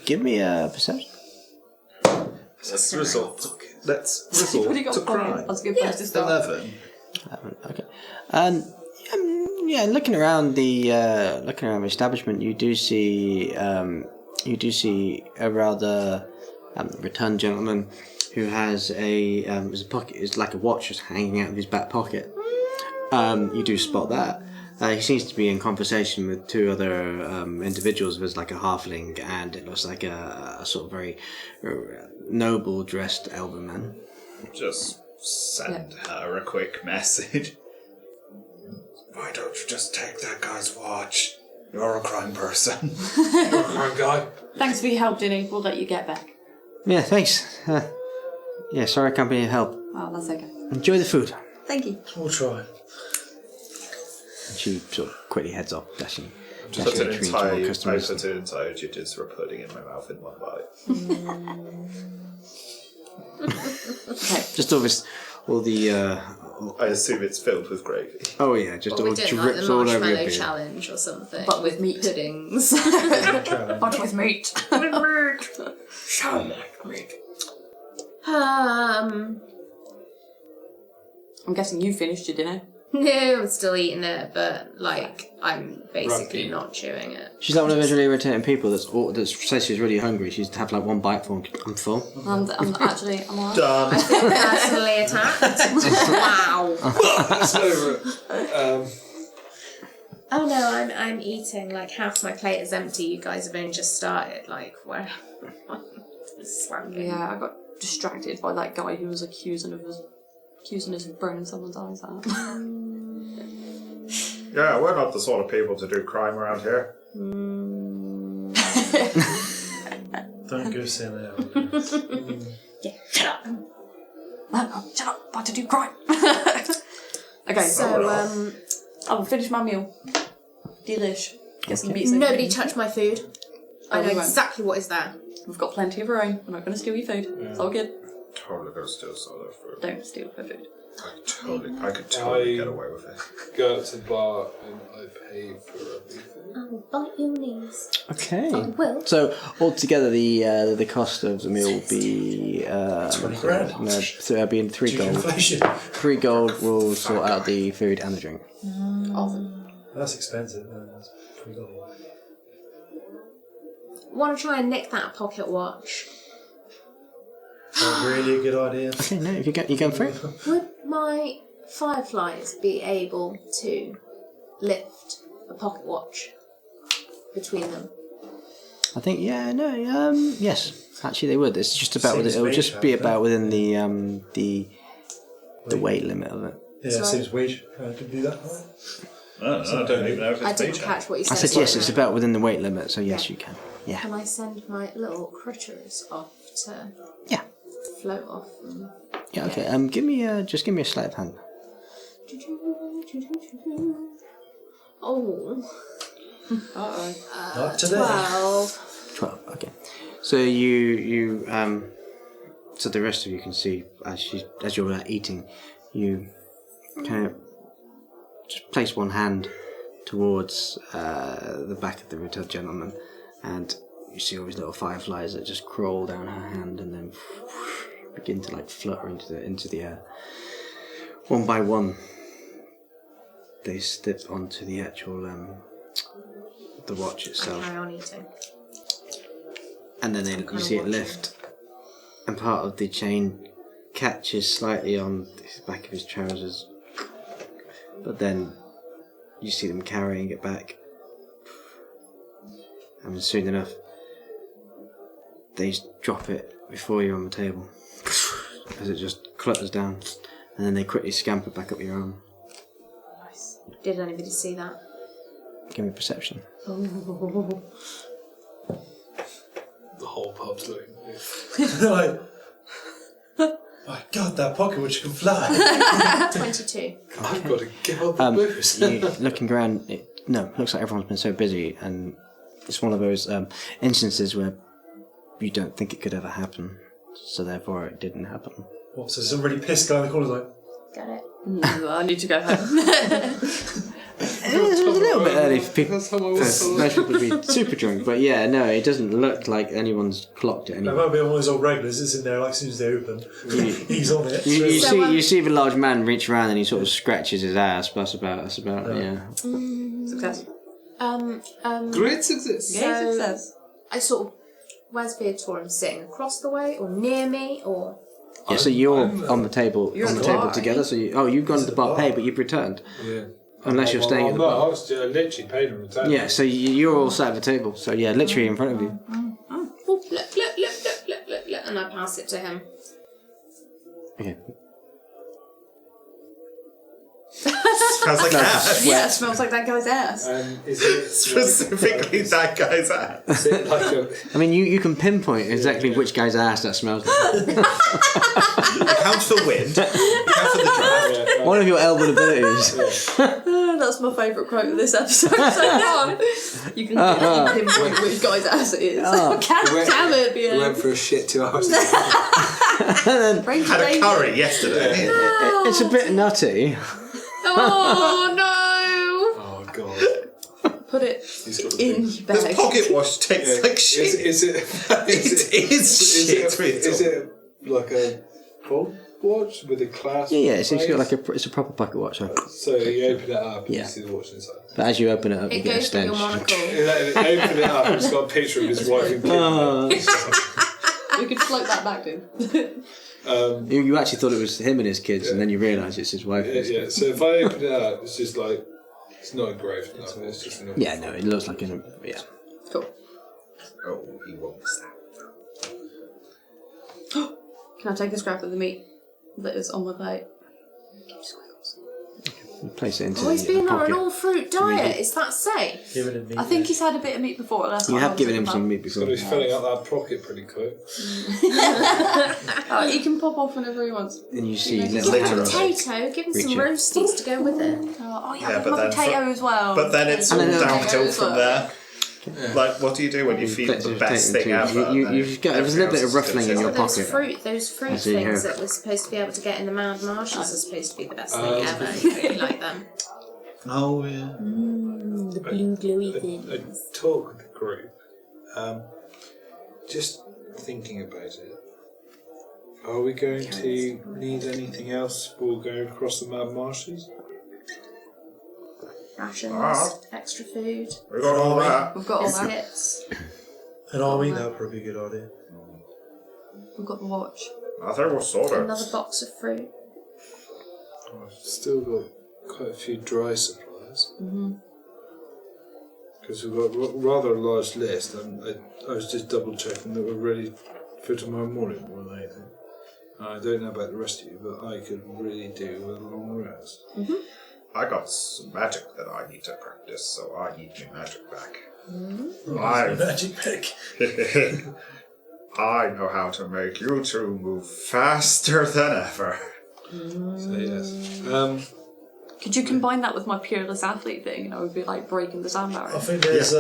give me a perception. Let's resort You've already got to a pocket. crime. That's a good place to start. 11. Okay. Looking around the establishment, you do see a rather rotund gentleman who has his pocket is like a watch just hanging out of his back pocket. You do spot that. He seems to be in conversation with two other individuals. There's like a halfling and it looks like a sort of very noble dressed elven man. Just send her a quick message. Why don't you just take that guy's watch? You're a crime person. You're a crime guy. Thanks for your help, Dinny. We'll let you get back. Yeah, thanks. Sorry I can't be of help. Oh, that's okay. Enjoy the food. Thank you. We'll try. And she sort of quickly heads off, dashing. I put an entire customers. jitters pudding in my mouth in one bite. Okay. Just all the I assume it's filled with gravy. oh yeah, just Or all we did like drips the all over your marshmallow beard. challenge or something. But with meat. Puddings. But with meat. I'm guessing you finished your dinner. No, I'm still eating it, but like I'm basically Rugby. not chewing it. She's like one of those really irritating people that says she's really hungry. She's have like one bite for I'm full. And I'm alright. Done. Personally attacked. Wow. It's over it. Oh no, I'm eating. Like half my plate is empty. You guys have only just started. Like where? Slamming. Yeah, I got distracted by that guy who was accusing us of burning someone's eyes out. Yeah, we're not the sort of people to do crime around here. Don't go saying that. Yeah, shut up. No, shut up, about to do crime. Okay, So I will finish my meal. Delish. Get some meat. nobody touch my food. I Oh, know we won't. exactly what is there. We've got plenty of our own. We're not going to steal your food. It's all good. Totally gonna steal some of their food. Don't steal her food. I could totally I- get away with it. Go up to the bar and I pay for everything. I will bite your knees. Okay. I will. So altogether, the cost of the meal will be 20 grand. No, it'll be in 3 Due to gold. inflation. 3 gold will sort out the food and the drink. Awesome. That's expensive. That's pretty good. Want to try and nick that pocket watch? Really a good idea. Okay, no, if you going for it. Would my fireflies be able to lift a pocket watch between them? I think yes. Actually, they would. It's just about Seems it will just be wage, about within the weight limit of it. Yeah, Sorry. seems wage. Could do that. I don't even know if I it's didn't beach. catch what you said. I said yes. It's about within the weight limit, so yes, you can. Yeah. Can I send my little critters off to Yeah. float off? And... Yeah. Okay. Give me a sleight of hand. Oh, Uh-oh. Not today. 12. 12. Okay. So you so the rest of you can see as you're eating, you kind of just place one hand towards the back of the rotund gentleman, and you see all these little fireflies that just crawl down her hand and then begin to like flutter into the air, one by one. they slip onto the actual the watch I itself, carry on eating. and then you see it lift, and part of the chain catches slightly on the back of his trousers, but then you see them carrying it back, and soon enough they drop it before you're on the table as it just clutters down, and then they quickly scamper back up your arm. Nice. Did anybody see that? Give me perception. Oh. The whole pub's looking. Like, my God, that pocket watch can fly. 22. I've got to give up the booze. You looking around, looks like everyone's been so busy, and it's one of those instances where you don't think it could ever happen, so therefore it didn't happen. What, so some really pissed guy in the corner's like, Got it. I need to go home. It was a little bit early for people. Most people would be super drunk, but yeah, no, it doesn't look like anyone's clocked it that anyway. might be one of those old regulars that's in there like as soon as they open. He's on it. You see the large man reach around and he sort of scratches his ass. That's about yeah. Success. Great success. Great success. I sort of. Where's Viator? Sitting across the way, or near me, or. Yeah, so you're on the table bar. together. So you've gone to the bar, pay, but you've returned. Yeah. Unless you're staying at the No, I bar. was literally paid and returned. Yeah, so you're all sat at the table. So yeah, literally in front of you. Oh, look, and I pass it to him. Okay. Smells like ass. Yeah, it smells like that guy's ass. Is it Specifically that guy's ass. Is it like a... I mean, you can pinpoint exactly which guy's ass that smells like. Accounts for wind. Accounts for the draft. One of your elven abilities. That's my favourite quote of this episode so far. You can pinpoint which guy's ass it is. God damn it, We went Bjorn. for a shit 2 hours. Brain Had a danger. curry yesterday. It's a bit nutty. Oh Oh god. no! Put it He's got in your bag. This pocket wash tastes like shit. Is it It is shit. Is it like a gold watch with a clasp? Yeah, it's got like it's a proper pocket watch. So you open it up and Yeah. you see the watch inside. But as you open it up, you It get a goes with your stench. monocle. You open it up and it's got a picture of his wife and kid. Oh. We could float that back in. You actually thought it was him and his kids, and then you realise it's his wife. And his Yeah, kids. so if I open it up, it's just like, it's not engraved enough, it's just an Yeah, no, it looks like an yeah. Cool. Oh, he won't miss that. Can I take a scrap of the meat that is on my plate? You place it into Oh, he's the been on pocket. an all-fruit diet. Is that safe? Give it a meat. I think he's had a bit of meat before. That's You what I have was given him thinking some about. meat before. So he's filling up that pocket pretty quick. He can pop off whenever he wants. And you see Give little Give him Later a hands. on. potato. Give him some Reach it. roasties to go with it. Oh, yeah, Yeah, with but my then potato as well. But then it's all And then downhill as from well. there. Like, what do you do when you feed Flip the the best potato thing in two. ever? You've got there's a little bit of ruffling in your Those pocket. fruit As you things hear. that we're supposed to be able to get in the mad marshes are supposed to be the best thing ever. You really like them. Oh, yeah. The blue gluey I things. talk with the group. Just thinking about it. Are we going to need anything else before going across the mad marshes? Rations, extra food, We got all that. We've got all that. biscuits. An army, that would probably be a good idea. We've got the watch. I think we're sorted. Another box of fruit. I've still got quite a few dry supplies. Because we've got rather a large list, and I was just double checking that we're ready for tomorrow morning more than anything. I don't know about the rest of you, but I could really do with a long rest. I got some magic that I need to practice, so I need my magic back. Magic pick. I know how to make you two move faster than ever. So yes. Could you combine that with my peerless athlete thing, and I would be like breaking the sound I barrier? think there's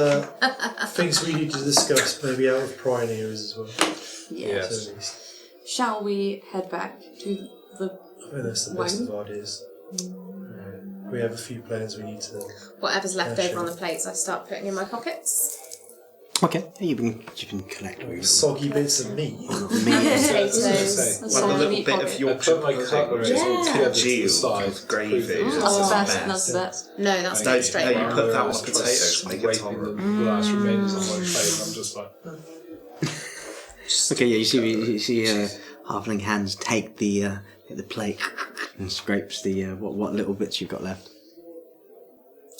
things we need to discuss, maybe out of prying ears as well. Yes. So at least. Shall we head back to the I think that's the best of ideas. We have a few plans we need to. Whatever's left Yeah, over sure. on the plates, I start putting in my pockets. Okay, you can collect all your little Soggy bits of meat. meat. Potatoes. That's Like all a I little need bit pocket. of I Yorkshire put my pudding, cutlery which all is together to the congealed side with gravy. to prove That's the that best. That's the best. No, that's No, not straight no, you now. put that on Whereas the potatoes to make it scraping the tolerant. last remains on my plate, and I'm just like, Okay, yeah, you see halfling hands take the plate and scrapes the what little bits you've got left.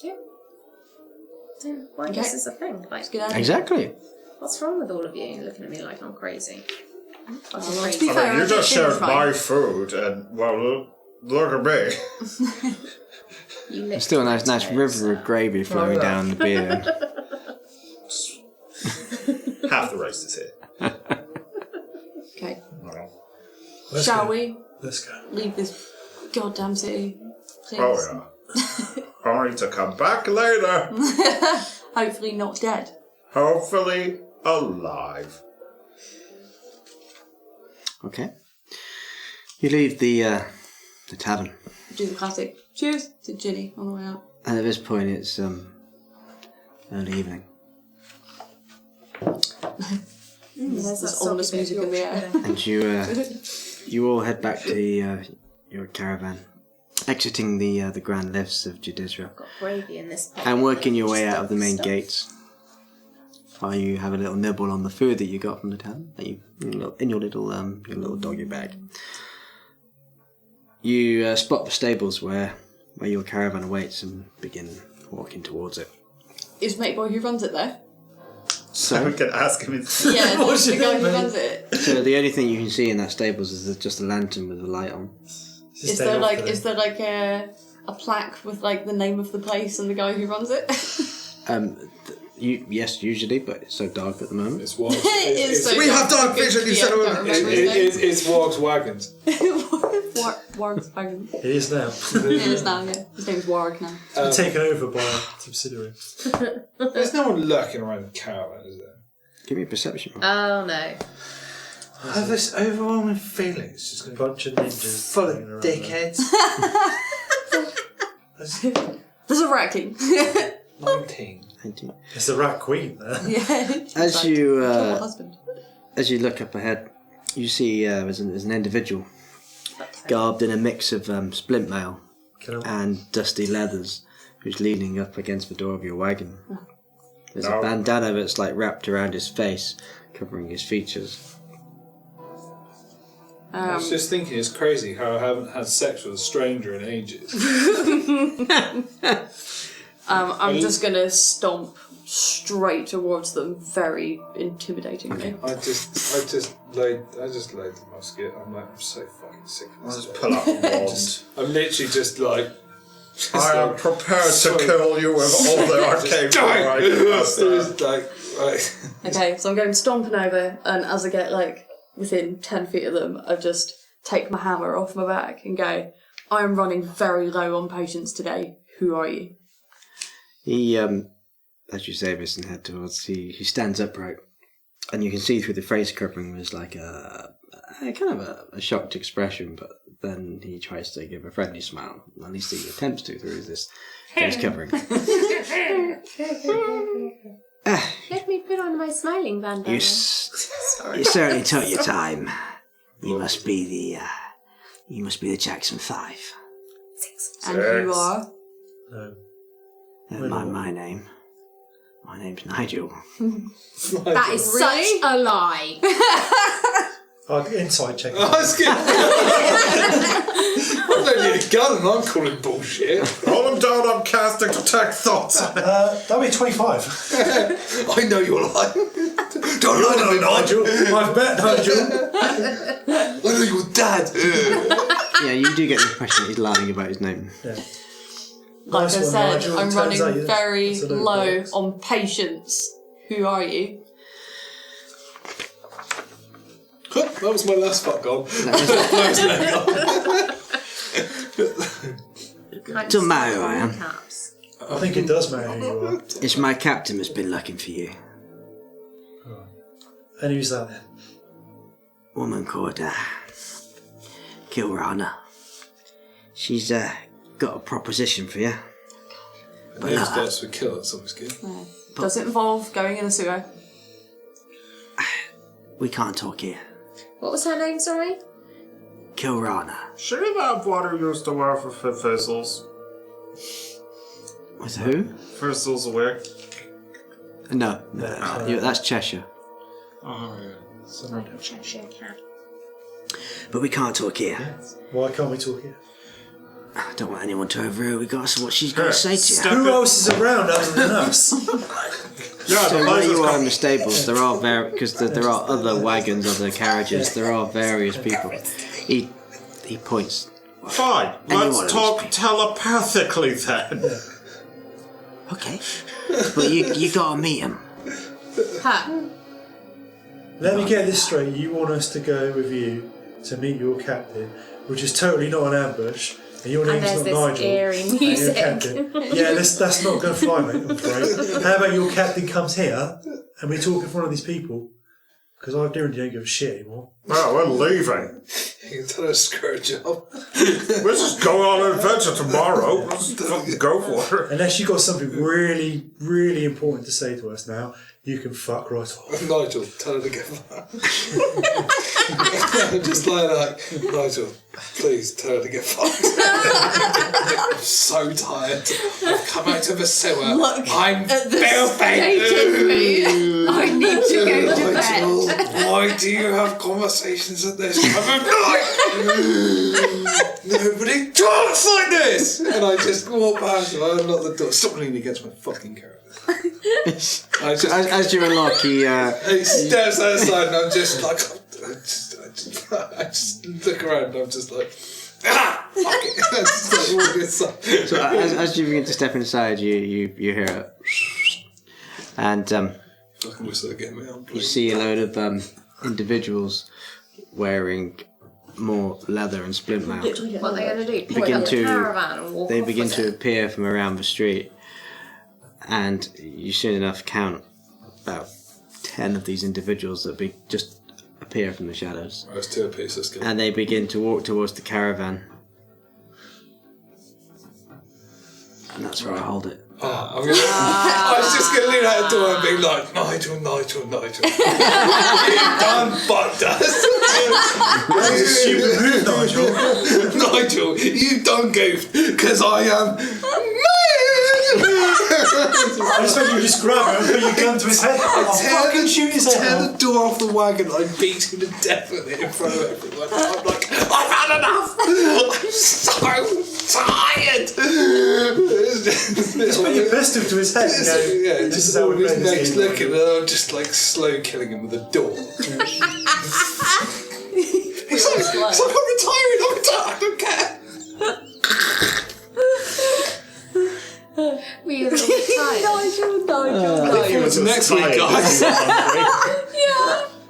Yeah. Well, I guess it's a thing. Like, Good idea. Exactly. what's wrong with all of you looking at me like I'm crazy? Like I'm Well, to crazy. be I fair, mean, you I just think shared Jim's my right. food, and well, look at me. You There's still a nice river of gravy flowing down the beer. Half the roast is here. Okay. Let's Shall go. we Let's go. leave this goddamn city, please? Oh yeah. Only to come back later. Hopefully not dead. Hopefully alive. Okay. You leave the tavern, Do the classic. Cheers to Ginny on the way out. and at this point it's early evening, There's There's ominous music in the air. and you all head back to your caravan, exiting the grand lifts of Judizra, Got gravy in this pot. and working your way Just out of the like main stuff. gates. While you have a little nibble on the food that you got from the tavern, that you in your little doggy bag. You spot the stables where your caravan awaits and begin walking towards it. Is Mate Boy who runs it there? So we can ask him. Yeah, What's the your guy name, who mate? runs it. So the only thing you can see in that stables is just a lantern with a light on. Is there like a plaque with like the name of the place and the guy who runs it? Yes, usually, but it's so dark at the moment. it's Warg's. It is so We have dark. dark vision, you Yeah, said it can't was- remember his name. It's Warg's wagons. Warg's wagon. It is now. It is now, yeah. His name's Warg now. It's been taken over by a subsidiary. There's no one lurking around the caravan, is there? Give me a perception roll. Oh no. I have this overwhelming feeling it's just going to Bunch of ninjas. full of hanging around dickheads. There's a rat king. 19. 19. It's the Rat Queen there. Yeah. As you Kill my husband. as you look up ahead, you see there's an individual garbed in a mix of splint mail Can I- and dusty leathers, who's leaning up against the door of your wagon. There's a No. bandana that's like wrapped around his face, covering his features. I was just thinking it's crazy how I haven't had sex with a stranger in ages. I'm just gonna stomp straight towards them, very intimidatingly. I just laid the musket. I'm like, I'm so fucking sick of I'll this. just stuff. pull up a wand. I'm literally just like. I am prepared to kill you with all the arcade power I can muster. Just like, Okay, so I'm going stomping over, and as I get like within 10 feet of them, I just take my hammer off my back and go, I am running very low on patience today. Who are you? He, as you say this and head towards, he stands upright, and you can see through the face covering there's like a kind of a shocked expression, but then he tries to give a friendly smile. At least he attempts to through this face covering. Let me put on my smiling bandana. You certainly took your time. You must be the Jackson 5. And you are? No. Never mind my name. My name's Nigel. That is such a lie. Inside check. I was kidding. I don't need a gun and I'm calling bullshit. Roll him down on casting detect thoughts. That'll be 25. I know you're lying. Don't lie to me, Nigel. I've met Nigel. I know your dad. Yeah, you do get the impression that he's lying about his name. Yeah. Like Nice I one, said, Nigel. I'm Turns running out you're very absolute low bollocks. on patience. Who are you? That was my last fuck on. Doesn't matter who I am. Caps. I think it does matter who you are. It's my captain that's been looking for you. And who's that then? Woman called Kilrana. She's got a proposition for you. The name starts with kill, that's always good. Does it involve going in a sewer? We can't talk here. What was her name, sorry? Kilrana. She that water used to work for Fizzles. With who? Fizzles away. No, that's Cheshire. Oh, yeah. Like a Cheshire cat. But we can't talk here. Why can't we talk here? I don't want anyone to overhear what she's got to say to you. Who else is around other than us? Yeah, So where you are in the stables, there are because there are other wagons, other carriages. There are various people. He points. Fine, let's talk telepathically then. Okay, but you gotta meet him. Ha. Let me get this straight. You want us to go with you to meet your captain, which is totally not an ambush, and your name's not this Nigel. eerie and you're music. captain. Yeah, that's not going to fly, mate. I'm afraid. How about your captain comes here and we talk in front of these people? Because I guarantee you don't give a shit anymore. No, we're leaving. You can tell her to screw a job. We're just going on an adventure tomorrow. Let's fucking go for it. Unless you've got something really, really important to say to us now, you can fuck right off. Nigel, tell her to get fucked. I'm just like, Nigel, please tell her to get fucked. I'm so tired. I've come out of a sewer. Look I'm at the state of me. I need to go to Nigel, bed. why do you have conversations at this time of night? Nobody talks like this! And I just walk past him, I unlock the door. Stop leaning against my fucking character. As you unlock, he steps outside and I'm just like, I just look around and I'm just like, fuck it. I just like walk inside. So as you begin to step inside, you hear it, and Fucking whistle again, man. you see a load of individuals wearing more leather and splint mount. What are they going to do? Pick Begin up the to- caravan and walk They off begin with to it? appear from around the street, and you soon enough count about 10 of these individuals that just appear from the shadows. Right, it's 2 apiece, let's go. And they begin to walk towards the caravan. And that's where I hold it. I was just going to lean out the door and be like, Nigel. You done fucked us. That's a stupid move, Nigel. Nigel, you done goofed, because I am I just thought you would just grab him and put your gun to his head. I'll fucking shoot his head tear off. the door off the wagon. I beat him to death with it in front of everyone. I'm like, I've had enough. I'm so tired. Just put your pistol to his head and go, Yeah, this just is how all we his play this necks game. looking, and I'm just like slow killing him with a door. He's like, I'm retiring, I don't care. We are all tired. Nigel. It's next week, guys.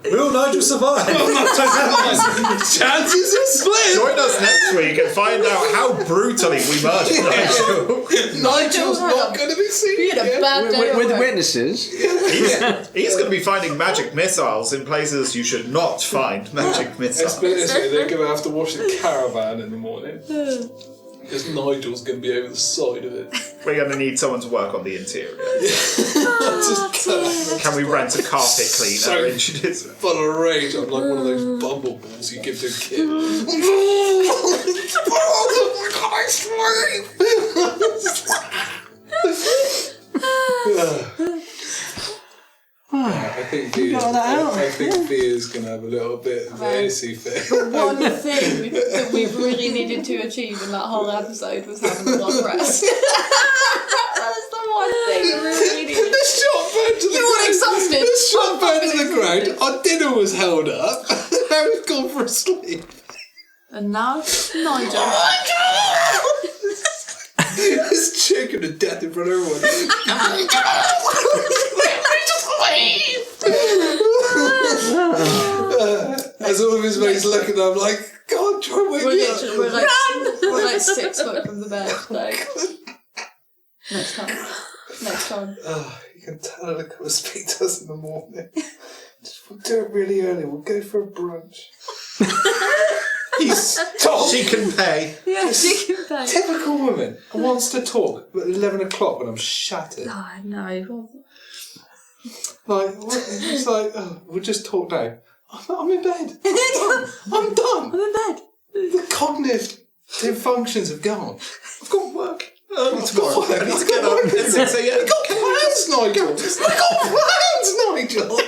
Will Nigel survive? Chances are slim. Join us next week and find out how brutally we murdered Nigel. Nigel's not going to be seen. You had a bad day. With witnesses. He's going to be finding magic missiles in places you should not find magic Let's missiles. put it this way, they're going to have to wash the caravan in the morning. Because Nigel's going to be over the side of it. We're going to need someone to work on the interior. Just Can we rent a carpet cleaner? So and she just- full of rage. I'm like one of those bumbleballs you give to a kid. I think Thea's going to have a little bit of an issue fit. One thing that we really needed to achieve in that whole episode was having a long rest. That's the one thing we really needed. The shot burned to the You were ground. exhausted. The shot burned to the Fucking ground. exhausted. Our dinner was held up. Now we've gone for a sleep. And now, Nigel. It's chicken to death in front of everyone. As all of his mates looking, I'm like, God, try and wake me up. We're like 6 foot from the bed. Like, next time. Oh, you can tell her to come and speak to us in the morning. We'll do it really early. We'll go for a brunch. She can pay. Yeah, she can pay. Typical woman wants to talk at 11 o'clock when I'm shattered. Oh, no. Like, what? It's like, oh, we'll just talk now. I'm in bed. I'm done. I'm in bed. The cognitive functions have gone. I've got work. I've got work. I need to get up at 6 a.m. I've got plans, Nigel. I've got plans, Nigel.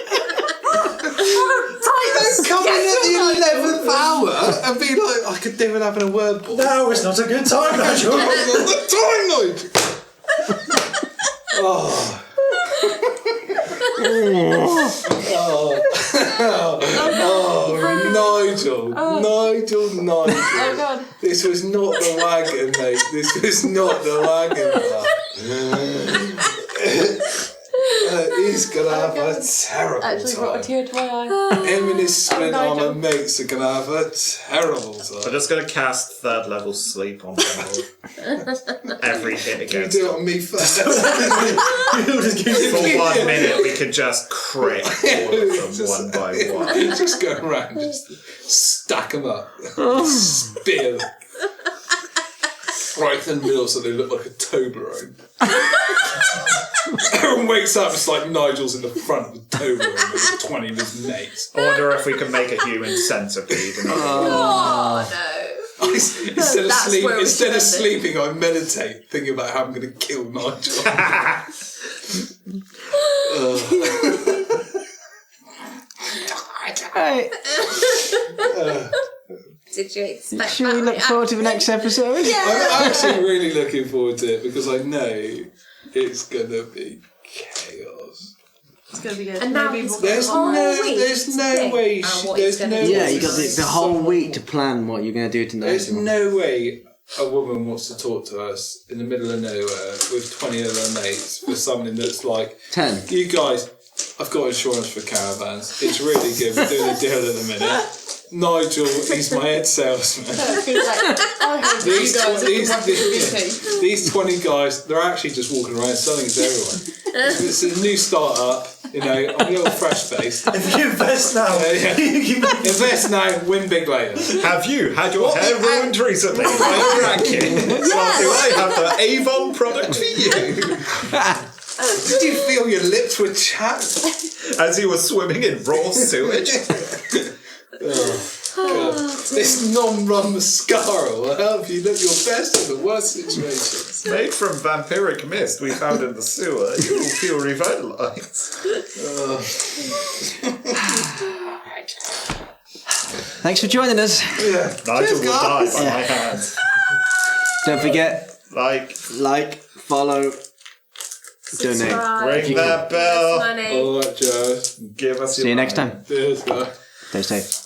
Don't come in at the 11th hour and be like, I could do with having a word, boy. No, it's not a good time, Nigel. It's not the time, Nigel. Oh. Nigel. Oh god. This was not the wagon, mate. This was not the wagon. He's gonna have a terrible Actually brought a time. tear to my eye. Him and his splint Nigel. armor mates are gonna have a terrible time. I'm just gonna cast third level sleep on them. Every hit Can you against do it them. on me first? For 1 minute, we could just crit all of them one by one. Just go around, just stack them up, spear them. Right in the middle so they look like a Toblerone. Everyone wakes up, it's like Nigel's in the front of the Toblerone with 20 of his mates. I wonder if we can make a human centipede. Oh no. Instead of sleeping, I meditate, thinking about how I'm going to kill Nigel. Right. Did you expect Should that we look forward to the next episode? I'm actually really looking forward to it because I know it's going to be chaos. It's gonna be good. And now Maybe he's we'll got get There's a whole no, week there's to no think way. about what There's he's gonna no. do. Yeah, you got the whole week to plan what you're going to do tonight. There's no way a woman wants to talk to us in the middle of nowhere with 20 of her mates for something that's like 10. You guys, I've got insurance for caravans. It's really good. We're doing a deal at the minute. Nigel, he's my head salesman. He's like, oh, hey, you guys These 20 guys, they're actually just walking around selling it to everyone. It's a new start-up, you know, I'm a little fresh-faced. If you invest now, Invest now, win big later. Have you had your hair ruined recently by a racket? Well, do I have the Avon product for you? Did you feel your lips were chapped? As he was swimming in raw sewage? God. This non-rum mascara will help you look your best in the worst situations. Made from vampiric mist we found in the sewer. You will feel revitalized. Thanks for joining us. Yeah. Nigel will die by Yeah. my hands. Don't forget, Like, follow, donate. Subscribe. ring that bell. Money. All right, Joe. Give us your See you next money. time. Cheers, guys. Stay safe.